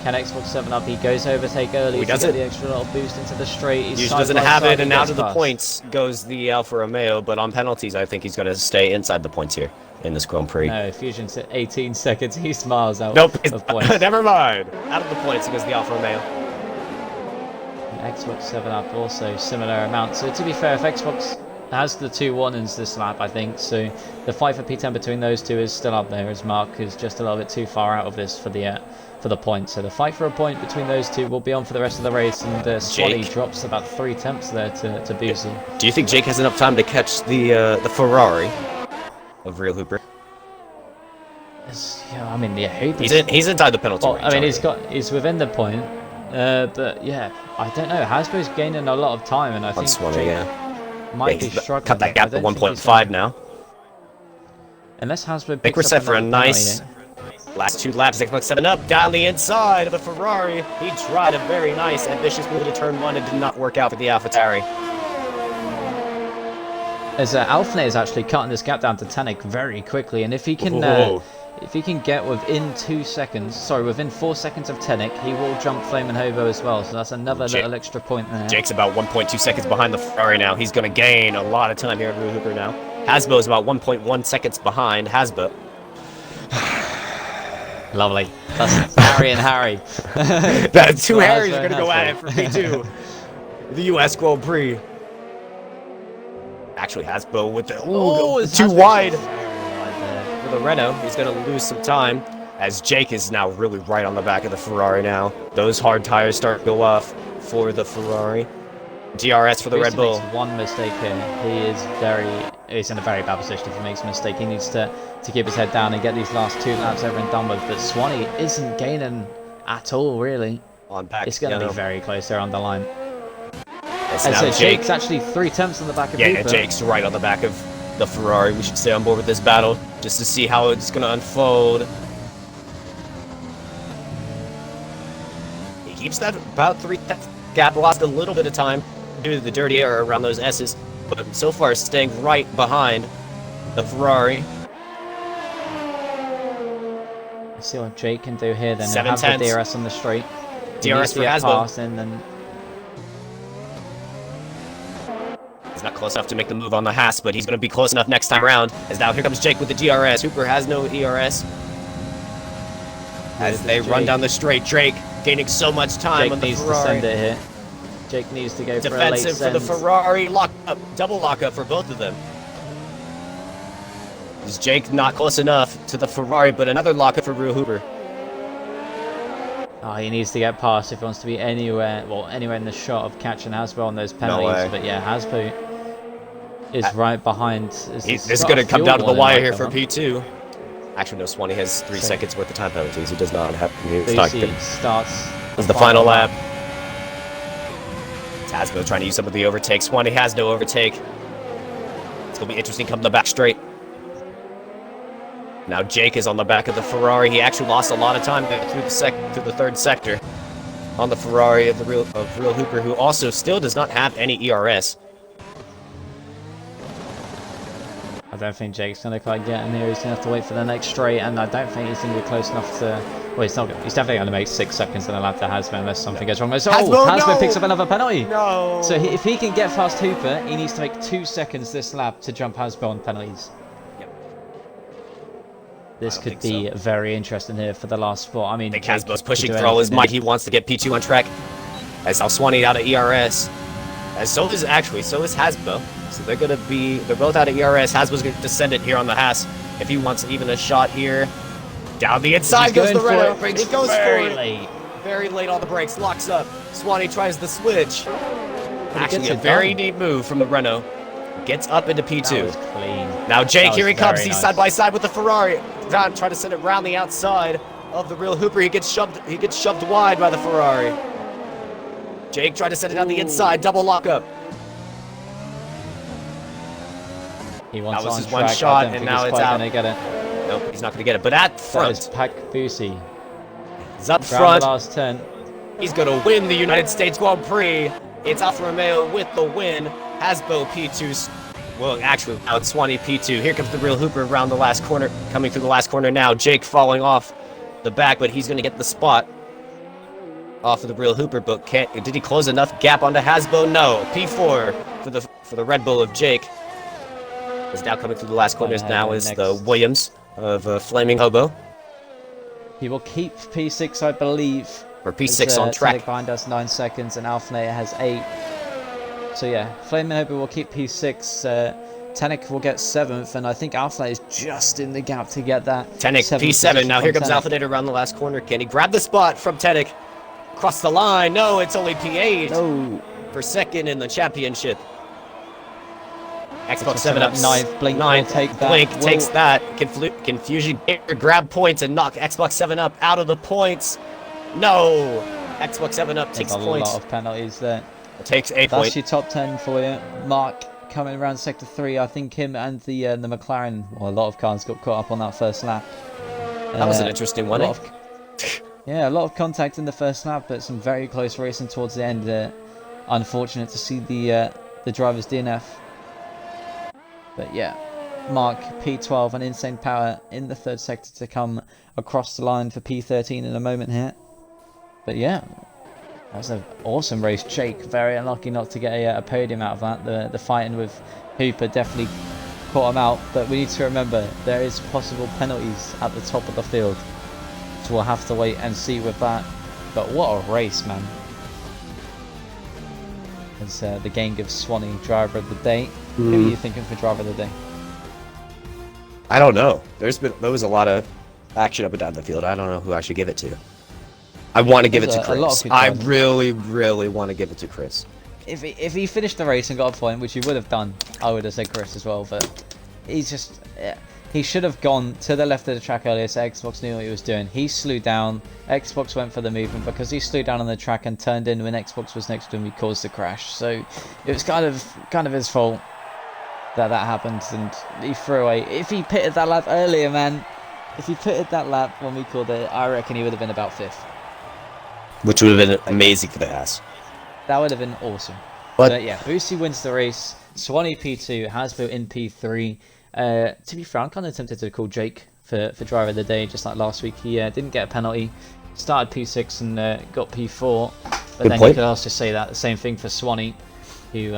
can Xbox 7 up. He goes overtake early to get the extra little boost into the straight. He doesn't have it, and out of the points goes the Alfa Romeo, but on penalties, I think he's going to stay inside the points here in this Grand Prix. No, Fusion's at 18 seconds. He smiles out of points. Never mind. Out of the points goes the Alfa Romeo. And Xbox 7 up also similar amount. So to be fair, if Xbox has the 2-1-ins this lap, I think, so the fight for P10 between those two is still up there, as Mark is just a little bit too far out of this for the point. So the fight for a point between those two will be on for the rest of the race, and Swanee drops about 3 tenths there to Boozy. Do you think Jake has enough time to catch the Ferrari of Real Hooper? Yeah, I mean, yeah, he's inside the penalty range. I mean, he's within the point, but yeah, I don't know. Hasbro's gaining a lot of time, and I think Swanee, might be struggling. Cut that gap to 1.5 now. Unless Hasbro. I think we're set for a nice last 2 laps. Xbox 7 up down the inside of the Ferrari. He tried a very nice, ambitious move to turn 1. It did not work out for the AlphaTauri. As Alfnet is actually cutting this gap down to Tanik very quickly, and if he can get within 2 seconds, sorry, within 4 seconds of Tanik, he will jump Flame and Hobo as well. So that's another little extra point there. Jake's about 1.2 seconds behind the Ferrari now. He's going to gain a lot of time here at Real Hooper now. Hasbo is about 1.1 seconds behind Hasbo. Lovely. That's Harry and Harry. That 2 Harrys are going to go at it for P2. The US Grand Prix. Actually, Hasbo with the too wide for the Renault. He's going to lose some time as Jake is now really right on the back of the Ferrari now. Those hard tires start to go off for the Ferrari. DRS for the Red Bull. Makes one mistake here. He's in a very bad position if he makes a mistake. He needs to keep his head down and get these last 2 laps over and done with. But Swanee isn't gaining at all, really. It's going to be very close there on the line. So Jake's actually 3 tenths on the back of Hooper. Jake's right on the back of the Ferrari. We should stay on board with this battle just to see how it's going to unfold. He keeps that about 3 tenths gap, lost a little bit of time due to the dirty air around those S's, but so far staying right behind the Ferrari. Let's see what Jake can do here then. 7 have the DRS on the straight. DRS for Hasbo. And then he's not close enough to make the move on the Haas, but he's going to be close enough next time around. As now here comes Jake with the DRS. Hooper has no ERS. As they run down the straight, Drake gaining so much time on the Ferrari. Jake needs to send it here. Jake needs to go for a late defensive send. for the Ferrari. Lock up, double lock up for both of them. Is Jake not close enough to the Ferrari, but another lock up for Real Hooper. Oh, he needs to get past if he wants to be anywhere in the shot of catching Hasbo on those penalties. But yeah, Hasbo is right behind. This is going to come down to the wire here for P2. Actually, no, Swanee has 3 seconds worth of time penalties. He does not have. Starts the final lap. It's Hasbo trying to use some of the overtake. Swanee has no overtake. It's going to be interesting coming the back straight. Now Jake is on the back of the Ferrari. He actually lost a lot of time through the 3rd sector on the Ferrari of Real Hooper, who also still does not have any ERS. I don't think Jake's going to quite get in here. He's going to have to wait for the next straight, and I don't think he's going to be close enough to... Well, he's definitely going to make 6 seconds in the lap to Hasbo unless something goes wrong. Hasbo picks up another penalty. No. So if he can get past Hooper, he needs to make 2 seconds this lap to jump Hasbo on penalties. This could be very interesting here for the last spot. I mean, I think Hasbro's pushing for all his might. He wants to get P2 on track. As now Swanee out of ERS. And so is Hasbro. So they're both out of ERS. Hasbro's going to descend it here on the Haas. If he wants even a shot here. Down the inside goes the Renault. He goes very late. Very late on the brakes. Locks up. Swanee tries the switch. Actually, a very neat move from the Renault. Gets up into P2. That was clean. Now Jake, here he comes. Nice. He's side by side with the Ferrari. Trying to send it around the outside of the real Hooper. He gets shoved wide by the Ferrari. Jake tried to send it down the inside. Double lockup. He wants that was his track. one shot, and now it's out. Get it. Nope, he's not going to get it. But at front, that is Pac Busi. He's up front. The last turn. He's going to win the United States Grand Prix. It's Alfa Romeo with the win. Hasbro P2's. Well, actually, now it's Swanee P2. Here comes the real Hooper around the last corner, coming through the last corner now. Jake falling off the back, but he's going to get the spot off of the real Hooper. But did he close enough gap onto Hasbro? No. P4 for the Red Bull of Jake. Is now coming through the last corners. Now is the Williams of Flaming Hobo. He will keep P6, I believe. Or P6 on track. Tadek behind us 9 seconds, and Alfa Romeo has 8. So yeah, Flaming Hobo will keep P6. Tanik will get 7th, and I think Alfa is just in the gap to get that. Tanik P7. Now here comes Alfa around the last corner. Can he grab the spot from Tanik? Cross the line. No, it's only P8 no. For second in the championship. Xbox 7 up 9th. Blink will take that. Blink takes that. Confusion grab points and knock Xbox 7 up out of the points. No. Xbox 7 up takes points. A lot of penalties there. It takes a point. That's your top 10 for you. Mark coming around sector 3. I think him and the McLaren, well, a lot of cars got caught up on that first lap. That was an interesting one. Yeah, a lot of contact in the first lap, but some very close racing towards the end. Unfortunate to see the drivers DNF. But yeah, Mark P12 and Insane Power in the third sector to come across the line for P13 in a moment here. But yeah, that's an awesome race. Jake very unlucky not to get a podium out of that. The fighting with Hooper definitely caught him out. But we need to remember there is possible penalties at the top of the field, so we'll have to wait and see with that. But what a race, man! As the game gives Swanee driver of the day. Who are you thinking for driver of the day? I don't know. There was a lot of action up and down the field. I don't know who I should give it to. I want to give it to Chris. I really, really want to give it to Chris. If he finished the race and got a point, which he would have done, I would have said Chris as well. But he's just he should have gone to the left of the track earlier, so Xbox knew what he was doing. He slowed down. Xbox went for the movement because he slowed down on the track and turned in when Xbox was next to him. He caused the crash, so it was kind of his fault that happened, and he threw away. If he pitted that lap earlier, man, if he pitted that lap when we called it, I reckon he would have been about 5th. Which would have been amazing for the Haas. That would have been awesome. But yeah, Boosie wins the race. Swanee P2, Hasbro in P3. To be fair, I'm kind of tempted to call Jake for driver of the day, just like last week. He didn't get a penalty, started P6 and got P4. But then you could also say that the same thing for Swanee, who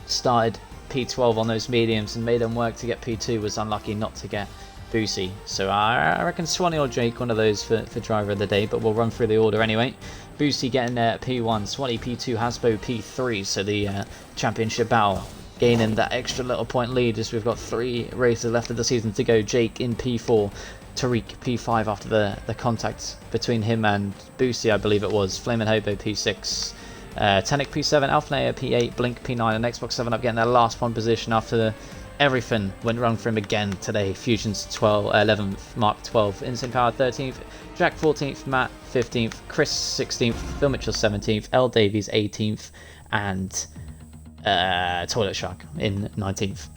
started P12 on those mediums and made them work to get P2, was unlucky not to get Boosie. So I reckon Swanee or Jake, one of those for driver of the day, but we'll run through the order anyway. Boosie getting P1, Swanee P2, Hasbro P3, so the championship battle gaining that extra little point lead as we've got 3 races left of the season to go. Jake in P4, Tariq P5 after the contact between him and Boosie, I believe it was. Flaming Hobo P6, Tanik P7, Alfa Romeo P8, Blink P9, and Xbox 7 up getting their last one position after everything went wrong for him again today. Fusion's 11th, Mark 12th, Insane Power 13th, Jack 14th, Matt 15th, Chris 16th, Phil Mitchell 17th, L Davies 18th, and Toilet Shark in 19th.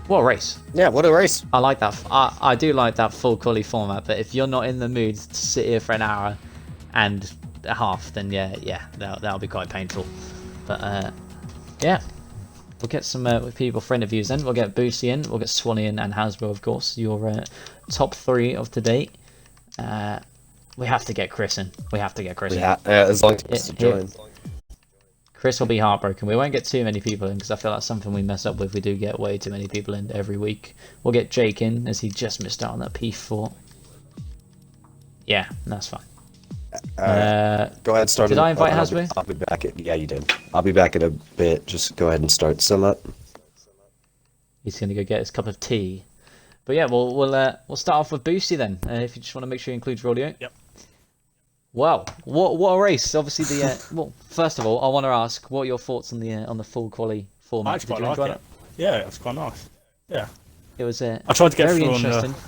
What a race. Yeah, what a race. I like that. I do like that full quali format, but if you're not in the mood to sit here for an hour and a half, then yeah, that'll be quite painful. But yeah, we'll get some people for interviews then. We'll get Boosie in, we'll get Swanee in, and Hasbro, of course, your top 3 of today. We have to get Chris in. We have to get Chris in. As long as Chris joins. Chris will be heartbroken. We won't get too many people in because I feel that's something we mess up with. We do get way too many people in every week. We'll get Jake in as he just missed out on that P4. Yeah, that's fine. Go ahead and start. Did I invite Hasbro? I'll be back. Yeah, you did. I'll be back in a bit. Just go ahead and start some up. He's gonna go get his cup of tea. But yeah, we'll start off with Boosty then. If you just want to make sure you include your audio. Yep. Wow, what a race! Obviously, well, first of all, I want to ask, what are your thoughts on the full quali format? I actually quite like it. Yeah, it's quite nice. Yeah. It was I tried to get very through interesting. on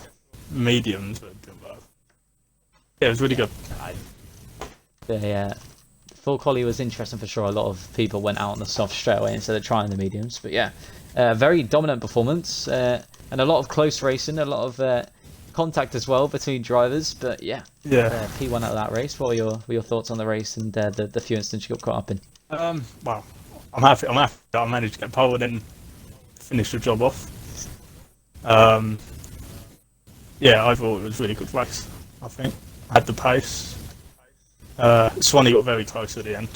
the mediums, but it didn't work. Yeah, it was really good. The full quali was interesting for sure. A lot of people went out on the soft straight away instead of trying the mediums. But yeah, very dominant performance and a lot of close racing, a lot of contact as well between drivers. But yeah, P1 out of that race. What were your thoughts on the race and the few incidents you got caught up in? Well, I'm happy that I managed to get pole and then finish the job off. Yeah, I thought it was a really good race. I think I had the pace. Swanee got very close at the end.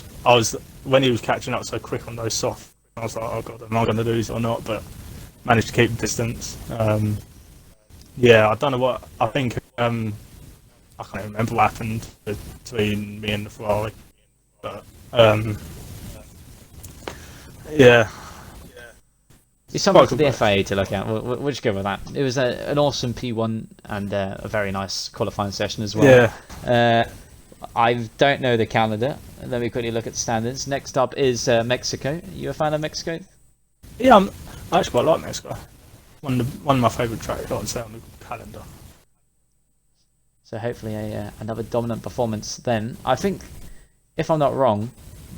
When he was catching up so quick on those soft, I was like, oh god, am I going to lose or not? But managed to keep the distance. Yeah, I don't know what I think. I can't remember what happened between me and the Ferrari, but yeah. It's something for the FIA to look at. We'll just go with that. It was an awesome P1 and a very nice qualifying session as well. Yeah. I don't know the calendar. Let me quickly look at the standards. Next up is Mexico. You a fan of Mexico? Yeah, I actually quite like Mexico. One of my favourite tracks, I'd say, on the calendar. So hopefully another dominant performance then. I think, if I'm not wrong,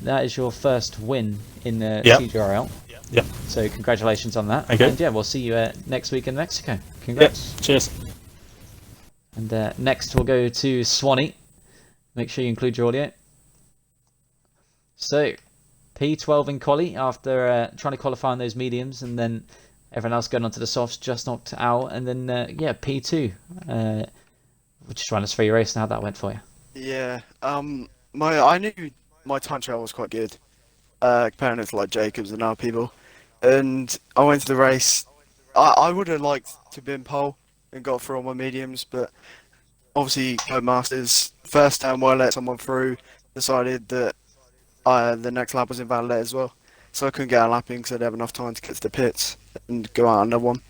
that is your first win in the CGRL. Yep. So congratulations on that. Thank you. And yeah, we'll see you next week in Mexico. Congrats. Yep. Cheers. And next we'll go to Swanee. Make sure you include your audio. So, P12 in quali after trying to qualify on those mediums, and then everyone else going onto the softs, just knocked out, and then yeah, P2. Just run us through your race and how that went for you. Yeah, I knew my time trial was quite good, comparing it to like Jacobs and other people, and I went to the race. I would have liked to be in pole and got through all my mediums, but obviously Codemasters first time where I let someone through decided that the next lap was invalid as well, so I couldn't get a lap in because I didn't have enough time to get to the pits and go out another one.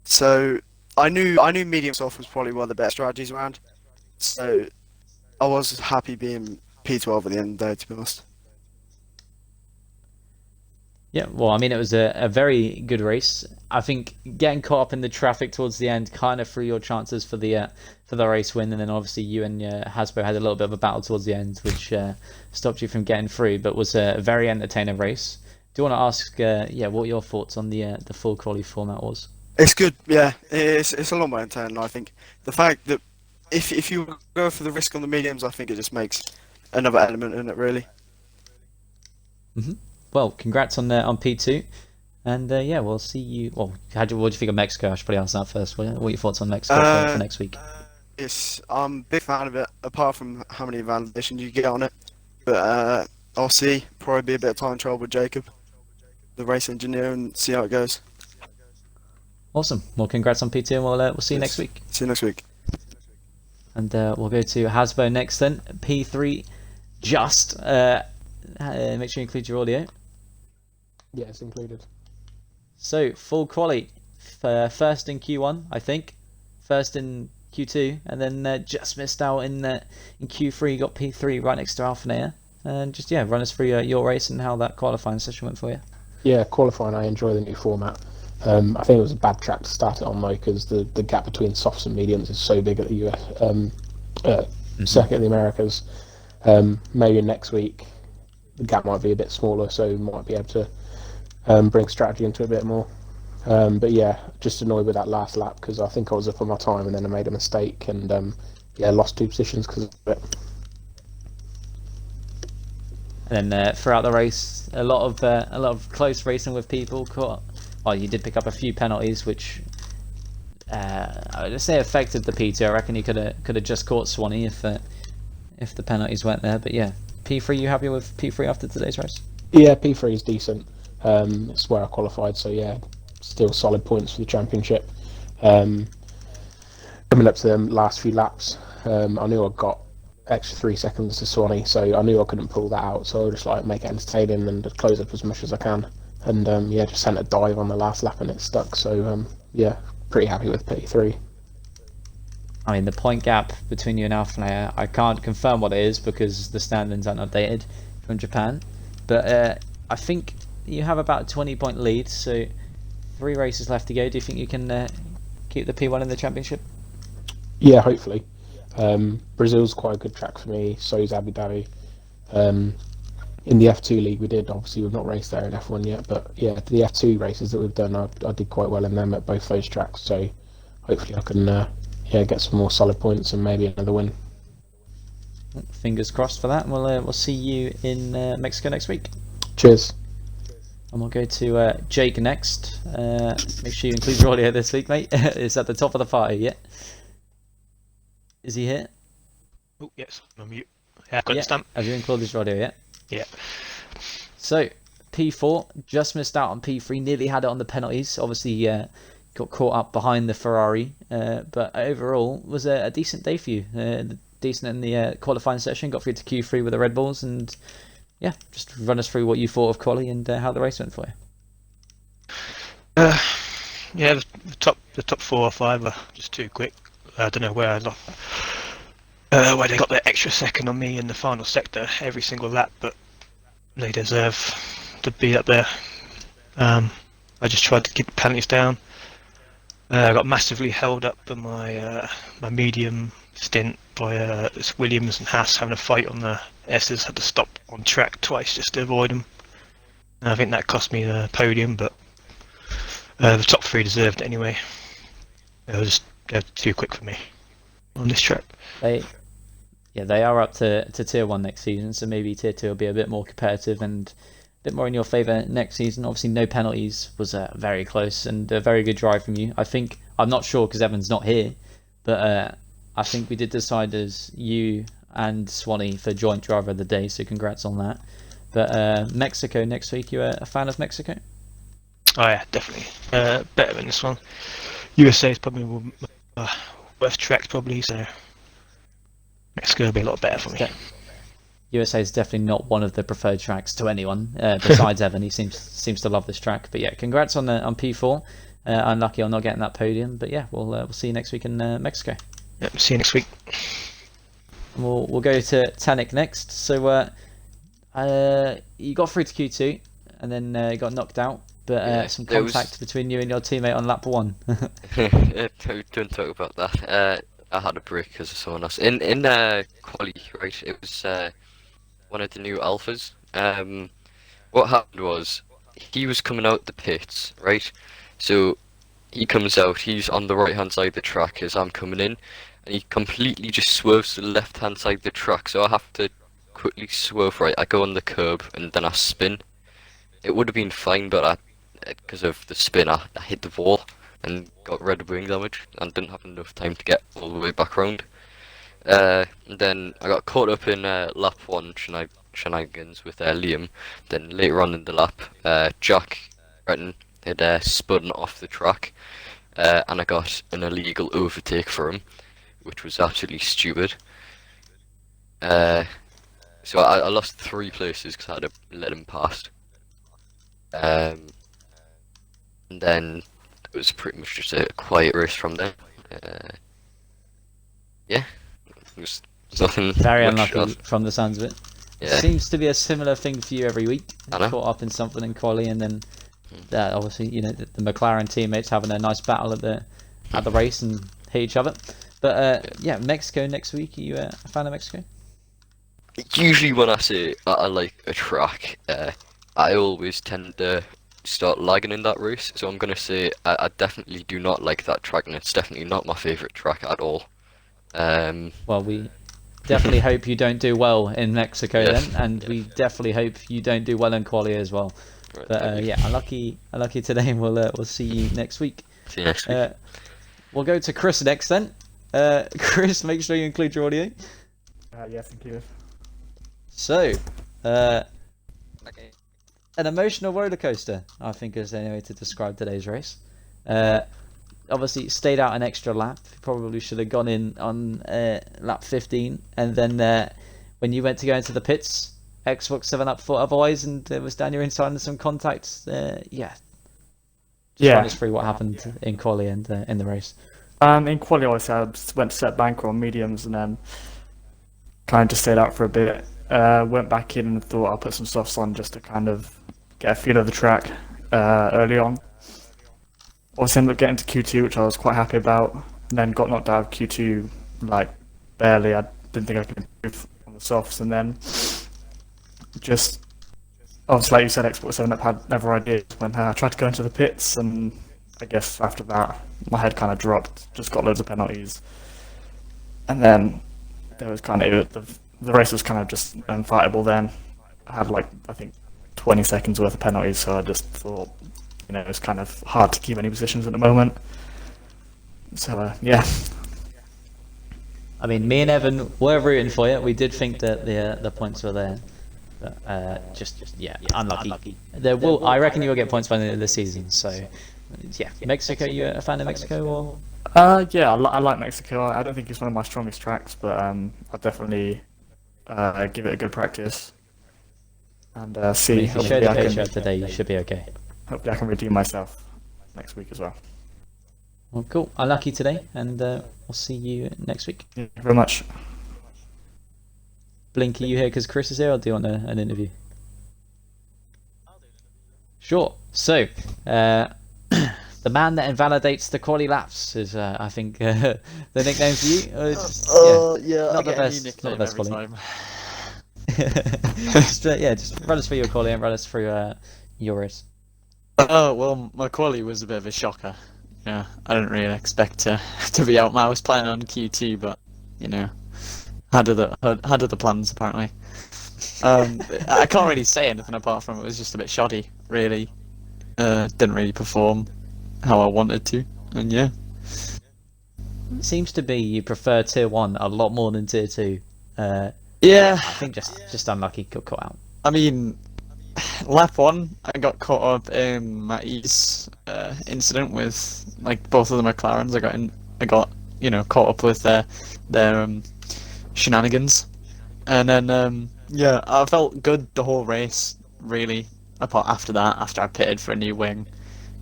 So I knew medium soft was probably one of the best strategies around, so I was happy being P12 at the end of the day, to be honest. Yeah, well, I mean, it was a very good race. I think getting caught up in the traffic towards the end kind of threw your chances for the race win, and then obviously you and Hasbro had a little bit of a battle towards the end, which stopped you from getting through, but was a very entertaining race. Do you want to ask, what your thoughts on the full quali format was? It's good, yeah. It's a lot more entertaining. I think the fact that if you go for the risk on the mediums, I think it just makes another element in it, really. Well, congrats on P2, and yeah, we'll see you. Well, what do you think of Mexico? I should probably ask that first. What are your thoughts on Mexico for next week? I'm a big fan of it, apart from how many validations you get on it. But I'll see. Probably be a bit of time trial with Jacob, the race engineer, and see how it goes. Awesome. Well, congrats on P2, and we'll see you next week. See you next week. And we'll go to Hasbro next then. P3, just make sure you include your audio. Yeah, it's included. So, full quali. First in Q1, I think. First in Q2, and then just missed out in Q3. You got P3 right next to Alphanea. And just, yeah, run us through your race and how that qualifying session went for you. Yeah, qualifying, I enjoy the new format. I think it was a bad track to start it on though, because the gap between softs and mediums is so big at the US circuit in the Americas. Maybe next week the gap might be a bit smaller, so might be able to bring strategy into it a bit more. But yeah, just annoyed with that last lap because I think I was up on my time and then I made a mistake and yeah, lost 2 positions because of it. And then throughout the race, a lot of close racing with people. Well, you did pick up a few penalties, which I would say affected the P2. I reckon you could have just caught Swanee if the penalties weren't there. But yeah, P3, you happy with P3 after today's race? Yeah, P3 is decent. It's where I qualified, so yeah, still solid points for the championship. Um, Coming up to the last few laps, I knew I got extra 3 seconds to Swanee, so I knew I couldn't pull that out. So I just like make it entertaining and just close up as much as I can. And yeah, just sent a dive on the last lap and it stuck. So yeah, pretty happy with P3. I mean, the point gap between you and Alpha, I can't confirm what it is because the standings aren't updated from Japan. But I think you have about a 20-point lead, so 3 races left to go. Do you think you can keep the P1 in the championship? Yeah, hopefully. Brazil's quite a good track for me. So is Abu Dhabi. In the F2 league, we've not raced there in F1 yet, but yeah, the F2 races that we've done, I did quite well in them at both those tracks. So hopefully I can get some more solid points and maybe another win. Fingers crossed for that. And we'll see you in Mexico next week. Cheers. And we'll go to Jake next. Make sure you include your audio this week, mate. It's at the top of the party, yeah? Is he here? Oh, yes, I'm on mute. Yeah, got the stamp. Have you included your audio yet? Yeah. So, P4, just missed out on P3, nearly had it on the penalties. Obviously, got caught up behind the Ferrari. But overall, was a decent day for you. Decent in the qualifying session, got through to Q3 with the Red Bulls. And yeah, just run us through what you thought of quali and how the race went for you. Yeah, the top 4 or 5 are just too quick. I don't know where where they got the extra second on me in the final sector every single lap, but they deserve to be up there. I just tried to keep the penalties down. I got massively held up by my medium stint by Williams and Haas having a fight on the S's. Had to stop on track twice just to avoid them. And I think that cost me the podium, but the top 3 deserved it anyway. They're too quick for me on this track. They are up to Tier 1 next season, so maybe Tier 2 will be a bit more competitive and a bit more in your favour next season. Obviously, no penalties was very close and a very good drive from you. I'm not sure because Evan's not here, but I think we did decide as you and Swanee for joint driver of the day, so congrats on that. But Mexico next week, you a fan of Mexico? Oh yeah, definitely. Better than this one. USA is probably worst tracks probably, so Mexico will be a lot better for me. USA is definitely not one of the preferred tracks to anyone besides Evan. He seems to love this track. But yeah, congrats on P4. Unlucky on not getting that podium, but yeah, we'll see you next week in Mexico. Yep, see you next week. We'll go to Tanik next. So you got through to Q2 and then got knocked out. But some contact between you and your teammate on lap 1. Don't talk about that. I had a break because of someone else. In quali, right? It was one of the new alphas. What happened was he was coming out the pits, right? So he comes out. He's on the right hand side of the track as I'm coming in, and he completely just swerves to the left hand side of the track. So I have to quickly swerve right. I go on the curb and then I spin. It would have been fine, but because of the spin, I hit the wall and got red wing damage and didn't have enough time to get all the way back round. And then I got caught up in lap 1 shenanigans with Liam. Then later on in the lap, Jack Breton had spun off the track, and I got an illegal overtake for him, which was absolutely stupid. So I lost 3 places because I had to let him past. And then it was pretty much just a quiet race from there. Yeah, it was nothing. Very much unlucky else. from the sounds of it. Yeah. Seems to be a similar thing for you every week. I know. Caught up in something in quali, and then obviously the McLaren teammates having a nice battle at the race and hit each other. But yeah, Mexico next week. Are you a fan of Mexico? Usually when I say I like a track, I always tend to start lagging in that race. So I'm gonna say I definitely do not like that track, and it's definitely not my favourite track at all. Well, we definitely hope you don't do well in Mexico Yes, then, and we definitely hope you don't do well in quali as well. Right, But yeah, unlucky today, and we'll see you next week. see you next week. We'll go to Chris next then. Chris, make sure you include your audio. Yeah, thank you. So, an emotional roller coaster, I think is the only way to describe today's race. Obviously, stayed out an extra lap. Probably should have gone in on lap 15, and then when you went to go into the pits, Xbox 7 Up thought otherwise, and it was down your inside and some contacts. Just run us through what happened in quali and in the race. In quali, obviously, I went to set banker on mediums and then kind of just stayed out for a bit. Went back in and thought I'll put some softs on just to kind of get a feel of the track early on. Obviously, ended up getting to Q2, which I was quite happy about, and then got knocked out of Q2 like barely. I didn't think I could improve on the softs, and then just obviously, like you said, Xbox 7 Up had never ideas when I tried to go into the pits, and I guess after that, my head kind of dropped, just got loads of penalties. And then there was kind of, the race was kind of just unfightable then. I had like, I think, 20 seconds worth of penalties, so I just thought, it was kind of hard to keep any positions at the moment. So, yeah. I mean, me and Evan were rooting for you. We did think that the points were there. But, just unlucky. I reckon you will get points by the end of the season. So, yeah, Mexico. You a fan of Mexico or? Yeah, I like Mexico. I don't think it's one of my strongest tracks, but I'll definitely give it a good practice and see. If you show the picture today, you should be okay. Hopefully, I can redeem myself next week as well. Well, cool. Unlucky today, and we'll see you next week. Thank you very much. Blink, are you here because Chris is here, or do you want an interview? Sure. So, the man that invalidates the quali laps is, I think, the nickname for you. Not the best. Not the best quali. just run us through your quali and run us through your race. Oh, well, my quali was a bit of a shocker. Yeah, I didn't really expect to be out. I was planning on Q2, but had other plans apparently. I can't really say anything apart from it was just a bit shoddy, really. Didn't really perform how I wanted to, and yeah. It seems to be you prefer tier 1 a lot more than tier 2. Yeah. I think just unlucky, got caught out. I mean, lap 1, I got caught up in Matty's incident with like both of the McLarens. I got caught up with their shenanigans, and then I felt good the whole race really. Apart after that, after I pitted for a new wing,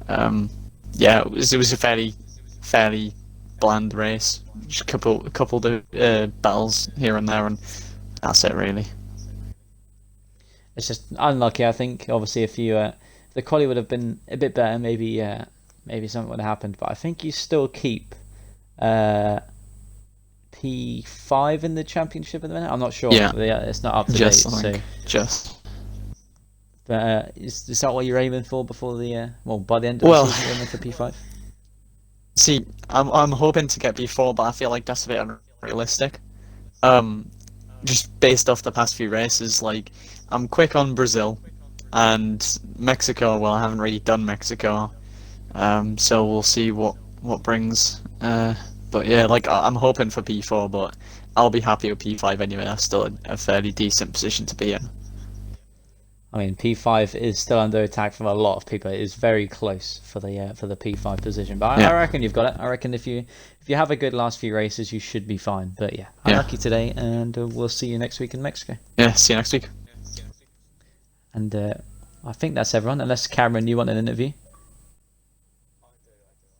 it was a fairly bland race. Just a couple of battles here and there, and that's it really. It's just unlucky, I think. Obviously, if the quali would have been a bit better, maybe something would have happened. But I think you still keep P5 in the championship at the minute. I'm not sure. Yeah, it's not up to date. But is that what you're aiming for before the by the end of the season, you're aiming for P5? See, I'm hoping to get P4, but I feel like that's a bit unrealistic. Just based off the past few races, like I'm quick on Brazil and Mexico. Well, I haven't really done Mexico, so we'll see what brings. But yeah, like I'm hoping for P4, but I'll be happy with P5 anyway. That's still a fairly decent position to be in. I mean, P5 is still under attack from a lot of people. It is very close for the P5 position, but I reckon you've got it. I reckon if you have a good last few races, you should be fine. But yeah, unlucky today, and we'll see you next week in Mexico. Yeah, see you next week. And I think that's everyone, unless Cameron, you want an interview.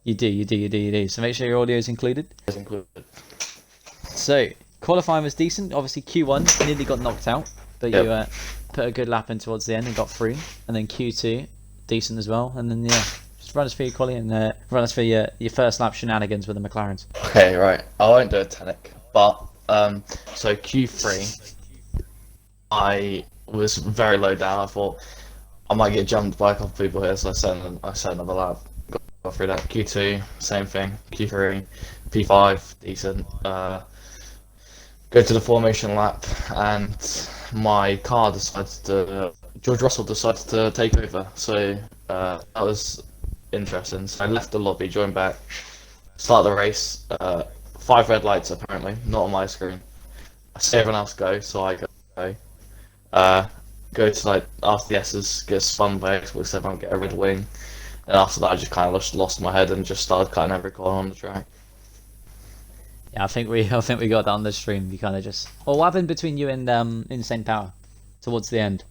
You do. So make sure your audio is included. It's included. So qualifying was decent. Obviously Q1 nearly got knocked out, but you put a good lap in towards the end and got through. And then Q2 decent as well. And then just run us through your quali and run us through your first lap shenanigans with the McLarens. Okay, right. I won't do a Tenic, but so Q3, I was very low down. I thought I might get jumped by a couple of people here, so I set another lap. Got through that. Q2, same thing. Q3, P5, decent. Go to the formation lap, and my car George Russell decided to take over. So that was interesting. So I left the lobby, joined back, start the race. 5 red lights apparently, not on my screen. I see everyone else go, so I go. go to like after the S's, get spun by Xbox 7, get a red wing, and after that I just kind of lost my head and just started cutting every corner on the track. Yeah, I think we got that on the stream. You kind of just. Well, what happened between you and Insane Power towards the end?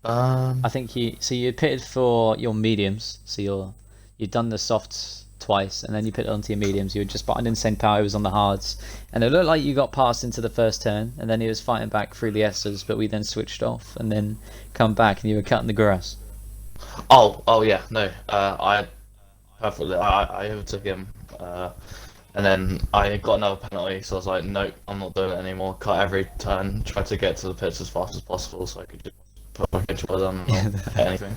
I think you pitted for your mediums, so you'd done the softs twice, and then you pitted onto your mediums. You were just behind Insane Power, who was on the hards, and it looked like you got passed into the first turn, and then he was fighting back through the S's, but we then switched off, and then come back, and you were cutting the grass. Oh yeah, no, I perfectly, I overtook him, and then I got another penalty, so I was like, nope, I'm not doing it anymore. Cut every turn, tried to get to the pits as fast as possible, so I could just put my controller on and not hit anything.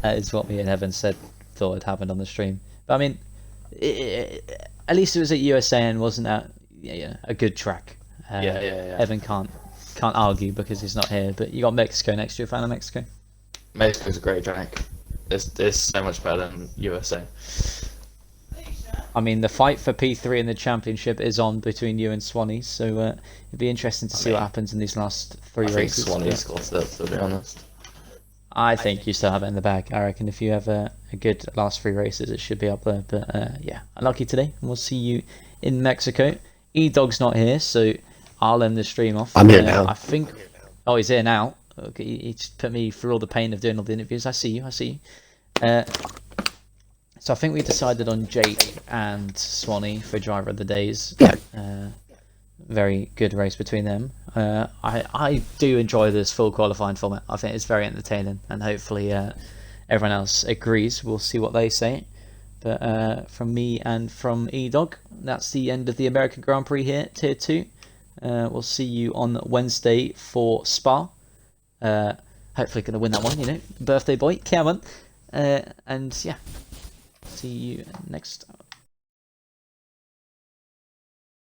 That is what me and Evan thought had happened on the stream. But I mean, at least it was at USA and wasn't at a good track. Yeah. Evan can't argue because he's not here. But you got Mexico next year. Fan of Mexico? Mexico's a great track. It's so much better than USA. I mean, the fight for P3 in the championship is on between you and Swanee, so it'd be interesting to see what happens in these last three races. I think Swanee's got it, to be honest. I think you still have it in the bag. I reckon if you have a good last 3 races, it should be up there. But yeah, unlucky today. We'll see you in Mexico. E-Dog's not here, so I'll end the stream off. I'm here now. I think. Oh, he's here now. Okay, he just put me through all the pain of doing all the interviews. I see you. So I think we decided on Jake and Swanee for driver of the days. Yeah. Very good race between them. I do enjoy this full qualifying format. I think it's very entertaining, and hopefully everyone else agrees. We'll see what they say. But from me and from E-Dog, that's the end of the American Grand Prix here, Tier 2. We'll see you on Wednesday for Spa. Hopefully going to win that one, birthday boy, Cameron. And yeah, see you next